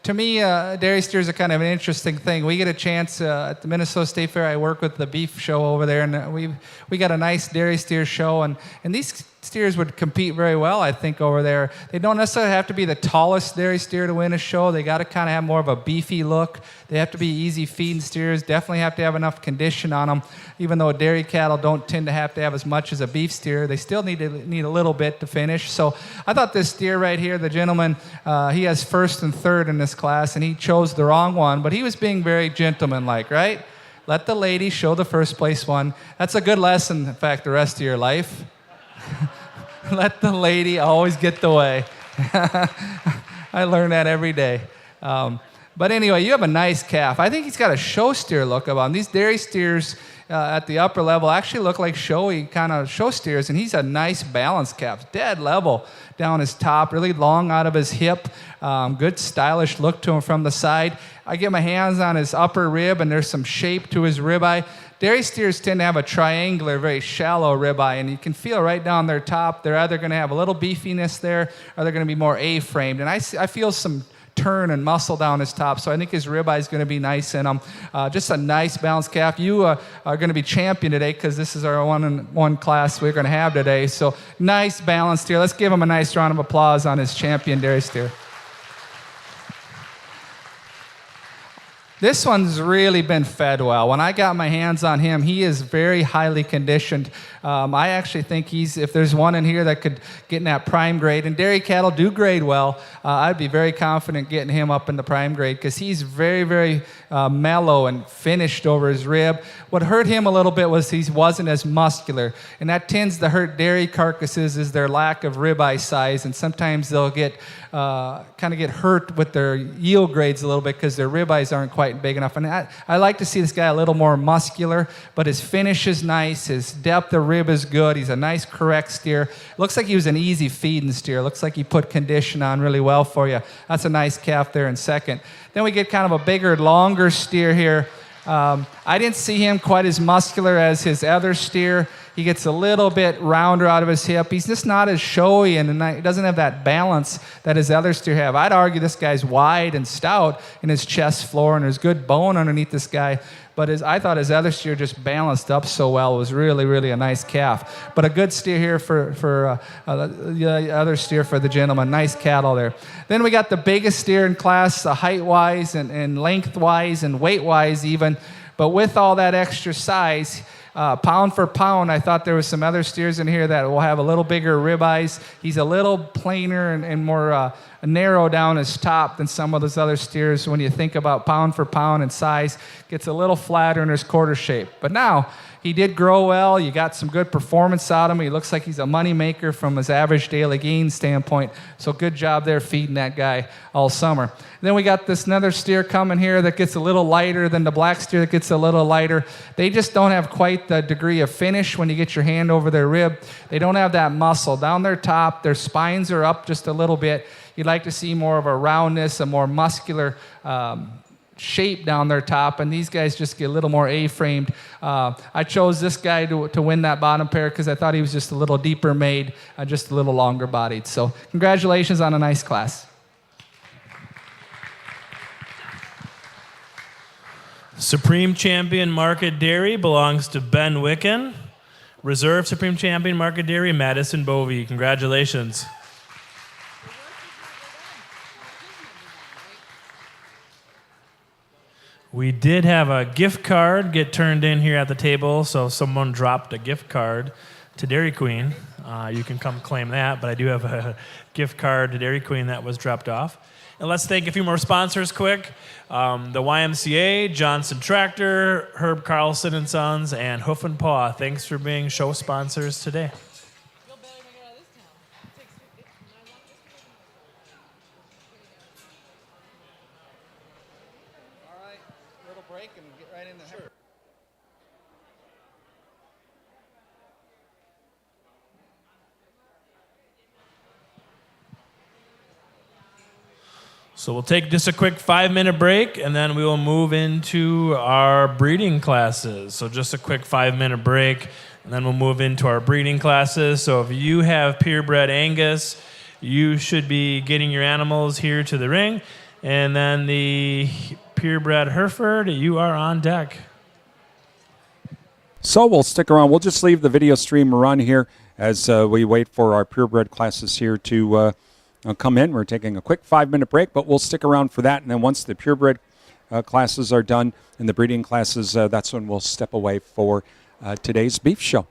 To me, dairy steers are kind of an interesting thing. We get a chance at the Minnesota State Fair. I work with the beef show over there, and we got a nice dairy steer show, and these steers would compete very well, I think, over there. They don't necessarily have to be the tallest dairy steer to win a show. They got to kind of have more of a beefy look. They have to be easy feeding steers. Definitely have to have enough condition on them. Even though dairy cattle don't tend to have as much as a beef steer, they still need a little bit to finish. So I thought this steer right here, the gentleman, he has first and third in this class, and he chose the wrong one, but he was being very gentlemanlike, right? Let the lady show the first place one. That's a good lesson, in fact, the rest of your life. Let the lady always get the way. I learn that every day. But anyway, you have a nice calf. I think he's got a show steer look about him. These dairy steers at the upper level actually look like showy kind of show steers, and he's a nice balanced calf, dead level down his top, really long out of his hip, good stylish look to him from the side. I get my hands on his upper rib, and there's some shape to his ribeye. Dairy steers tend to have a triangular, very shallow ribeye, and you can feel right down their top. They're either going to have a little beefiness there, or they're going to be more A-framed. And I feel some turn and muscle down his top, so I think his ribeye is going to be nice in him. Just a nice balanced calf. You are going to be champion today because this is our one class we're going to have today. So nice balanced steer. Let's give him a nice round of applause on his champion dairy steer. This one's really been fed well. When I got my hands on him, he is very highly conditioned. I actually think if there's one in here that could get in that prime grade, and dairy cattle do grade well, I'd be very confident getting him up in the prime grade because he's very, very mellow and finished over his rib. What hurt him a little bit was he wasn't as muscular, and that tends to hurt dairy carcasses is their lack of ribeye size, and sometimes they'll get kind of get hurt with their yield grades a little bit because their ribeyes aren't quite big enough. And I like to see this guy a little more muscular, but his finish is nice. His depth of rib is good. He's a nice, correct steer. Looks like he was an easy feeding steer. Looks like he put condition on really well for you. That's a nice calf there in second. Then we get kind of a bigger, longer steer here. I didn't see him quite as muscular as his other steer. He gets a little bit rounder out of his hip. He's just not as showy, and he doesn't have that balance that his other steer have. I'd argue this guy's wide and stout in his chest floor, and there's good bone underneath this guy. But I thought his other steer just balanced up so well. It was really, really a nice calf. But a good steer here for the other steer for the gentleman. Nice cattle there. Then we got the biggest steer in class, height-wise and length-wise and weight-wise even. But with all that extra size, pound for pound, I thought there was some other steers in here that will have a little bigger ribeyes. He's a little plainer and more narrow down his top than some of those other steers. When you think about pound for pound and size, gets a little flatter in his quarter shape. But now, he did grow well. You got some good performance out of him. He looks like he's a money maker from his average daily gain standpoint. So good job there feeding that guy all summer. Then we got this another steer coming here that gets a little lighter than the black steer that gets a little lighter. They just don't have quite the degree of finish when you get your hand over their rib. They don't have that muscle down their top. Their spines are up just a little bit. You'd like to see more of a roundness, a more muscular shape down their top, and these guys just get a little more A-framed. I chose this guy to win that bottom pair because I thought he was just a little deeper made, just a little longer bodied. So congratulations on a nice class. Supreme Champion Market Dairy belongs to Ben Wicken. Reserve Supreme Champion Market Dairy, Madison Bovey. Congratulations. We did have a gift card get turned in here at the table, so someone dropped a gift card to Dairy Queen. You can come claim that, but I do have a gift card to Dairy Queen that was dropped off. And let's thank a few more sponsors quick. The YMCA, Johnson Tractor, Herb Carlson and Sons, and Hoof and Paw. Thanks for being show sponsors today. So So we'll take just a quick 5-minute break, and then we will move into our breeding classes. So just a quick 5-minute break, and then we'll move into our breeding classes. So if you have purebred Angus, you should be getting your animals here to the ring. And then the purebred Hereford, you are on deck. So we'll stick around. We'll just leave the video stream run here as we wait for our purebred classes here to come in. We're taking a quick 5-minute break, but we'll stick around for that. And then once the purebred classes are done and the breeding classes, that's when we'll step away for today's beef show.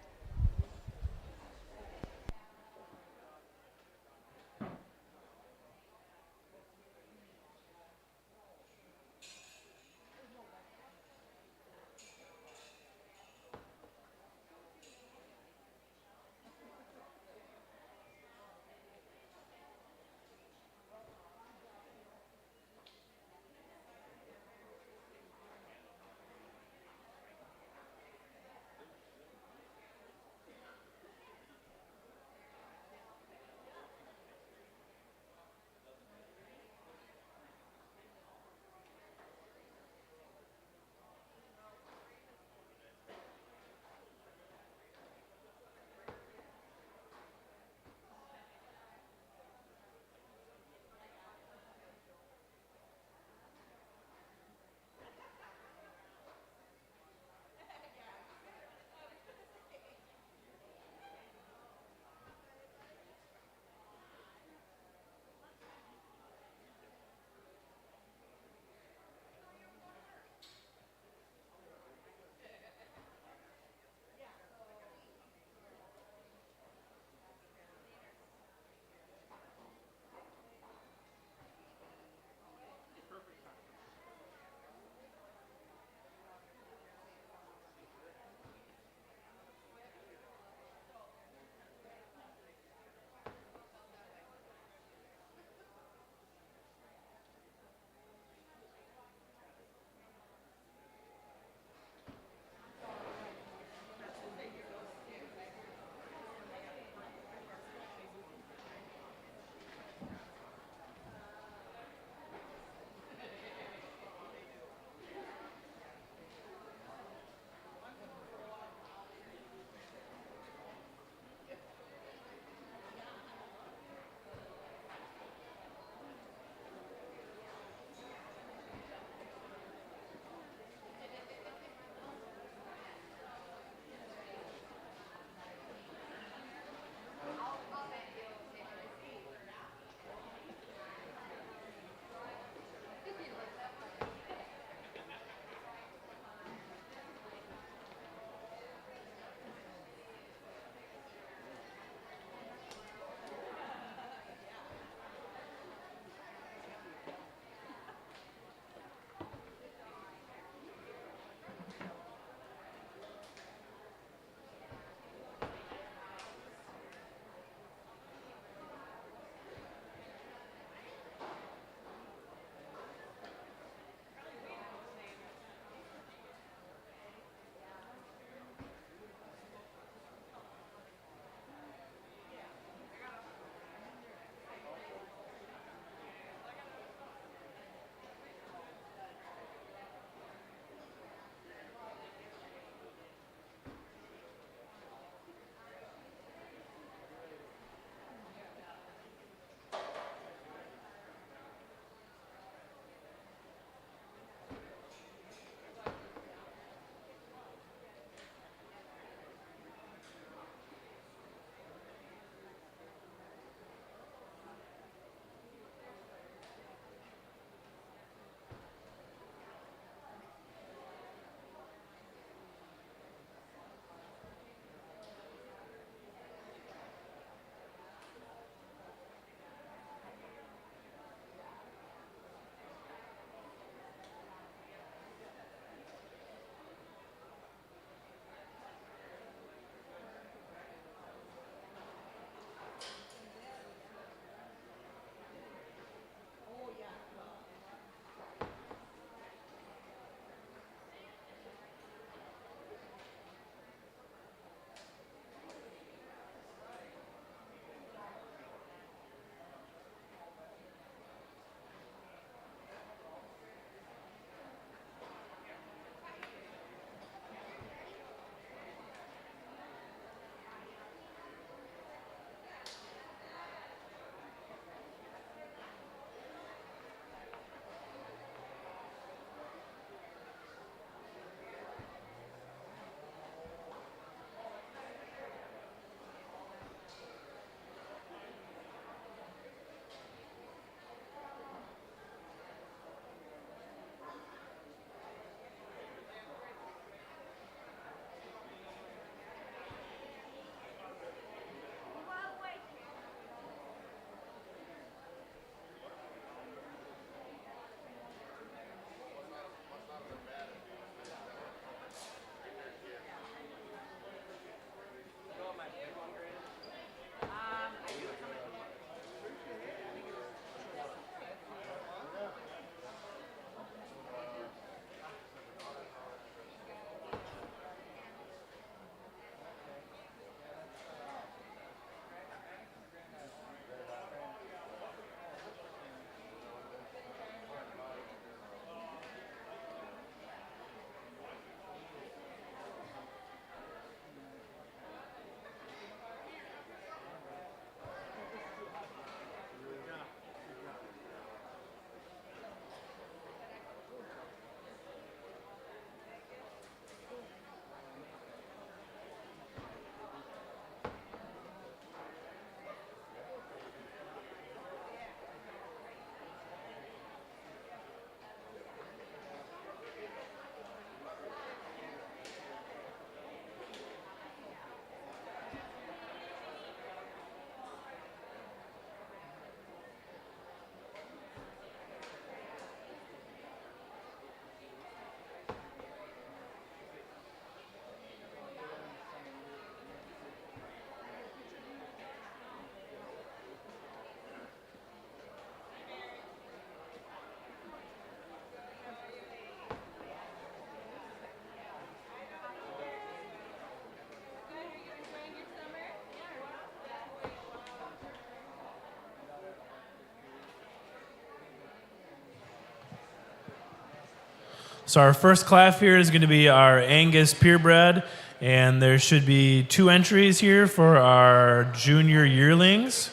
So our first calf here is going to be our Angus purebred, and there should be 2 entries here for our junior yearlings.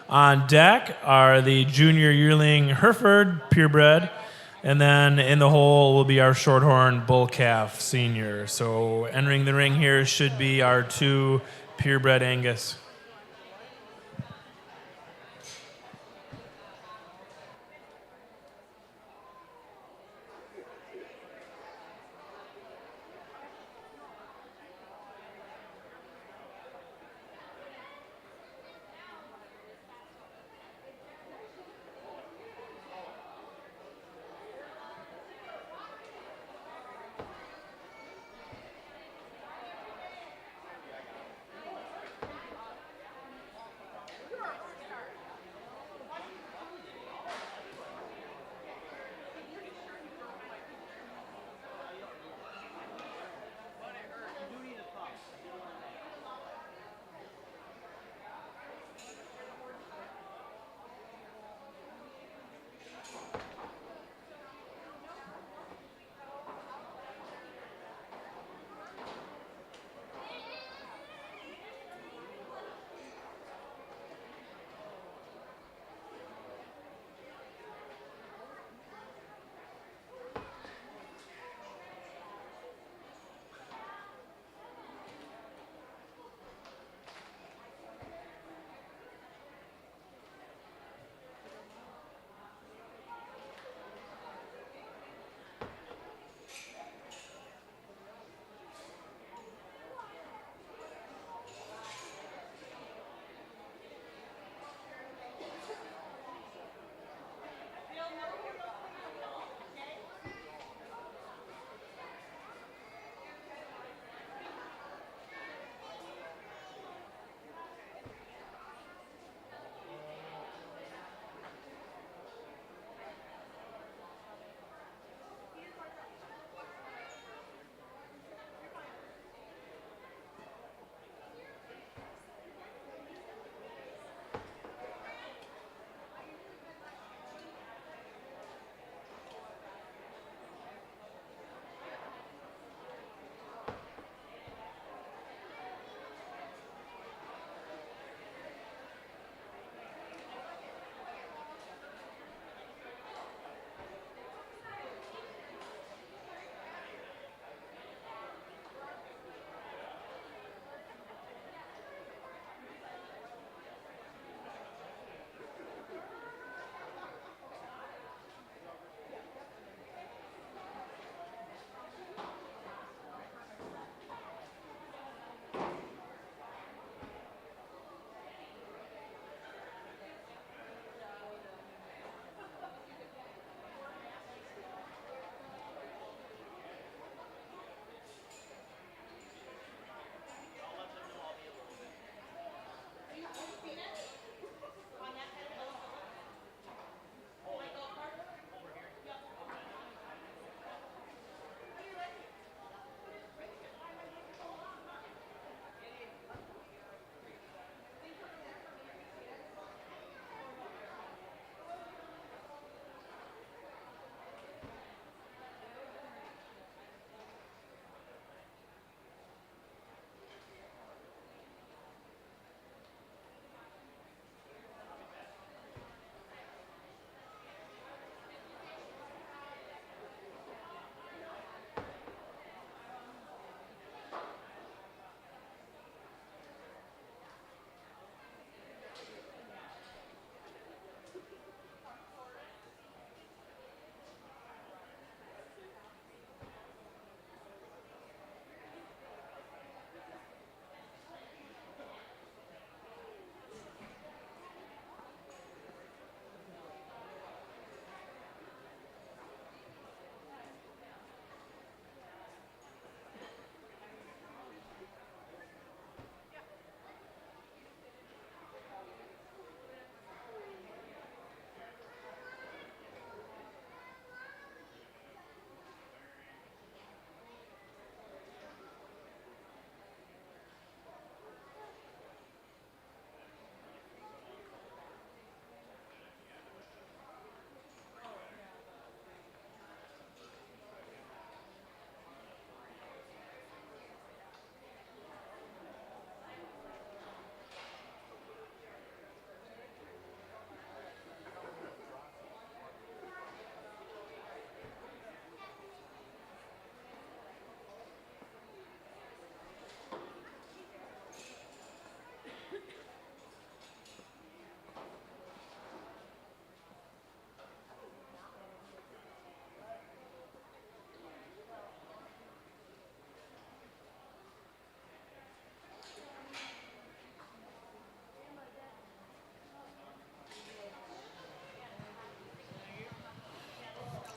On deck are the junior yearling Hereford purebred, and then in the hole will be our shorthorn bull calf senior. So entering the ring here should be our 2 purebred Angus.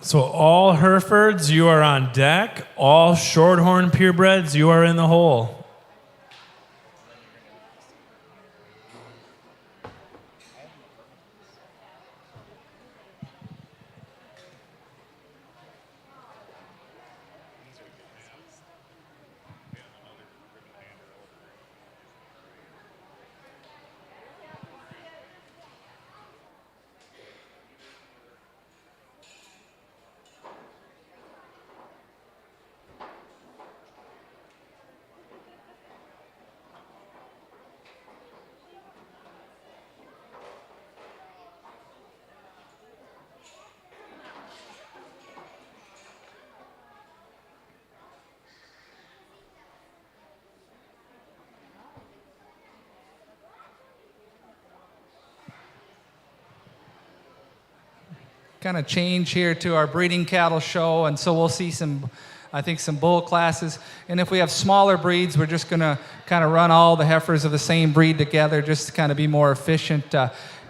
So all Herefords, you are on deck. All Shorthorn purebreds, you are in the hole. Kind of change here to our breeding cattle show, and so we'll see some bull classes. And if we have smaller breeds, we're just going to kind of run all the heifers of the same breed together just to kind of be more efficient.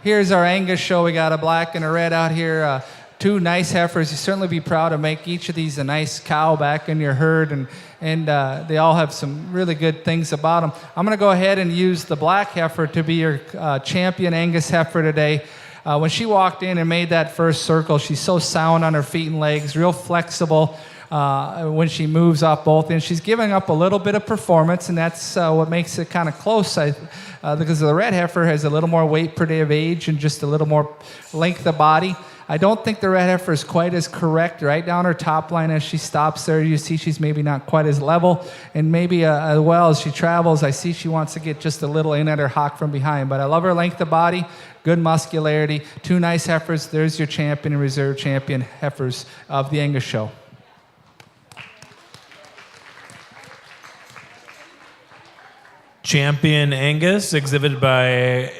Here's our Angus show. We got a black and a red out here. Two nice heifers. You certainly be proud to make each of these a nice cow back in your herd, and they all have some really good things about them. I'm going to go ahead and use the black heifer to be your champion Angus heifer today. When she walked in and made that first circle, she's so sound on her feet and legs, real flexible when she moves off both ends. She's giving up a little bit of performance, and that's what makes it kind of close. Because the red heifer has a little more weight per day of age and just a little more length of body. I don't think the red heifer is quite as correct right down her top line as she stops there. You see she's maybe not quite as level, and maybe as well as she travels, I see she wants to get just a little in at her hock from behind. But I love her length of body, good muscularity, two nice heifers. There's your champion and reserve champion heifers of the Angus show. Champion Angus, exhibited by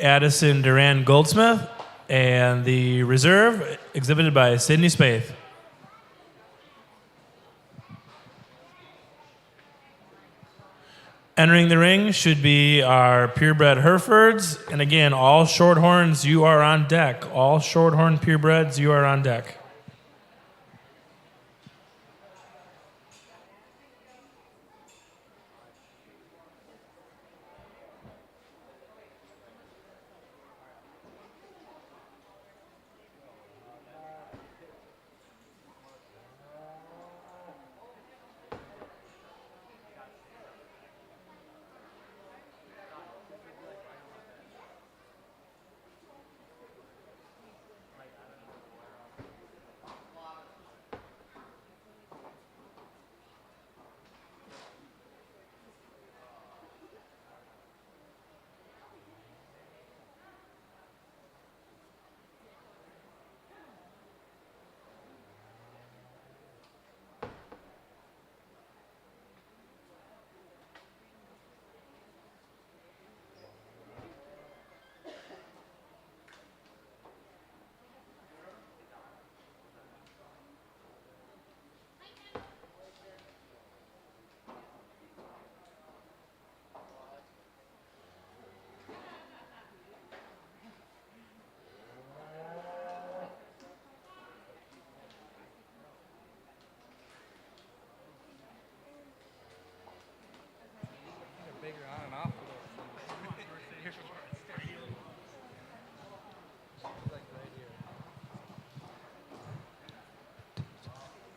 Addison Duran Goldsmith, and the reserve, exhibited by Sydney Spaeth. Entering the ring should be our purebred Herefords, and again, all Shorthorns, you are on deck. All Shorthorn purebreds, you are on deck.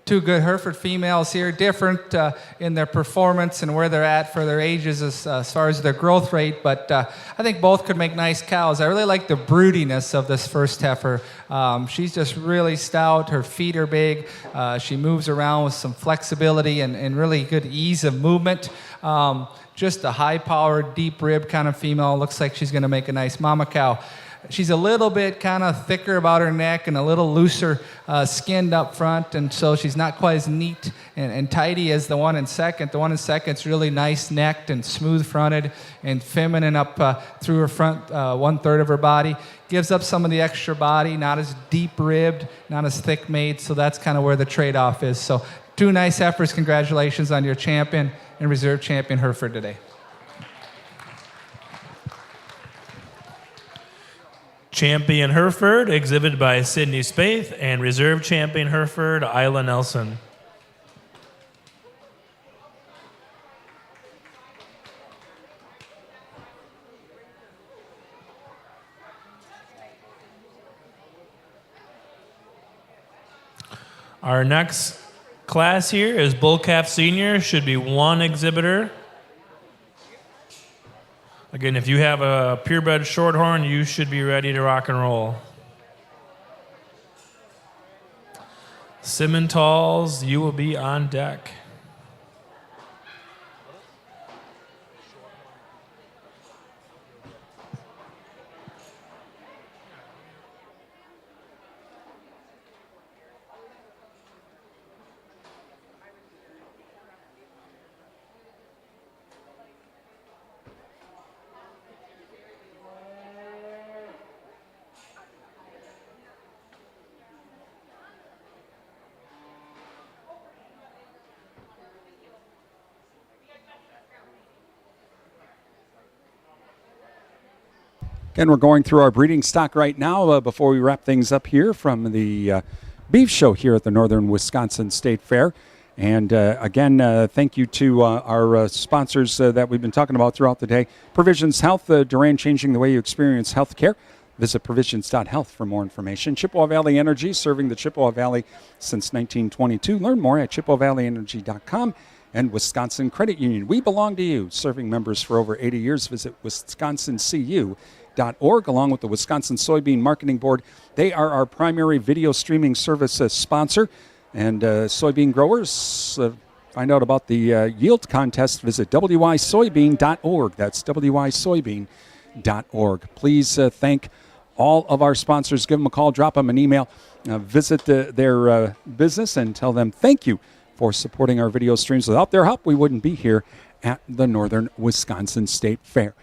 Two good Hereford females here, different in their performance and where they're at for their ages as far as their growth rate, but I think both could make nice cows. I really like the broodiness of this first heifer. She's just really stout. Her feet are big. She moves around with some flexibility and really good ease of movement. Just a high-powered, deep-rib kind of female. Looks like she's going to make a nice mama cow. She's a little bit kind of thicker about her neck and a little looser skinned up front, and so she's not quite as neat and tidy as the one in second. The one in second's really nice necked and smooth fronted and feminine up through her front 1/3 of her body. Gives up some of the extra body, not as deep ribbed, not as thick made, so that's kind of where the trade-off is. So two nice heifers. Congratulations on your champion and reserve champion Hereford today. Champion Hereford, exhibited by Sydney Spaeth, and Reserve Champion Hereford, Isla Nelson. Our next class here is Bull Calf Senior. Should be one exhibitor. Again, if you have a purebred shorthorn, you should be ready to rock and roll. Simmentals, you will be on deck. Again, we're going through our breeding stock right now before we wrap things up here from the beef show here at the Northern Wisconsin State Fair. And again, thank you to our sponsors that we've been talking about throughout the day. Provisions Health, Duran, changing the way you experience health care. Visit provisions.health for more information. Chippewa Valley Energy, serving the Chippewa Valley since 1922. Learn more at ChippewaValleyEnergy.com. And Wisconsin Credit Union. We belong to you. Serving members for over 80 years. Visit wisconsincu.org along with the Wisconsin Soybean Marketing Board. They are our primary video streaming service sponsor. And soybean growers, find out about the yield contest. Visit wisoybean.org. That's wisoybean.org. Please thank all of our sponsors. Give them a call, drop them an email, visit their business and tell them thank you for supporting our video streams. Without their help, we wouldn't be here at the Northern Wisconsin State Fair.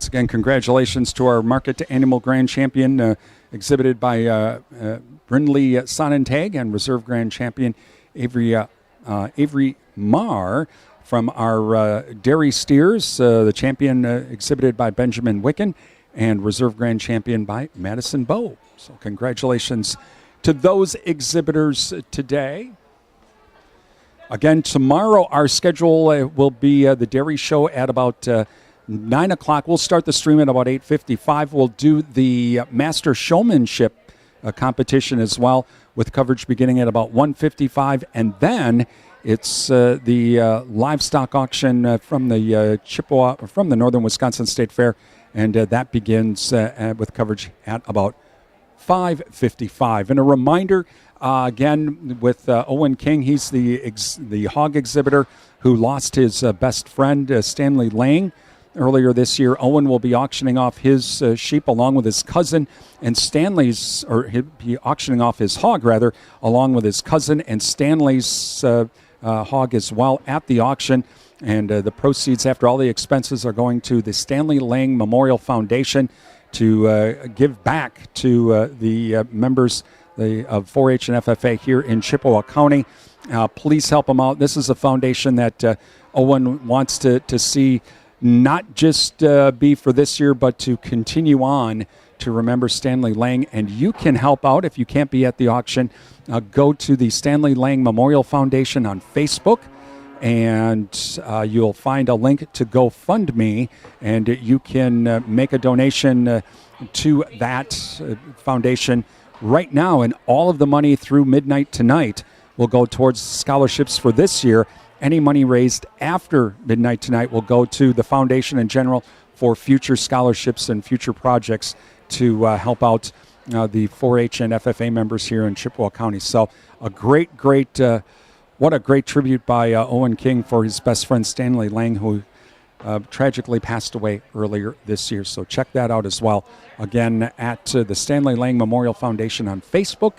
Again, congratulations to our Market to Animal Grand Champion, exhibited by Brindley Sonnentag, and Reserve Grand Champion Avery Marr from our Dairy Steers, the champion exhibited by Benjamin Wicken, and Reserve Grand Champion by Madison Bowe. So congratulations to those exhibitors today. Again, tomorrow our schedule will be the Dairy Show at about 9 o'clock. We'll start the stream at about 8:55. We'll do the Master Showmanship competition as well, with coverage beginning at about 1:55. And then it's the livestock auction from the Chippewa, from the Northern Wisconsin State Fair. And that begins with coverage at about 5:55. And a reminder, again, with Owen King, he's the hog exhibitor who lost his best friend, Stanley Lang, earlier this year. Owen will be auctioning off his sheep along with his cousin, and he'll be auctioning off his hog, rather, along with his cousin and Stanley's hog as well at the auction. And the proceeds, after all the expenses, are going to the Stanley Lang Memorial Foundation to give back to the members of 4-H and FFA here in Chippewa County. Please help them out. This is a foundation that Owen wants to see not just be for this year, but to continue on to remember Stanley Lang. And you can help out if you can't be at the auction. Go to the Stanley Lang Memorial Foundation on Facebook, and you'll find a link to GoFundMe, and you can make a donation to that foundation right now. And all of the money through midnight tonight will go towards scholarships for this year. Any money raised after midnight tonight will go to the foundation in general for future scholarships and future projects to help out the 4-H and FFA members here in Chippewa County. So a great, what a great tribute by Owen King for his best friend Stanley Lang, who tragically passed away earlier this year. So check that out as well. Again, at the Stanley Lang Memorial Foundation on Facebook.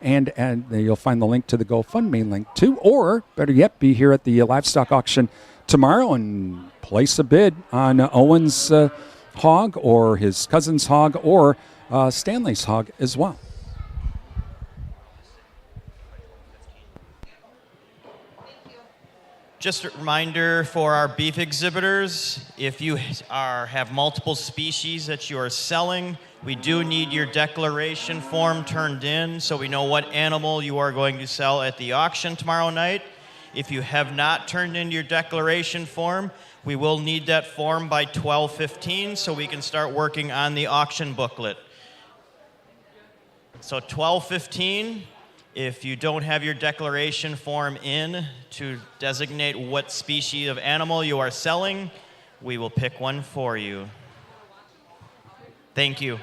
And you'll find the link to the GoFundMe link too, or better yet, be here at the livestock auction tomorrow and place a bid on Owen's hog or his cousin's hog or Stanley's hog as well. Just a reminder for our beef exhibitors, if you have multiple species that you are selling, we do need your declaration form turned in so we know what animal you are going to sell at the auction tomorrow night. If you have not turned in your declaration form, we will need that form by 12:15 so we can start working on the auction booklet. So 12:15. If you don't have your declaration form in to designate what species of animal you are selling, we will pick one for you. Thank you.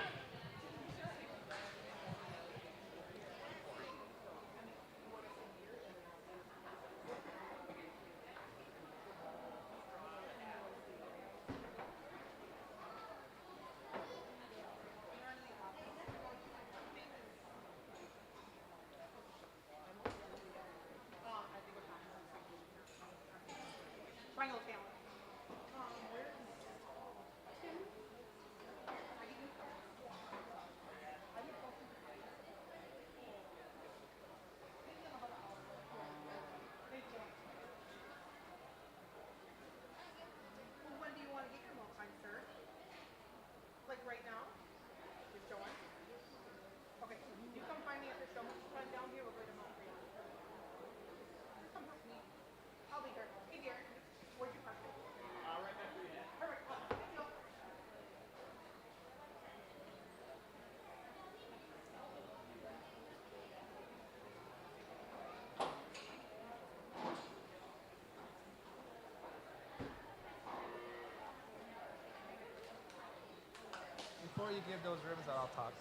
Before you give those ribbons out, I'll talk.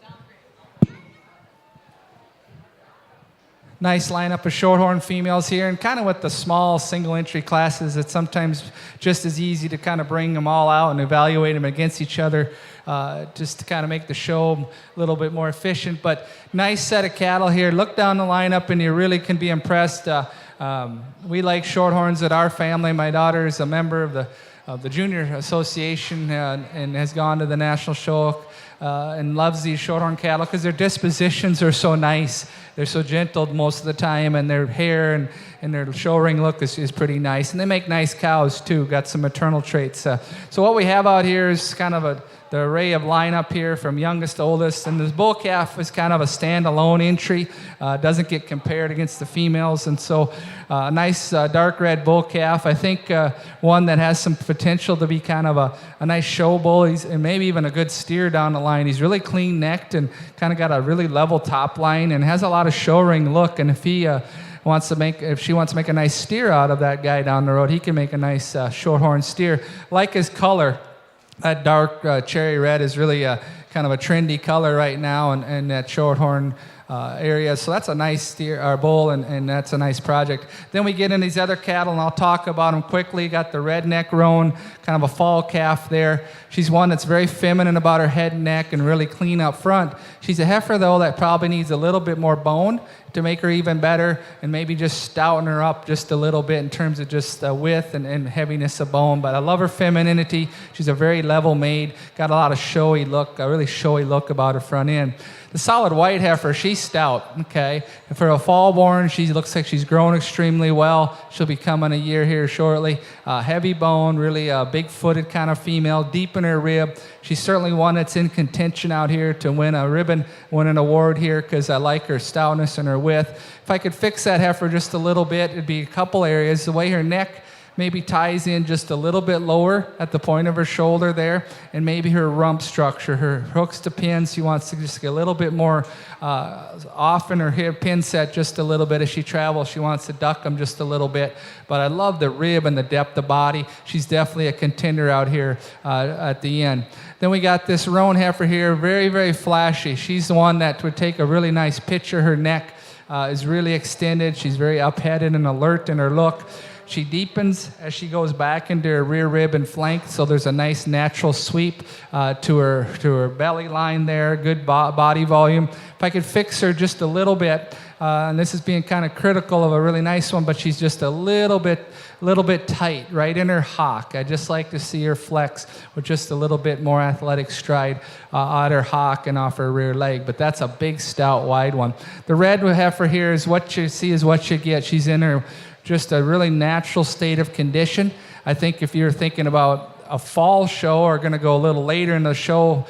Nice lineup of shorthorn females here, and kind of with the small single entry classes, it's sometimes just as easy to kind of bring them all out and evaluate them against each other, just to kind of make the show a little bit more efficient. But nice set of cattle here. Look down the lineup and you really can be impressed. We like shorthorns at our family. My daughter is a member of the Junior Association and has gone to the National Show and loves these shorthorn cattle because their dispositions are so nice. They're so gentle most of the time, and their hair and their show ring look is pretty nice. And they make nice cows, too. Got some maternal traits. So what we have out here is kind of the array of lineup here from youngest to oldest. And this bull calf is kind of a standalone entry. Doesn't get compared against the females. And so a nice dark red bull calf. I think one that has some potential to be kind of a nice show bull. And maybe even a good steer down the line. He's really clean necked and kind of got a really level top line and has a lot of show ring look. And if he if she wants to make a nice steer out of that guy down the road, he can make a nice shorthorn steer. Like his color, that dark cherry red is really kind of a trendy color right now in that shorthorn area. So that's a nice steer or bull, and that's a nice project. Then we get in these other cattle, and I'll talk about them quickly. Got the redneck roan, kind of a fall calf there. She's one that's very feminine about her head and neck and really clean up front. She's a heifer, though, that probably needs a little bit more bone to make her even better, and maybe just stouten her up just a little bit in terms of just width and heaviness of bone. But I love her femininity. She's a very level made, got a lot of showy look, a really showy look about her front end. The solid white heifer, she's stout, okay? And for a fall-born, she looks like she's grown extremely well. She'll be coming a year here shortly. Heavy bone, really big-footed kind of female, deep in her rib. She's certainly one that's in contention out here to win an award here because I like her stoutness and her width. If I could fix that heifer just a little bit, it'd be a couple areas. The way her neck maybe ties in just a little bit lower at the point of her shoulder there, and maybe her rump structure, her hooks to pins, she wants to just get a little bit more off in her hip pin set just a little bit as she travels. She wants to duck them just a little bit, but I love the rib and the depth of body. She's definitely a contender out here at the end. Then we got this roan heifer here, very, very flashy. She's the one that would take a really nice picture. Her neck is really extended. She's very up-headed and alert in her look. She deepens as she goes back into her rear rib and flank, so there's a nice natural sweep to her belly line there, good body volume. If I could fix her just a little bit, and this is being kind of critical of a really nice one, but she's just a little bit tight right in her hock. I just like to see her flex with just a little bit more athletic stride on her hock and off her rear leg. But that's a big, stout, wide one. The red heifer here is what you see is what you get. She's in her just a really natural state of condition. I think if you're thinking about a fall show or going to go a little later in the show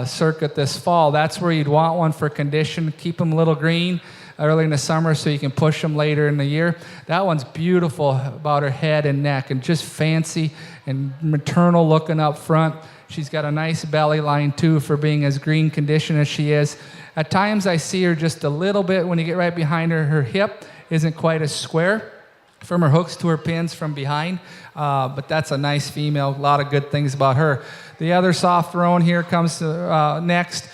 circuit this fall, that's where you'd want one for condition. Keep them a little green early in the summer so you can push them later in the year. That one's beautiful about her head and neck and just fancy and maternal looking up front. She's got a nice belly line too for being as green condition as she is. At times I see her just a little bit, when you get right behind her, her hip isn't quite as square from her hooks to her pins from behind, but that's a nice female. A lot of good things about her. The other soft roan here comes next.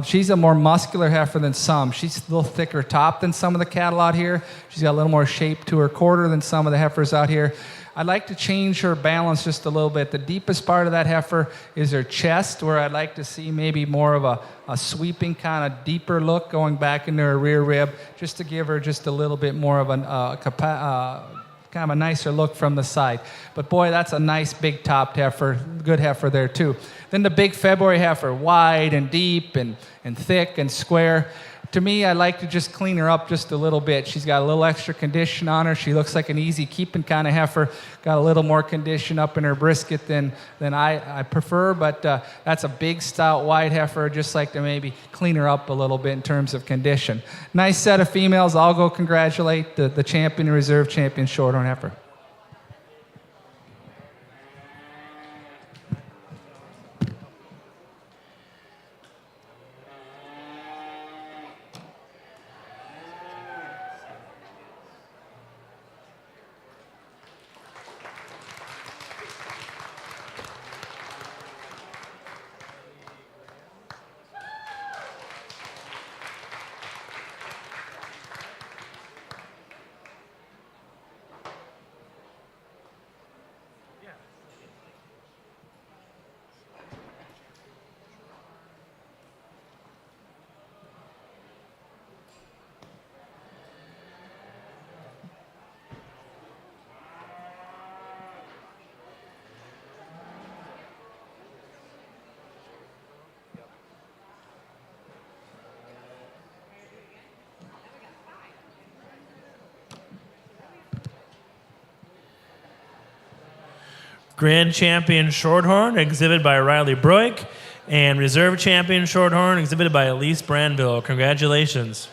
She's a more muscular heifer than some. She's a little thicker top than some of the cattle out here. She's got a little more shape to her quarter than some of the heifers out here. I'd like to change her balance just a little bit. The deepest part of that heifer is her chest, where I'd like to see maybe more of a sweeping kind of deeper look going back into her rear rib, just to give her just a little bit more of kind of a nicer look from the side. But boy, that's a nice big topped heifer, good heifer there too. Then the big February heifer, wide and deep and thick and square. To me, I like to just clean her up just a little bit. She's got a little extra condition on her. She looks like an easy keeping kind of heifer. Got a little more condition up in her brisket than I prefer, but that's a big, stout, wide heifer. Just like to maybe clean her up a little bit in terms of condition. Nice set of females. I'll go congratulate the champion, reserve champion shorthorn heifer. Grand Champion Shorthorn, exhibited by Riley Broik, and Reserve Champion Shorthorn, exhibited by Elise Brandville. Congratulations.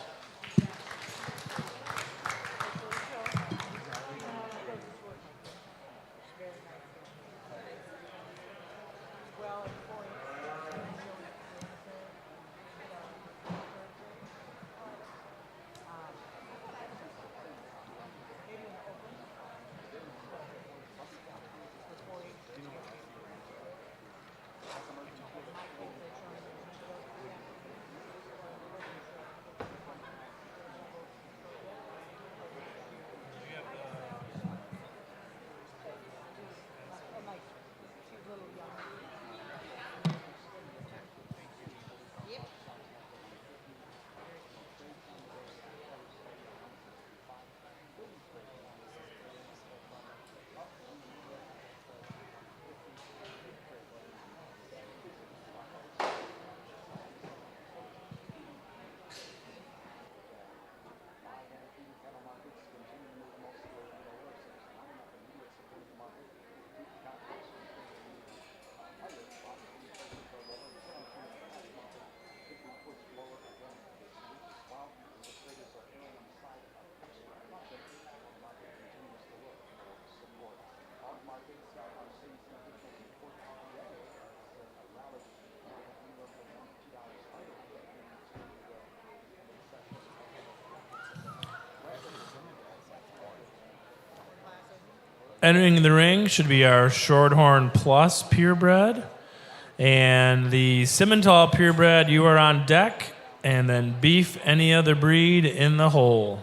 Entering the ring should be our Shorthorn Plus purebred. And the Simmental purebred, you are on deck. And then Beef, any other breed, in the hole.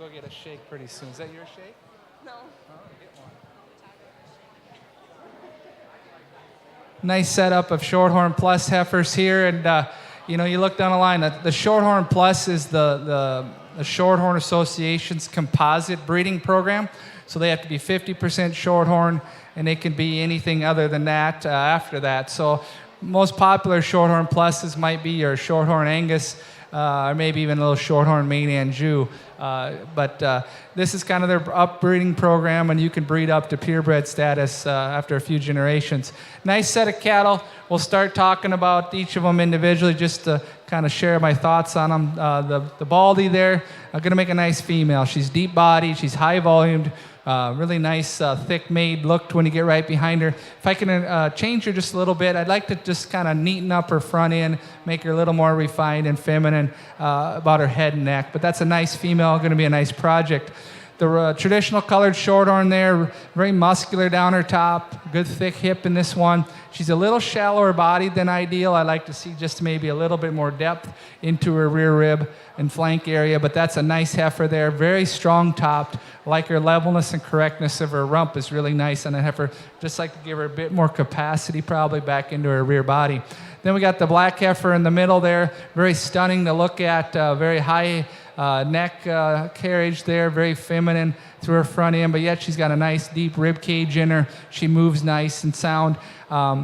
go get a shake pretty soon. Is that your shake? No. Nice setup of Shorthorn Plus heifers here, and you look down the line. The Shorthorn Plus is the Shorthorn Association's composite breeding program, so they have to be 50% Shorthorn, and they can be anything other than that after that. So most popular Shorthorn Pluses might be your Shorthorn Angus, or maybe even a little Shorthorn Maine Anjou. But this is kind of their upbreeding program, and you can breed up to purebred status after a few generations. Nice set of cattle. We'll start talking about each of them individually just to kind of share my thoughts on them. The Baldy there, going to make a nice female. She's deep bodied, she's high volumed, really nice thick made look when you get right behind her. If I can change her just a little bit, I'd like to just kind of neaten up her front end, make her a little more refined and feminine about her head and neck. But that's a nice female, going to be a nice project. The traditional colored shorthorn there, very muscular down her top, good thick hip in this one. She's a little shallower bodied than ideal. I like to see just maybe a little bit more depth into her rear rib and flank area, but that's a nice heifer there, very strong topped. I like her levelness and correctness of her rump is really nice on a heifer. Just like to give her a bit more capacity probably back into her rear body. Then we got the black heifer in the middle there, very stunning to look at, very high neck carriage there, very feminine through her front end, but yet she's got a nice deep rib cage in her. She moves nice and sound.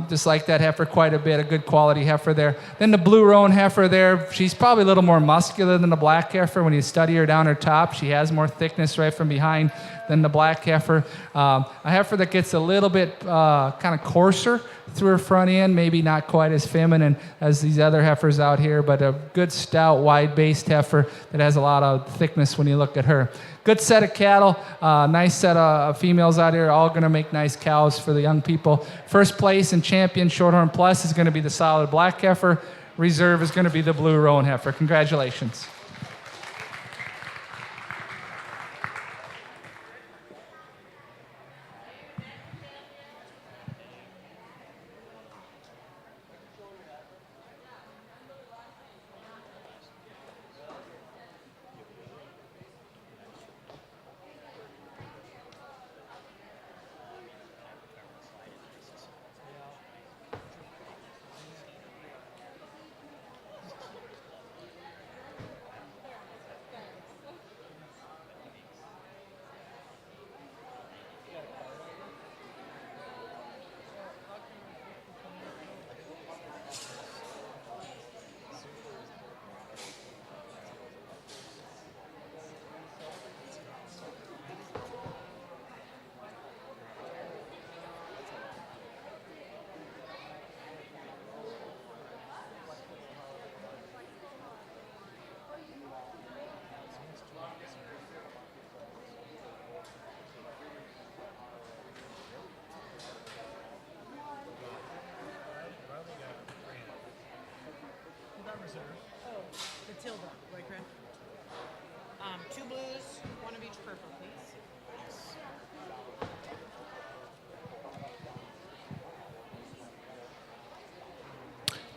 Just like that heifer quite a bit, a good quality heifer there. Then the blue roan heifer there, she's probably a little more muscular than the black heifer. When you study her down her top, she has more thickness right from behind than the black heifer. A heifer that gets a little bit kind of coarser through her front end, maybe not quite as feminine as these other heifers out here, but a good stout, wide-based heifer that has a lot of thickness when you look at her. Good set of cattle, nice set of females out here, all going to make nice cows for the young people. First place in Champion Shorthorn Plus is going to be the solid black heifer. Reserve is going to be the blue roan heifer. Congratulations. Matilda, right, Chris? Two blues, one of each purple, please.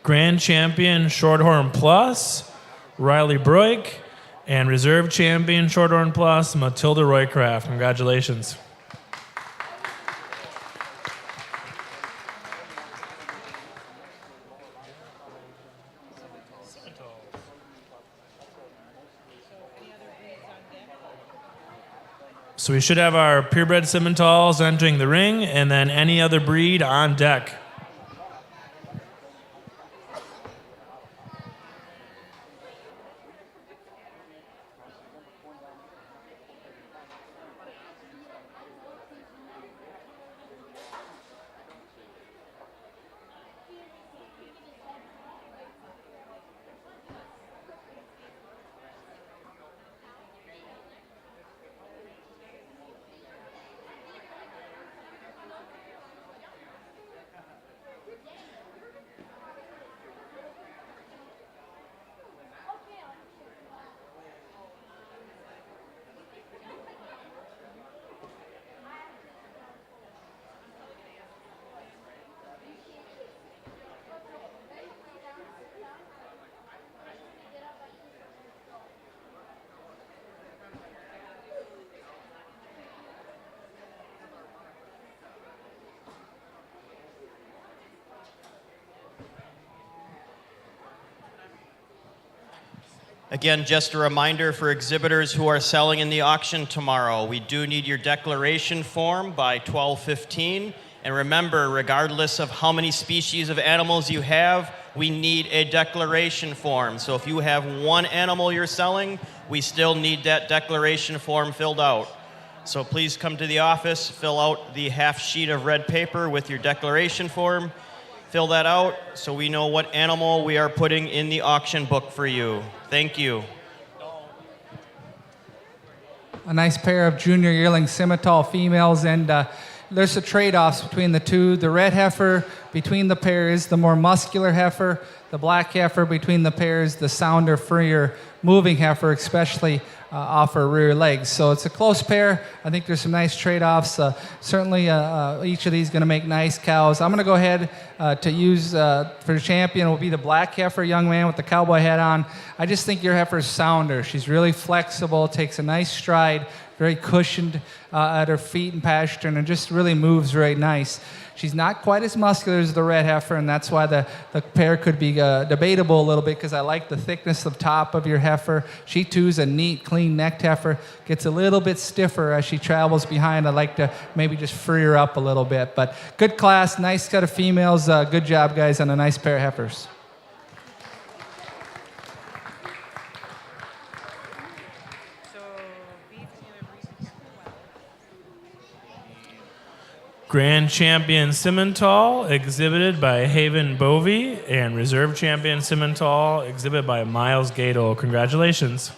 Grand Champion Shorthorn Plus, Riley Broik, and Reserve Champion Shorthorn Plus, Matilda Roycraft. Congratulations. So we should have our purebred Simmentals entering the ring, and then any other breed on deck. Again, just a reminder for exhibitors who are selling in the auction tomorrow, we do need your declaration form by 12:15. And remember, regardless of how many species of animals you have, we need a declaration form. So if you have one animal you're selling, we still need that declaration form filled out. So please come to the office, fill out the half sheet of red paper with your declaration form. Fill that out so we know what animal we are putting in the auction book for you. Thank you. A nice pair of junior yearling Simmental females, and there's the trade-offs between the two. The red heifer between the pairs, the more muscular heifer. The black heifer between the pairs, the sounder, freer, moving heifer, especially off her rear legs. So it's a close pair. I think there's some nice trade-offs. Certainly, each of these going to make nice cows. I'm going to go ahead to use for the champion will be the black heifer, young man with the cowboy hat on. I just think your heifer is sounder. She's really flexible, takes a nice stride, very cushioned at her feet and pasture, and just really moves very nice. She's not quite as muscular as the red heifer, and that's why the pair could be debatable a little bit, because I like the thickness of top of your heifer. She too is a neat, clean necked heifer. Gets a little bit stiffer as she travels behind. I'd like to maybe just free her up a little bit. But good class, nice set of females. Good job, guys, on a nice pair of heifers. Grand Champion Simmental, exhibited by Haven Bovey, and Reserve Champion Simmental, exhibited by Miles Gadel. Congratulations.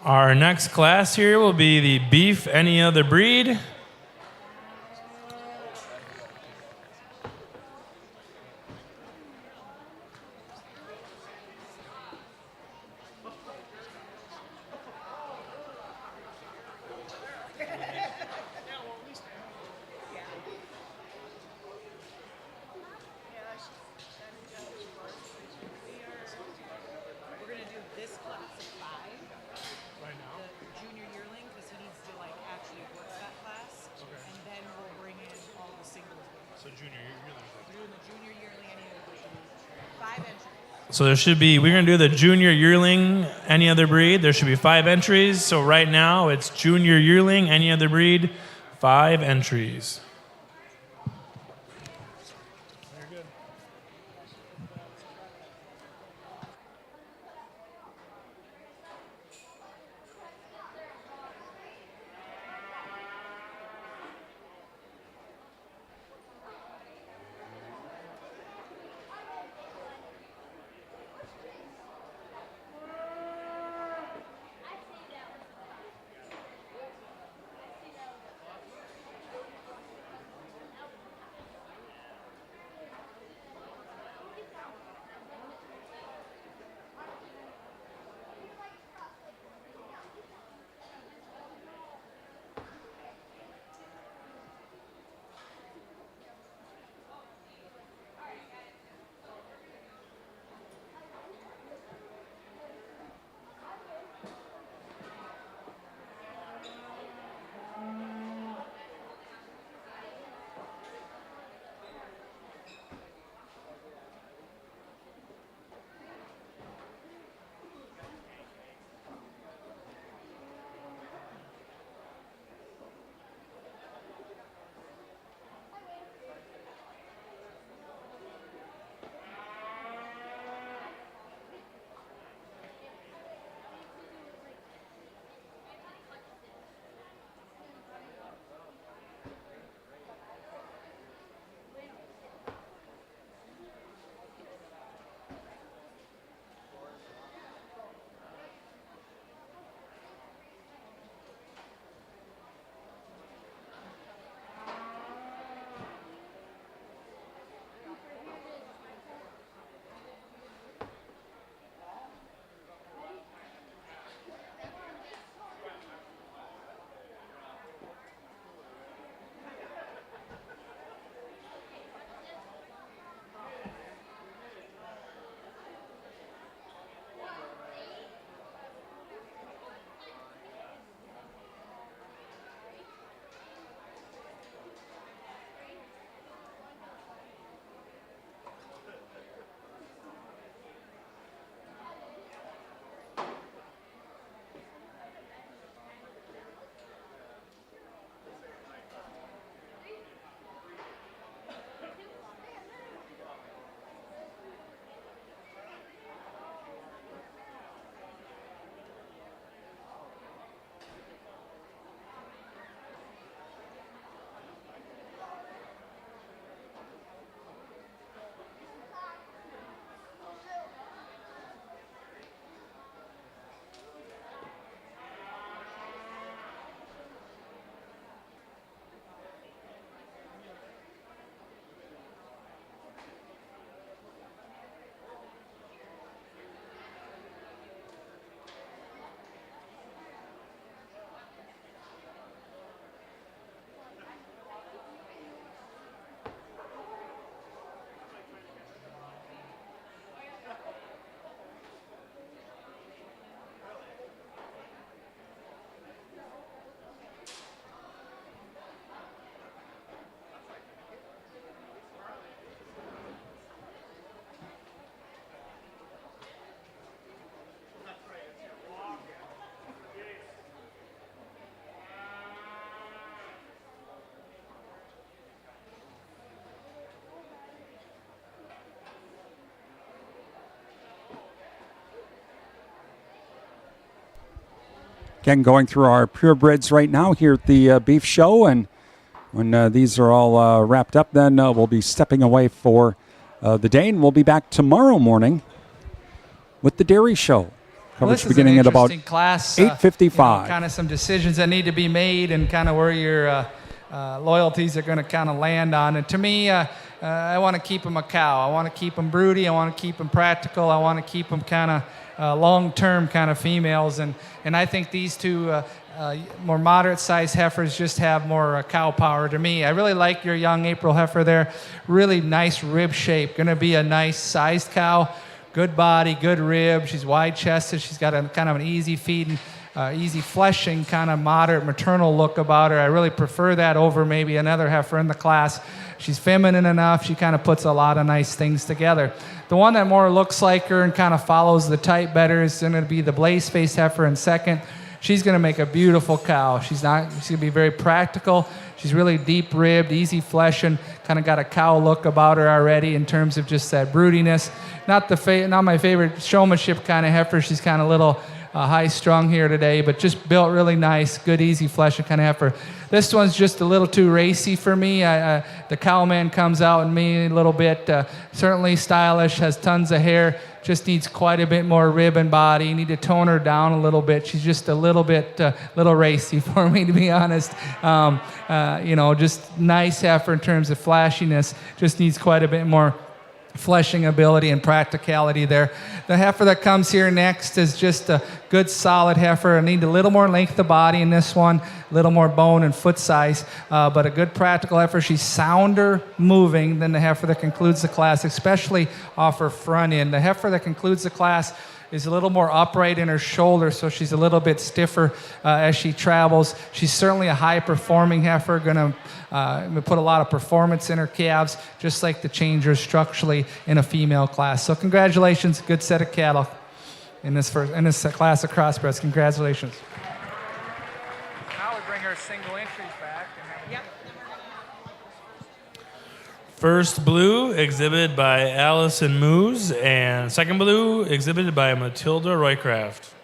Our next class here will be the Beef Any Other Breed. So there should be, we're going to do the junior yearling, any other breed. There should be 5 entries. So right now it's junior yearling, any other breed, 5 entries. Again, going through our purebreds right now here at the beef show, and when these are all wrapped up, then we'll be stepping away for the day, and we'll be back tomorrow morning with the dairy show. Coverage beginning at about 8:55. Kind of some decisions that need to be made, and kind of where your loyalties are going to kind of land on. And to me, I want to keep them a cow. I want to keep them broody. I want to keep them practical. I want to keep them kind of long-term kind of females. And I think these two more moderate-sized heifers just have more cow power to me. I really like your young April heifer there. Really nice rib shape. Going to be a nice sized cow. Good body, good rib. She's wide-chested. She's got a kind of an easy feeding, easy fleshing, kind of moderate maternal look about her. I really prefer that over maybe another heifer in the class. She's feminine enough. She kind of puts a lot of nice things together. The one that more looks like her and kind of follows the type better is going to be the Blaze Face heifer in second. She's going to make a beautiful cow. She's going to be very practical. She's really deep ribbed, easy fleshing, kind of got a cow look about her already in terms of just that broodiness. Not my favorite showmanship kind of heifer. She's kind of a little high strung here today, but just built really nice, good, easy fleshing kind of heifer. This one's just a little too racy for me. The cowman comes out in me a little bit. Certainly stylish, has tons of hair. Just needs quite a bit more rib and body. You need to tone her down a little bit. She's just a little bit, little racy for me, to be honest. Just nice heifer in terms of flashiness. Just needs quite a bit more fleshing ability and practicality there. The heifer that comes here next is just a good solid heifer. I need a little more length of body in this one, a little more bone and foot size, but a good practical heifer. She's sounder moving than the heifer that concludes the class, especially off her front end. The heifer that concludes the class is a little more upright in her shoulder, so she's a little bit stiffer as she travels. She's certainly a high-performing heifer, going to put a lot of performance in her calves, just like the changers structurally in a female class. So congratulations, good set of cattle in this class of crossbreds. Congratulations. Now we bring our single entries back. First blue, exhibited by Allison Moose, and second blue, exhibited by Matilda Roycraft.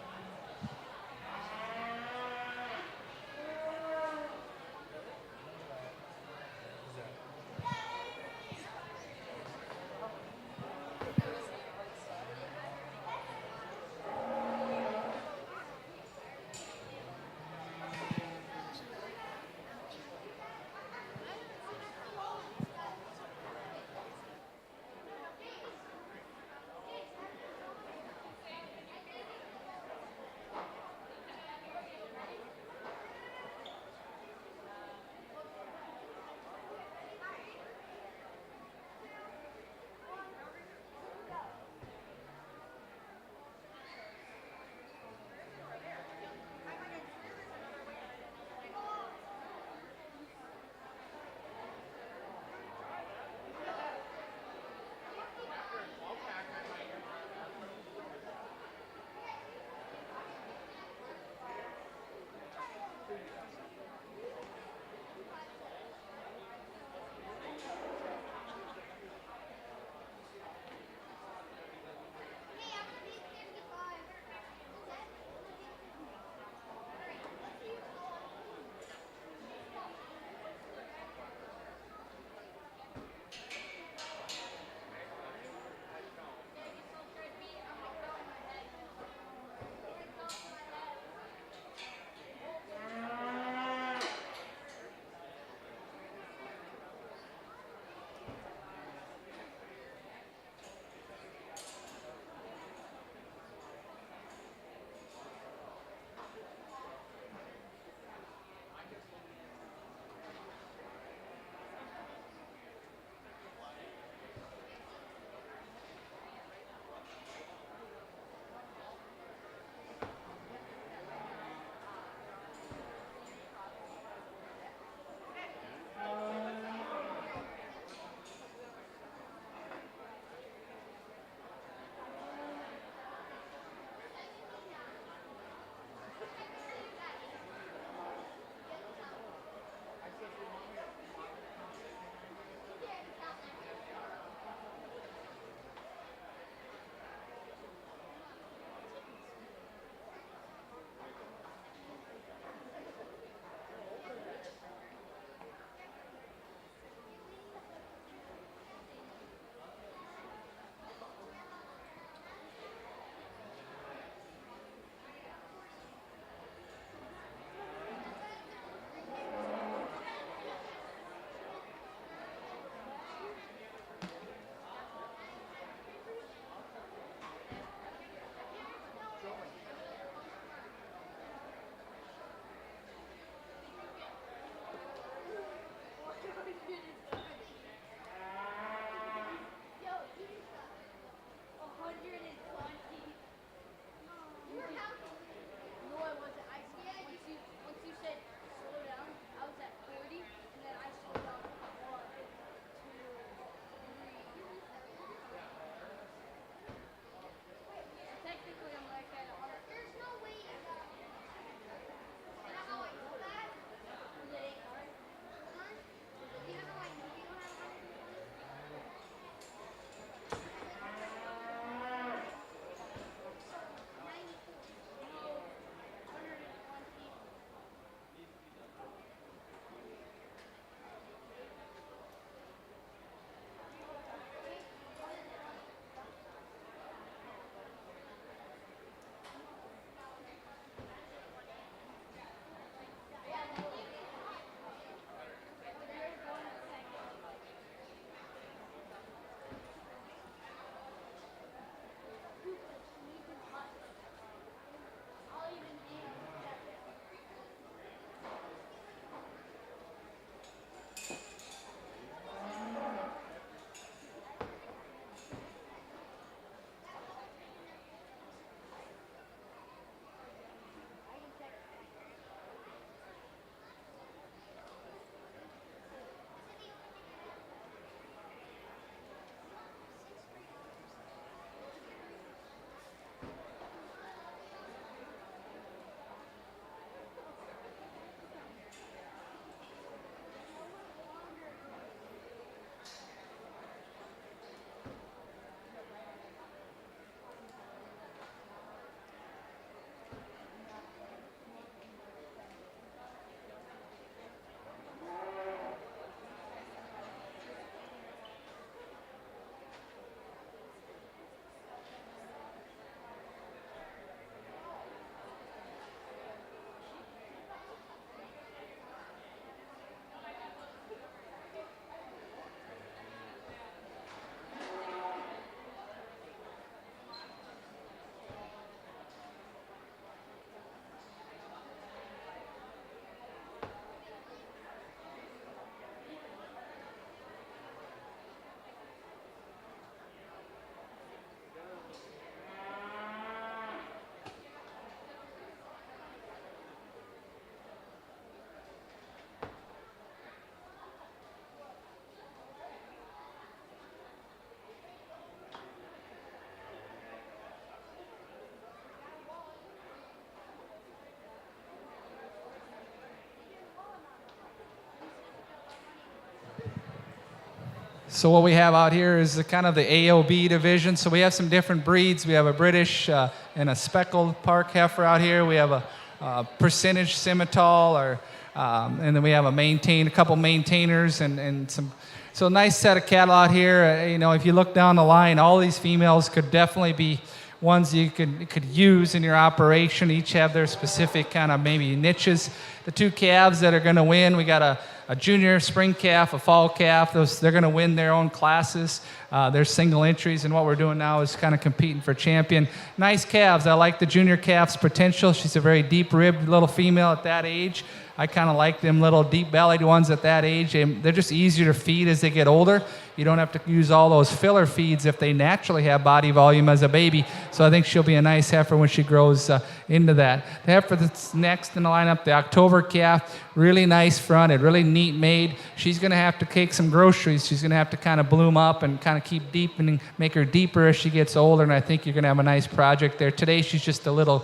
So what we have out here is the kind of the AOB division. So we have some different breeds. We have a British and a speckled park heifer out here. We have a percentage Simmental, and then we have a couple maintainers and some. So nice set of cattle out here. If you look down the line, all these females could definitely be ones you could use in your operation. Each have their specific kind of maybe niches. The two calves that are going to win, we got a junior spring calf, a fall calf. They're going to win their own classes. They're single entries, and what we're doing now is kind of competing for champion. Nice calves. I like the junior calf's potential. She's a very deep-ribbed little female at that age. I kind of like them little deep-bellied ones at that age. They're just easier to feed as they get older. You don't have to use all those filler feeds if they naturally have body volume as a baby. So I think she'll be a nice heifer when she grows into that. The heifer that's next in the lineup, the October calf, really nice fronted, really neat made. She's going to have to take some groceries. She's going to have to kind of bloom up and kind of keep deepening, make her deeper as she gets older, and I think you're going to have a nice project there. Today she's just a little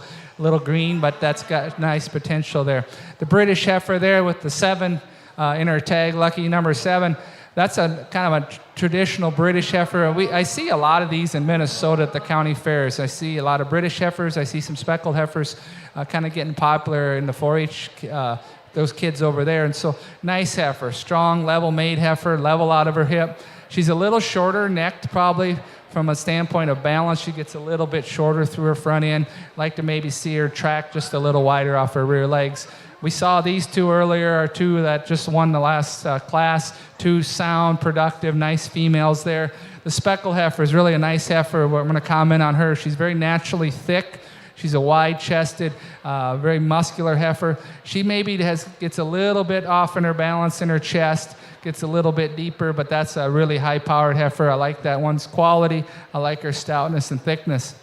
green, but that's got nice potential there. The British heifer there with the 7 in her tag, lucky number 7. That's a kind of a traditional British heifer. I see a lot of these in Minnesota at the county fairs. I see a lot of British heifers. I see some speckled heifers kind of getting popular in the 4-H, those kids over there. And so nice heifer, strong, level-made heifer, level out of her hip. She's a little shorter necked probably from a standpoint of balance. She gets a little bit shorter through her front end. Like to maybe see her track just a little wider off her rear legs. We saw these two earlier, our two that just won the last class. Two sound, productive, nice females there. The speckled heifer is really a nice heifer. I'm going to comment on her. She's very naturally thick. She's a wide-chested, very muscular heifer. She maybe gets a little bit off in her balance in her chest, gets a little bit deeper, but that's a really high-powered heifer. I like that one's quality. I like her stoutness and thickness.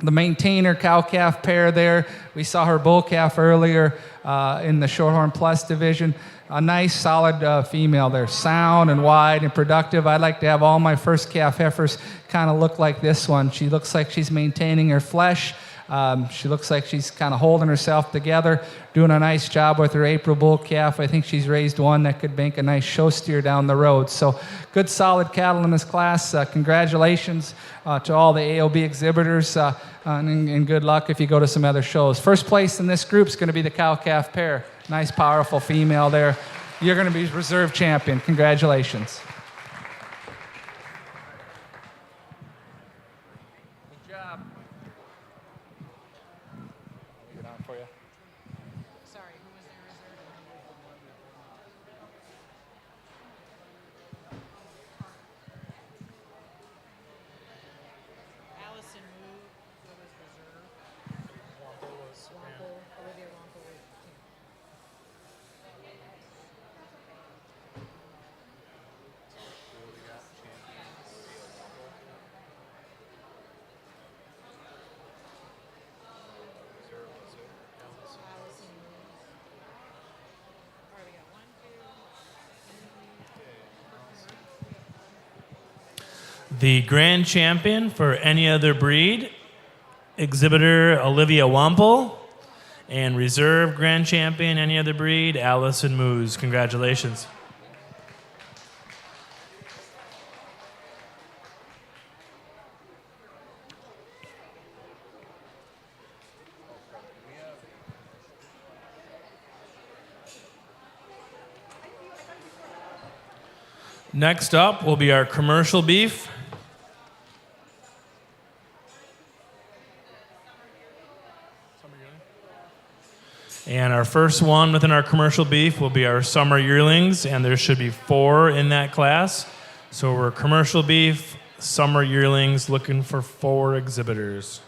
The maintainer cow-calf pair there, we saw her bull calf earlier in the Shorthorn Plus division. A nice, solid female there, sound and wide and productive. I'd like to have all my first calf heifers kind of look like this one. She looks like she's maintaining her flesh. She looks like she's kind of holding herself together, doing a nice job with her April bull calf. I think she's raised one that could make a nice show steer down the road. So good, solid cattle in this class. Congratulations to all the AOB exhibitors, and good luck if you go to some other shows. First place in this group is going to be the cow-calf pair. Nice, powerful female there. You're going to be reserve champion. Congratulations. The grand champion for any other breed, exhibitor Olivia Wample, and reserve grand champion any other breed, Allison Moose. Congratulations. Next up will be our commercial beef. And our first one within our commercial beef will be our summer yearlings, and there should be 4 in that class. So we're commercial beef, summer yearlings, looking for 4 exhibitors.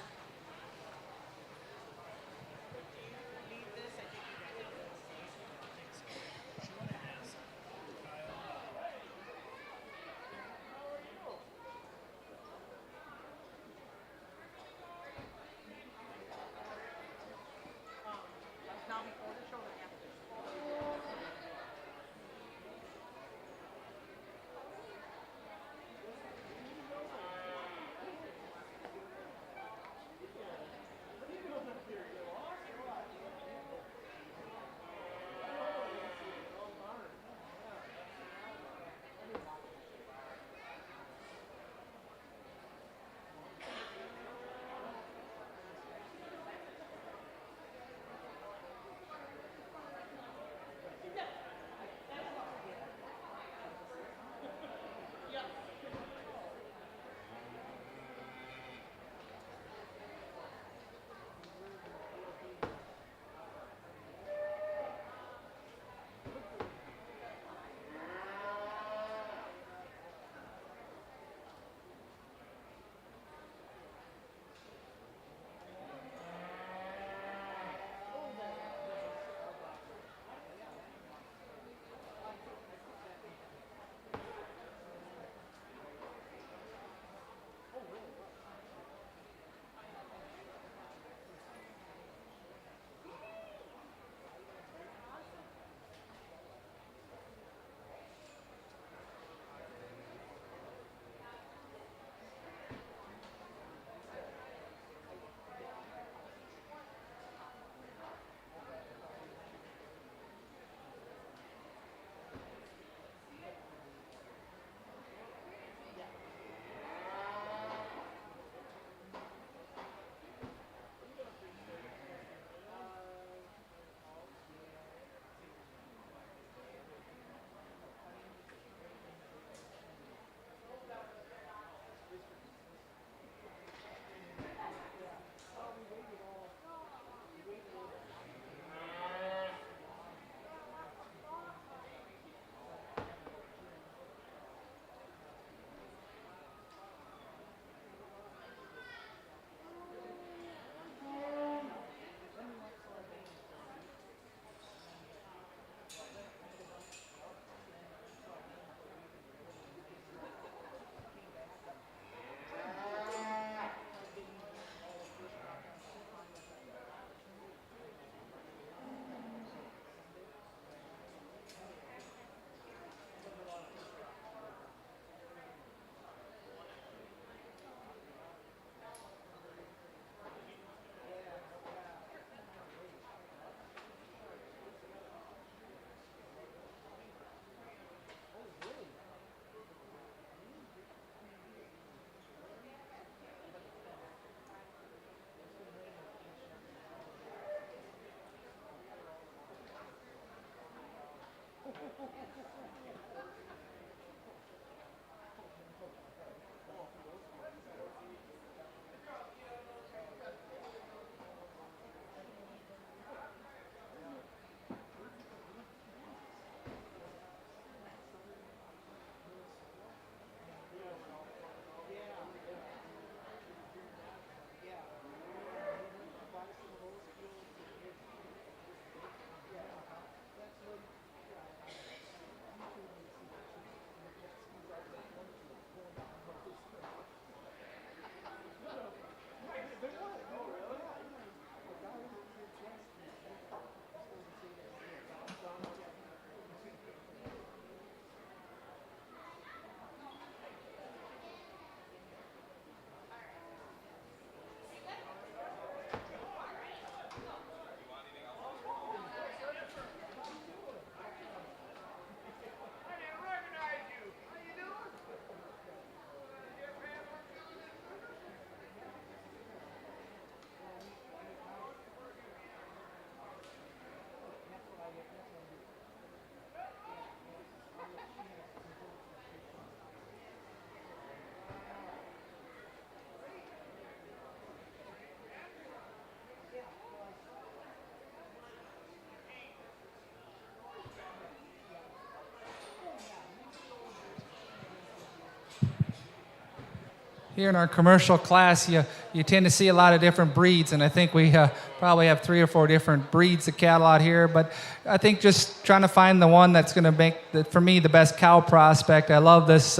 Here in our commercial class, you tend to see a lot of different breeds, and I think we probably have 3 or 4 different breeds of cattle out here. But I think just trying to find the one that's going to make, for me, the best cow prospect. I love this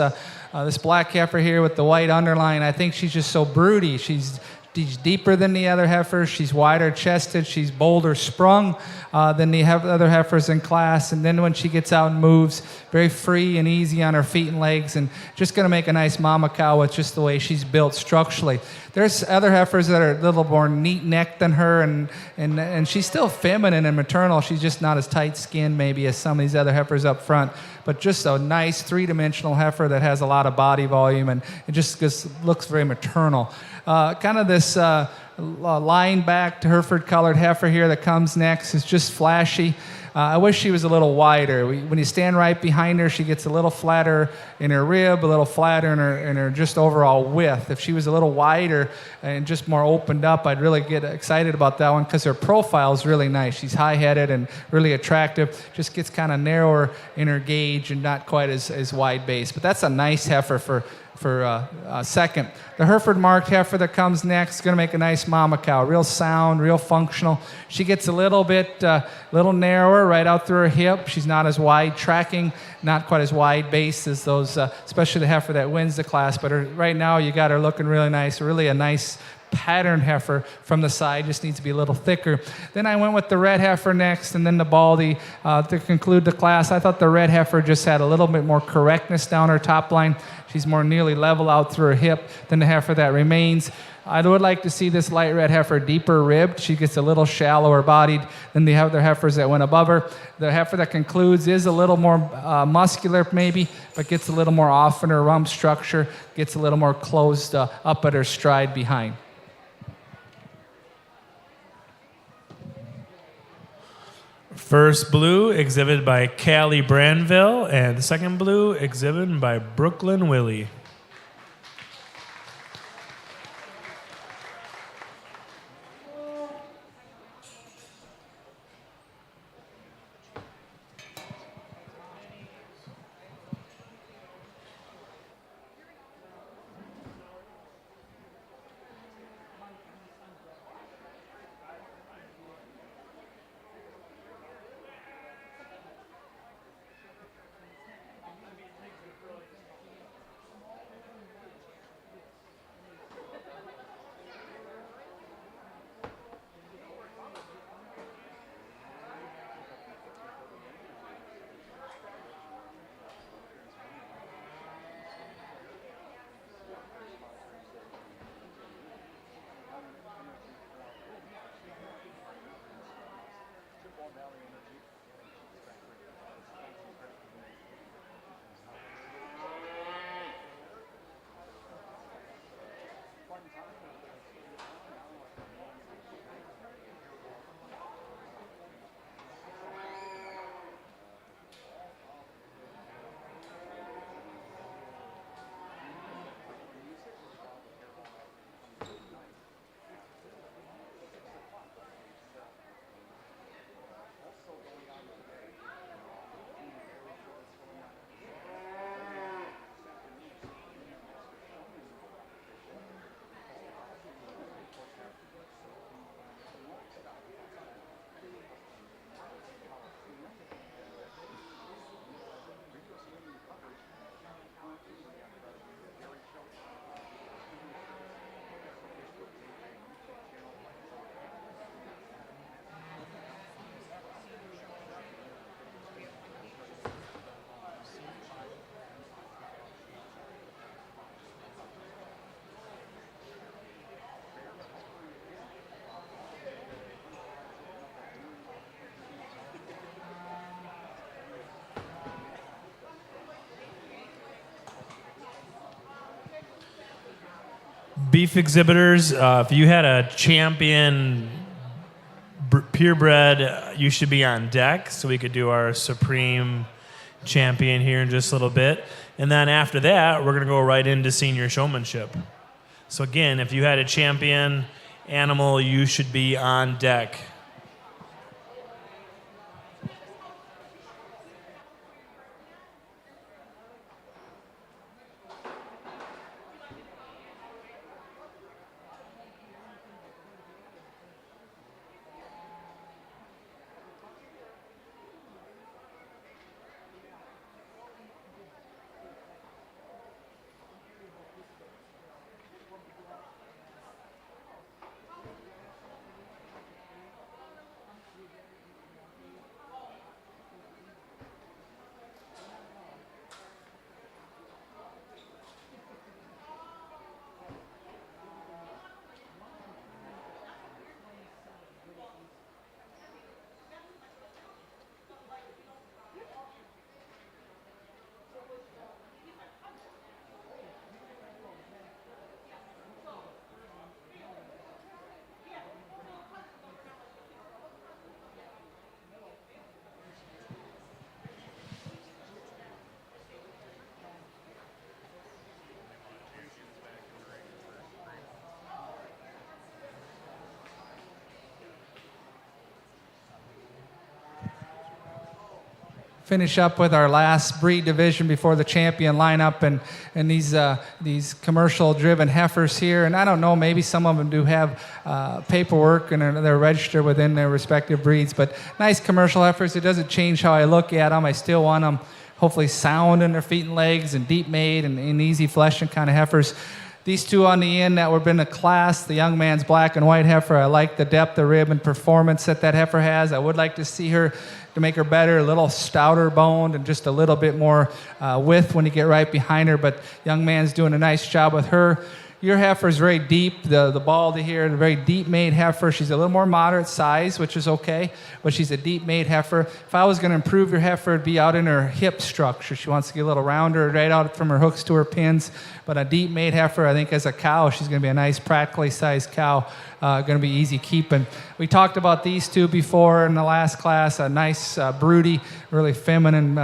this black heifer here with the white underline. I think she's just so broody. She's deeper than the other heifers. She's wider chested. She's bolder sprung than the other heifers in class. And then when she gets out and moves, very free and easy on her feet and legs, and just going to make a nice mama cow with just the way she's built structurally. There's other heifers that are a little more neat-necked than her, and she's still feminine and maternal. She's just not as tight-skinned maybe as some of these other heifers up front, but just a nice three-dimensional heifer that has a lot of body volume, and it just looks very maternal. Kind of this line-backed Hereford-colored heifer here that comes next is just flashy. I wish she was a little wider. When you stand right behind her, she gets a little flatter in her rib, a little flatter in her just overall width. If she was a little wider and just more opened up, I'd really get excited about that one because her profile is really nice. She's high-headed and really attractive. Just gets kind of narrower in her gauge and not quite as wide base. But that's a nice heifer for second. The Hereford marked heifer that comes next is going to make a nice mama cow. Real sound, real functional. She gets a little bit, little narrower right out through her hip. She's not as wide tracking, not quite as wide base as those, especially the heifer that wins the class. But right now you got her looking really nice, really a nice pattern heifer from the side, just needs to be a little thicker. Then I went with the red heifer next, and then the baldy to conclude the class. I thought the red heifer just had a little bit more correctness down her top line. She's more nearly level out through her hip than the heifer that remains. I would like to see this light red heifer deeper ribbed. She gets a little shallower bodied than the other heifers that went above her. The heifer that concludes is a little more muscular maybe, but gets a little more off in her rump structure, gets a little more closed up at her stride behind. First blue exhibited by Callie Branville, and the second blue exhibited by Brooklyn Willie. Beef exhibitors, if you had a champion purebred, you should be on deck so we could do our supreme champion here in just a little bit. And then after that, we're going to go right into senior showmanship. So again, if you had a champion animal, you should be on deck. Finish up with our last breed division before the champion lineup, and these commercial-driven heifers here. And I don't know, maybe some of them do have paperwork and they're registered within their respective breeds. But nice commercial heifers. It doesn't change how I look at them. I still want them hopefully sound in their feet and legs and deep made and easy fleshing kind of heifers. These two on the end that were in the class, the young man's black and white heifer, I like the depth of rib and performance that heifer has. I would like to see her to make her better, a little stouter boned and just a little bit more width when you get right behind her. But young man's doing a nice job with her. Your heifer is very deep, the baldy here, a very deep-made heifer. She's a little more moderate size, which is okay, but she's a deep-made heifer. If I was going to improve your heifer, it'd be out in her hip structure. She wants to get a little rounder, right out from her hooks to her pins. But a deep-made heifer, I think as a cow, she's going to be a nice, practically sized cow, going to be easy keeping. We talked about these two before in the last class, a nice, broody, really feminine,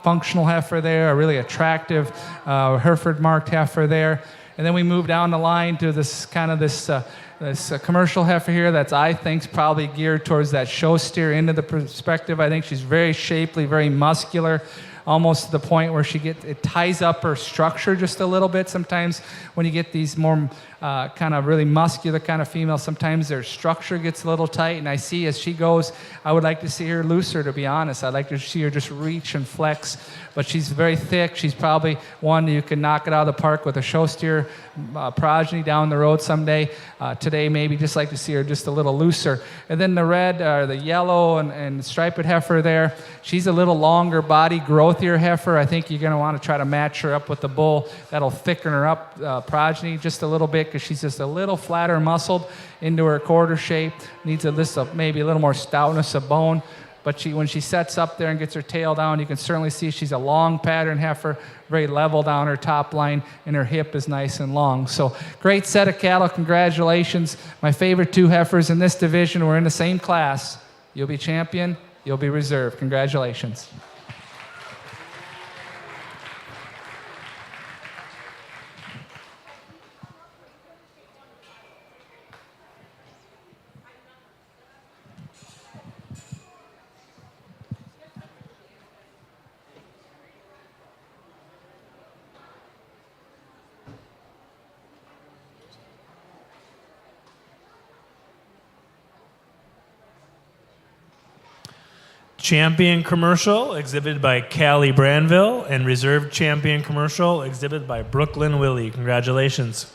functional heifer there, a really attractive Hereford-marked heifer there. And then we move down the line to this commercial heifer here that's, I think, probably geared towards that show steer into the perspective. I think she's very shapely, very muscular, almost to the point where it ties up her structure just a little bit. Sometimes when you get these more kind of really muscular kind of females, sometimes their structure gets a little tight. And I see as she goes, I would like to see her looser, to be honest. I'd like to see her just reach and flex. But she's very thick. She's probably one you can knock it out of the park with a show steer progeny down the road someday. Today, maybe just like to see her just a little looser. And then the red, the yellow and striped heifer there, she's a little longer body, growthier heifer. I think you're going to want to try to match her up with the bull. That'll thicken her up, progeny, just a little bit, because she's just a little flatter muscled into her quarter shape. Needs maybe a little more stoutness of bone. But when she sets up there and gets her tail down, you can certainly see she's a long pattern heifer, very level down her top line, and her hip is nice and long. So great set of cattle. Congratulations. My favorite two heifers in this division were in the same class. You'll be champion. You'll be reserve. Congratulations. Champion commercial exhibited by Callie Branville, and reserve champion commercial exhibited by Brooklyn Willie. Congratulations.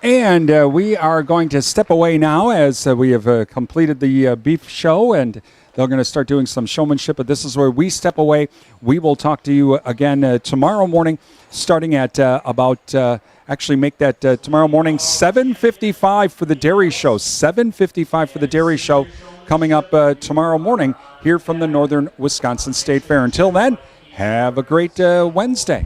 And we are going to step away now as we have completed the beef show, and they're going to start doing some showmanship, but this is where we step away. We will talk to you again tomorrow morning, starting at make that tomorrow morning 7:55 for the dairy show. 7:55 for the dairy show coming up tomorrow morning here from the Northern Wisconsin State Fair. Until then, have a great Wednesday.